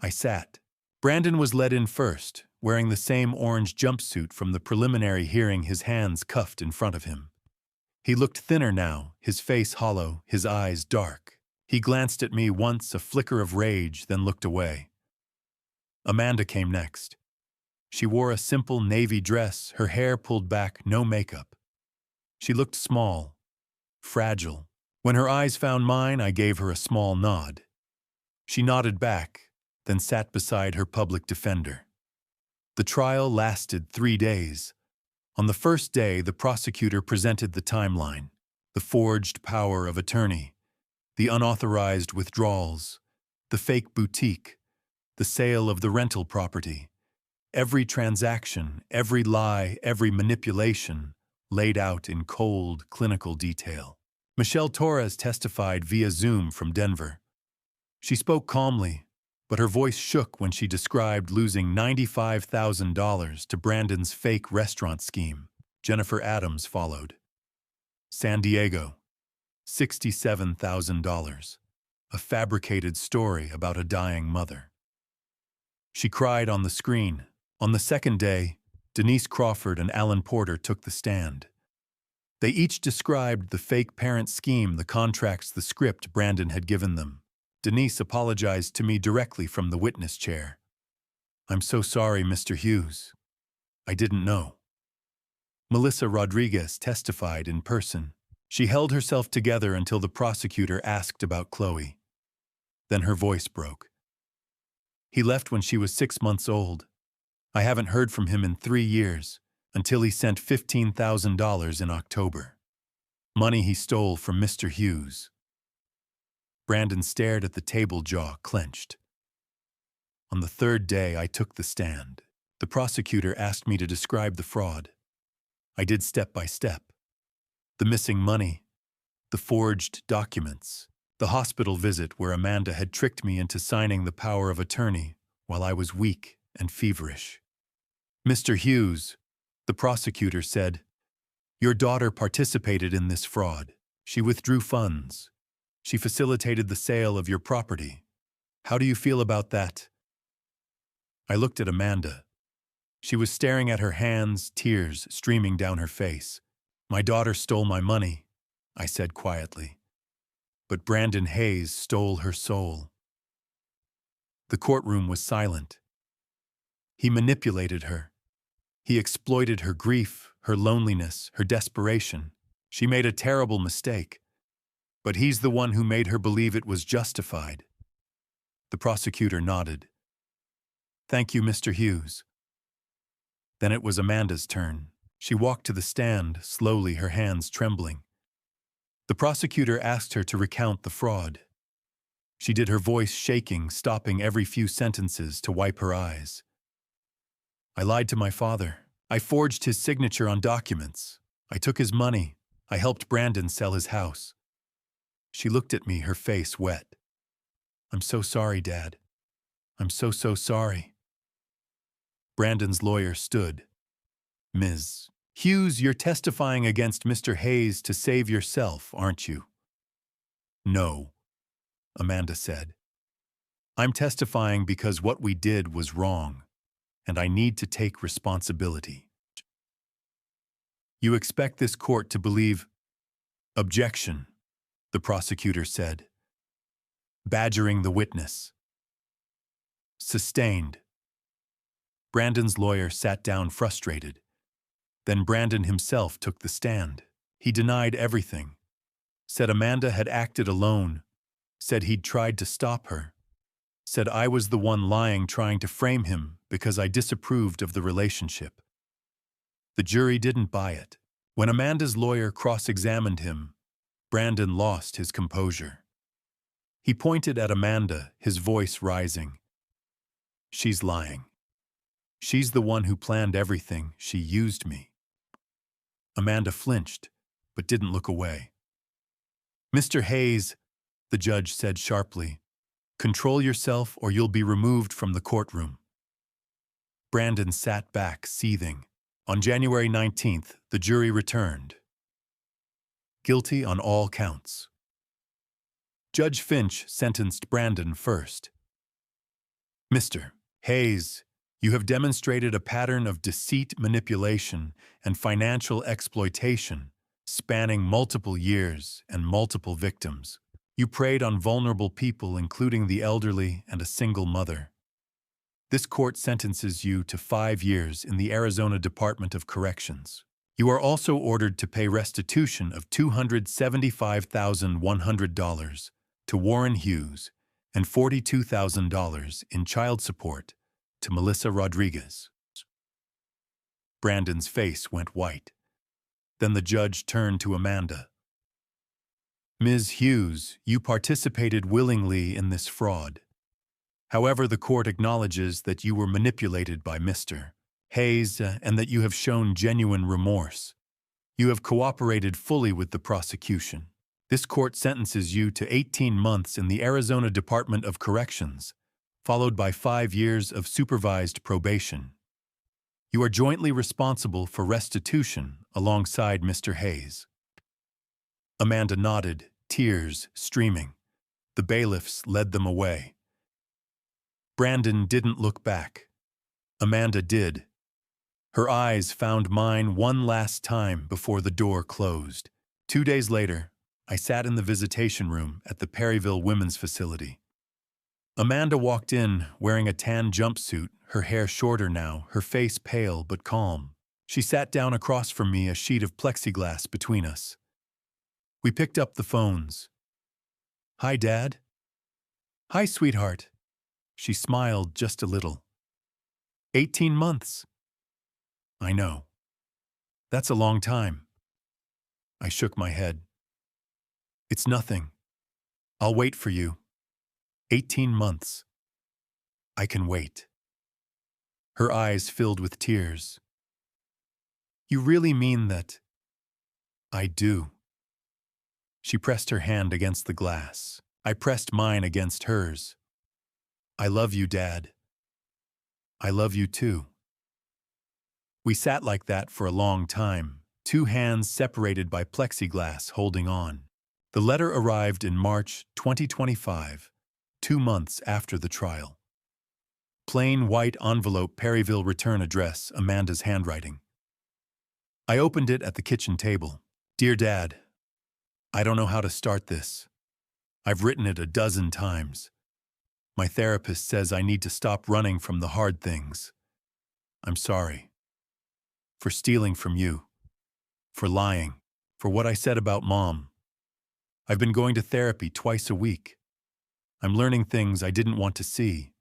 I sat. Brandon was led in first, wearing the same orange jumpsuit from the preliminary hearing, his hands cuffed in front of him. He looked thinner now, his face hollow, his eyes dark. He glanced at me once, a flicker of rage, then looked away. Amanda came next. She wore a simple navy dress, her hair pulled back, no makeup. She looked small, fragile. When her eyes found mine, I gave her a small nod. She nodded back, then sat beside her public defender. The trial lasted 3 days. On the first day, the prosecutor presented the timeline, the forged power of attorney, the unauthorized withdrawals, the fake boutique, the sale of the rental property. Every transaction, every lie, every manipulation laid out in cold, clinical detail. Michelle Torres testified via Zoom from Denver. She spoke calmly, but her voice shook when she described losing $95,000 to Brandon's fake restaurant scheme. Jennifer Adams followed. San Diego, $67,000. A fabricated story about a dying mother. She cried on the screen. On the second day, Denise Crawford and Alan Porter took the stand. They each described the fake parent scheme, the contracts, the script Brandon had given them. Denise apologized to me directly from the witness chair. "I'm so sorry, Mr. Hughes. I didn't know." Melissa Rodriguez testified in person. She held herself together until the prosecutor asked about Chloe. Then her voice broke. "He left when she was 6 months old. I haven't heard from him in 3 years, until he sent $15,000 in October. Money he stole from Mr. Hughes." Brandon stared at the table, jaw clenched. On the third day, I took the stand. The prosecutor asked me to describe the fraud. I did step by step. The missing money, the forged documents, the hospital visit where Amanda had tricked me into signing the power of attorney while I was weak and feverish. "Mr. Hughes," the prosecutor said, "your daughter participated in this fraud. She withdrew funds. She facilitated the sale of your property. How do you feel about that?" I looked at Amanda. She was staring at her hands, tears streaming down her face. "My daughter stole my money," I said quietly. "But Brandon Hayes stole her soul." The courtroom was silent. He manipulated her. He exploited her grief, her loneliness, her desperation. She made a terrible mistake. But he's the one who made her believe it was justified. The prosecutor nodded. "Thank you, Mr. Hughes." Then it was Amanda's turn. She walked to the stand, slowly, her hands trembling. The prosecutor asked her to recount the fraud. She did, her voice shaking, stopping every few sentences to wipe her eyes. "I lied to my father. I forged his signature on documents. I took his money. I helped Brandon sell his house." She looked at me, her face wet. "I'm so sorry, Dad. I'm so sorry." Brandon's lawyer stood. "Ms. Hughes, you're testifying against Mr. Hayes to save yourself, aren't you?" "No," Amanda said. "I'm testifying because what we did was wrong, and I need to take responsibility." "You expect this court to believe—" "Objection," the prosecutor said, badgering the witness. "Sustained." Brandon's lawyer sat down frustrated. Then Brandon himself took the stand. He denied everything. Said Amanda had acted alone. Said he'd tried to stop her. said I was the one lying trying to frame him because I disapproved of the relationship. The jury didn't buy it. When Amanda's lawyer cross-examined him, Brandon lost his composure. He pointed at Amanda, his voice rising. She's lying. She's the one who planned everything. She used me. Amanda flinched, but didn't look away. Mr. Hayes, the judge said sharply, control yourself or you'll be removed from the courtroom. Brandon sat back, seething. On January 19th, the jury returned. Guilty on all counts. Judge Finch sentenced Brandon first. Mr. Hayes, you have demonstrated a pattern of deceit, manipulation, and financial exploitation spanning multiple years and multiple victims. You preyed on vulnerable people, including the elderly and a single mother. This court sentences you to 5 years in the Arizona Department of Corrections. You are also ordered to pay restitution of $275,100 to Warren Hughes and $42,000 in child support to Melissa Rodriguez. Brandon's face went white. Then the judge turned to Amanda. Ms. Hughes, you participated willingly in this fraud. However, the court acknowledges that you were manipulated by Mr. Hayes and that you have shown genuine remorse. You have cooperated fully with the prosecution. This court sentences you to 18 months in the Arizona Department of Corrections, followed by 5 years of supervised probation. You are jointly responsible for restitution alongside Mr. Hayes. Amanda nodded, tears streaming. The bailiffs led them away. Brandon didn't look back. Amanda did. Her eyes found mine one last time before the door closed. 2 days later, I sat in the visitation room at the Perryville Women's Facility. Amanda walked in wearing a tan jumpsuit, her hair shorter now, her face pale but calm. She sat down across from me, a sheet of plexiglass between us. We picked up the phones. Hi, Dad. Hi, sweetheart. She smiled just a little. 18 months. I know. That's a long time. I shook my head. It's nothing. I'll wait for you. 18 months. I can wait. Her eyes filled with tears. You really mean that? I do. She pressed her hand against the glass. I pressed mine against hers. I love you, Dad. I love you too. We sat like that for a long time, 2 hands separated by plexiglass holding on. The letter arrived in March 2025, 2 months after the trial. Plain white envelope, Perryville return address, Amanda's handwriting. I opened it at the kitchen table. Dear Dad, I don't know how to start this. I've written it a dozen times. My therapist says I need to stop running from the hard things. I'm sorry. For stealing from you. For lying. For what I said about Mom. I've been going to therapy twice a week. I'm learning things I didn't want to see.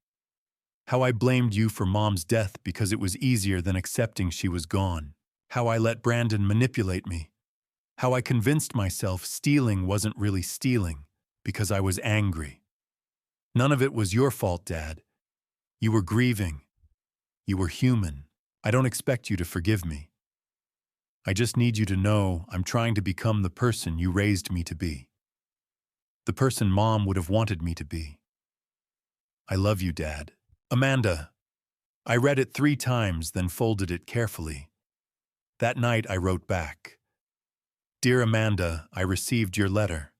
How I blamed you for Mom's death because it was easier than accepting she was gone. How I let Brandon manipulate me. How I convinced myself stealing wasn't really stealing because I was angry. None of it was your fault, Dad. You were grieving. You were human. I don't expect you to forgive me. I just need you to know I'm trying to become the person you raised me to be. The person Mom would have wanted me to be. I love you, Dad. Amanda. I read it 3 times, then folded it carefully. That night I wrote back. Dear Amanda, I received your letter.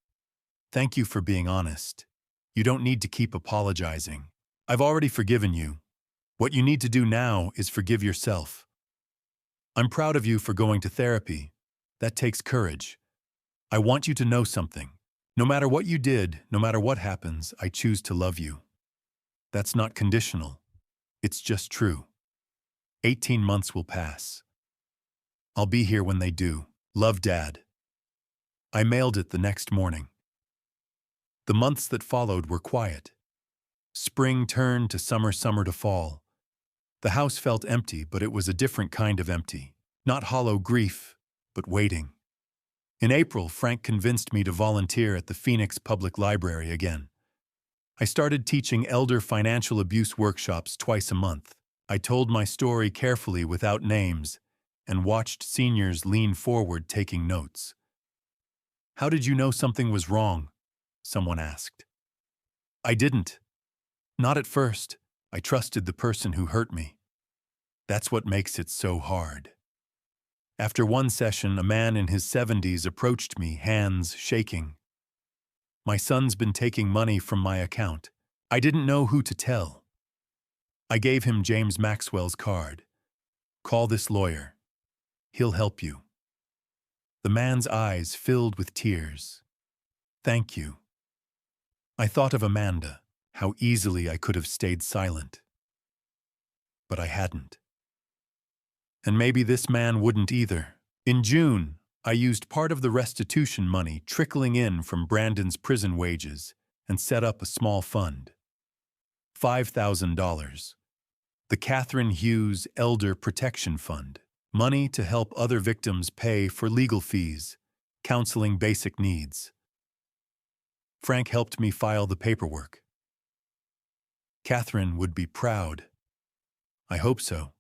Thank you for being honest. You don't need to keep apologizing. I've already forgiven you. What you need to do now is forgive yourself. I'm proud of you for going to therapy. That takes courage. I want you to know something. No matter what you did, no matter what happens, I choose to love you. That's not conditional. It's just true. 18 months will pass. I'll be here when they do. Love, Dad. I mailed it the next morning. The months that followed were quiet. Spring turned to summer, summer to fall. The house felt empty, but it was a different kind of empty. Not hollow grief, but waiting. In April, Frank convinced me to volunteer at the Phoenix Public Library again. I started teaching elder financial abuse workshops twice a month. I told my story carefully without names and watched seniors lean forward taking notes. "How did you know something was wrong?" someone asked. "I didn't. Not at first. I trusted the person who hurt me. That's what makes it so hard." After one session, a man in his 70s approached me, hands shaking. "My son's been taking money from my account. I didn't know who to tell." I gave him James Maxwell's card. "Call this lawyer. He'll help you." The man's eyes filled with tears. "Thank you." I thought of Amanda, how easily I could have stayed silent. But I hadn't. And maybe this man wouldn't either. In June, I used part of the restitution money trickling in from Brandon's prison wages and set up a small fund. $5,000. The Catherine Hughes Elder Protection Fund. Money to help other victims pay for legal fees, counseling basic needs. Frank helped me file the paperwork. Catherine would be proud. I hope so.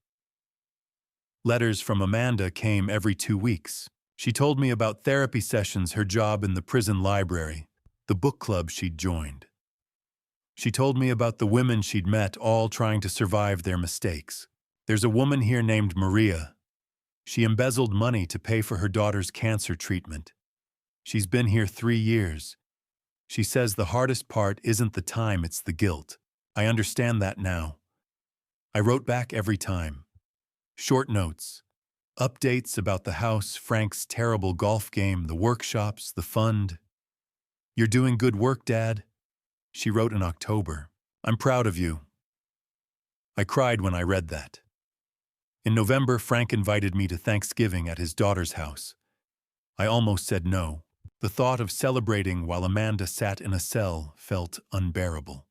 Letters from Amanda came every 2 weeks. She told me about therapy sessions, her job in the prison library, the book club she'd joined. She told me about the women she'd met, all trying to survive their mistakes. "There's a woman here named Maria. She embezzled money to pay for her daughter's cancer treatment. She's been here 3 years. She says the hardest part isn't the time, it's the guilt. I understand that now." I wrote back every time. Short notes, updates about the house, Frank's terrible golf game, the workshops, the fund. "You're doing good work, Dad," she wrote in October. "I'm proud of you." I cried when I read that. In November, Frank invited me to Thanksgiving at his daughter's house. I almost said no. The thought of celebrating while Amanda sat in a cell felt unbearable.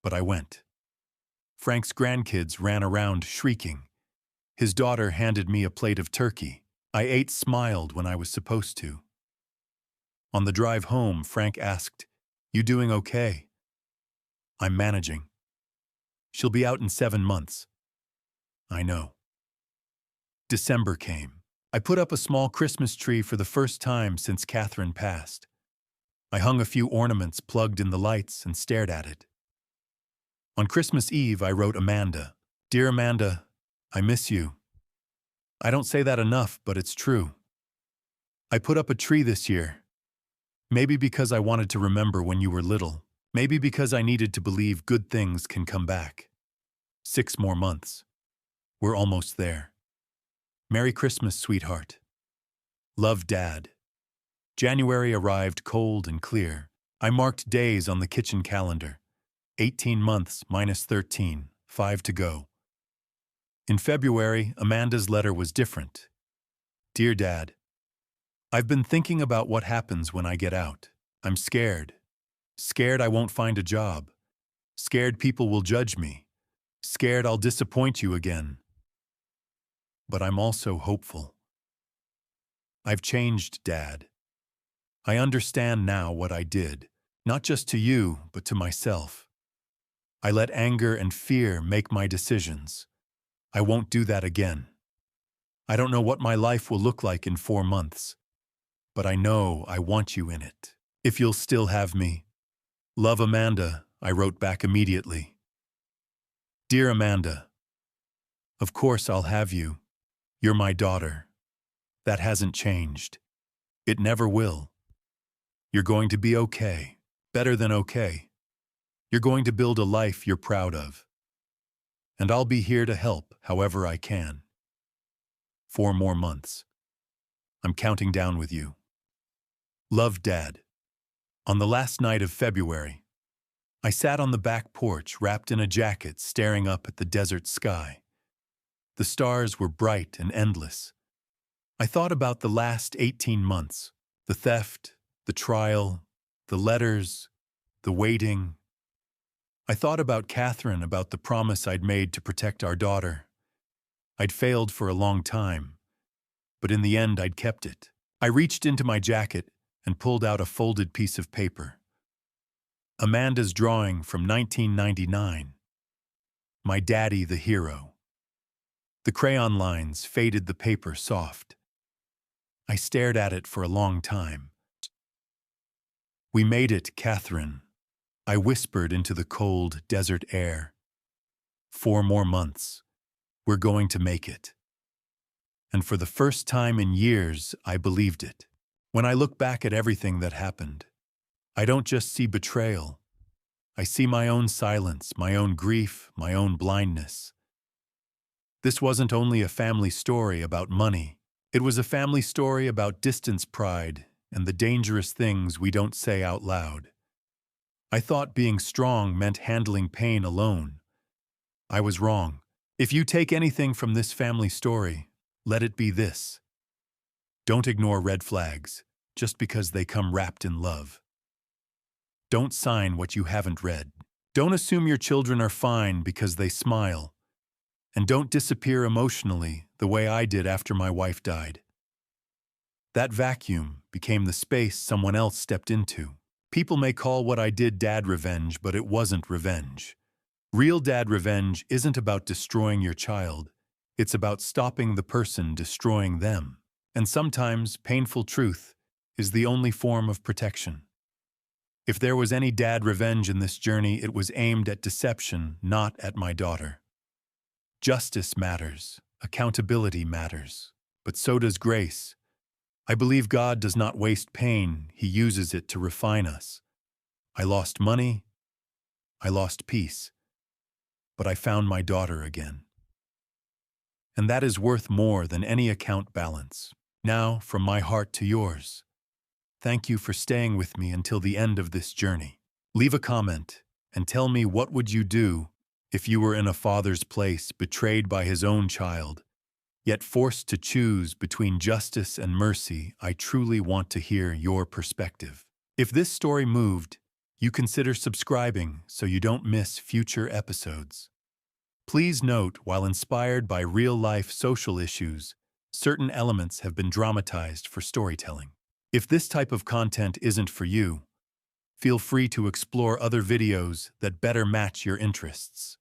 But I went. Frank's grandkids ran around shrieking. His daughter handed me a plate of turkey. I ate, smiled when I was supposed to. On the drive home, Frank asked, "You doing okay?" "I'm managing." "She'll be out in 7 months." "I know." December came. I put up a small Christmas tree for the first time since Catherine passed. I hung a few ornaments, plugged in the lights, and stared at it. On Christmas Eve, I wrote Amanda. "Dear Amanda, I miss you. I don't say that enough, but it's true. I put up a tree this year. Maybe because I wanted to remember when you were little. Maybe because I needed to believe good things can come back. 6 more months. We're almost there. Merry Christmas, sweetheart. Love, Dad." January arrived cold and clear. I marked days on the kitchen calendar. 18 months minus 13, 5 to go. In February, Amanda's letter was different. "Dear Dad, I've been thinking about what happens when I get out. I'm scared. Scared I won't find a job. Scared people will judge me. Scared I'll disappoint you again. But I'm also hopeful. I've changed, Dad. I understand now what I did, not just to you, but to myself. I let anger and fear make my decisions. I won't do that again. I don't know what my life will look like in 4 months, but I know I want you in it. If you'll still have me. Love, Amanda," I wrote back immediately. "Dear Amanda, of course I'll have you. You're my daughter. That hasn't changed. It never will. You're going to be okay, better than okay. You're going to build a life you're proud of. And I'll be here to help however I can. 4 more months. I'm counting down with you. Love, Dad." On the last night of February, I sat on the back porch wrapped in a jacket staring up at the desert sky. The stars were bright and endless. I thought about the last 18 months, the theft, the trial, the letters, the waiting. I thought about Catherine, about the promise I'd made to protect our daughter. I'd failed for a long time, but in the end I'd kept it. I reached into my jacket and pulled out a folded piece of paper. Amanda's drawing from 1999. My daddy the hero. The crayon lines faded the paper soft. I stared at it for a long time. "We made it, Catherine," I whispered into the cold desert air. "4 more months. We're going to make it." And for the first time in years, I believed it. When I look back at everything that happened, I don't just see betrayal. I see my own silence, my own grief, my own blindness. This wasn't only a family story about money. It was a family story about distance pride and the dangerous things we don't say out loud. I thought being strong meant handling pain alone. I was wrong. If you take anything from this family story, let it be this. Don't ignore red flags just because they come wrapped in love. Don't sign what you haven't read. Don't assume your children are fine because they smile. And don't disappear emotionally the way I did after my wife died. That vacuum became the space someone else stepped into. People may call what I did dad revenge, but it wasn't revenge. Real dad revenge isn't about destroying your child. It's about stopping the person destroying them. And sometimes painful truth is the only form of protection. If there was any dad revenge in this journey, it was aimed at deception, not at my daughter. Justice matters, accountability matters, but so does grace. I believe God does not waste pain, He uses it to refine us. I lost money, I lost peace, but I found my daughter again. And that is worth more than any account balance. Now, from my heart to yours, thank you for staying with me until the end of this journey. Leave a comment and tell me, what would you do if you were in a father's place, betrayed by his own child, yet forced to choose between justice and mercy? I truly want to hear your perspective. If this story moved, you consider subscribing so you don't miss future episodes. Please note, while inspired by real-life social issues, certain elements have been dramatized for storytelling. If this type of content isn't for you, feel free to explore other videos that better match your interests.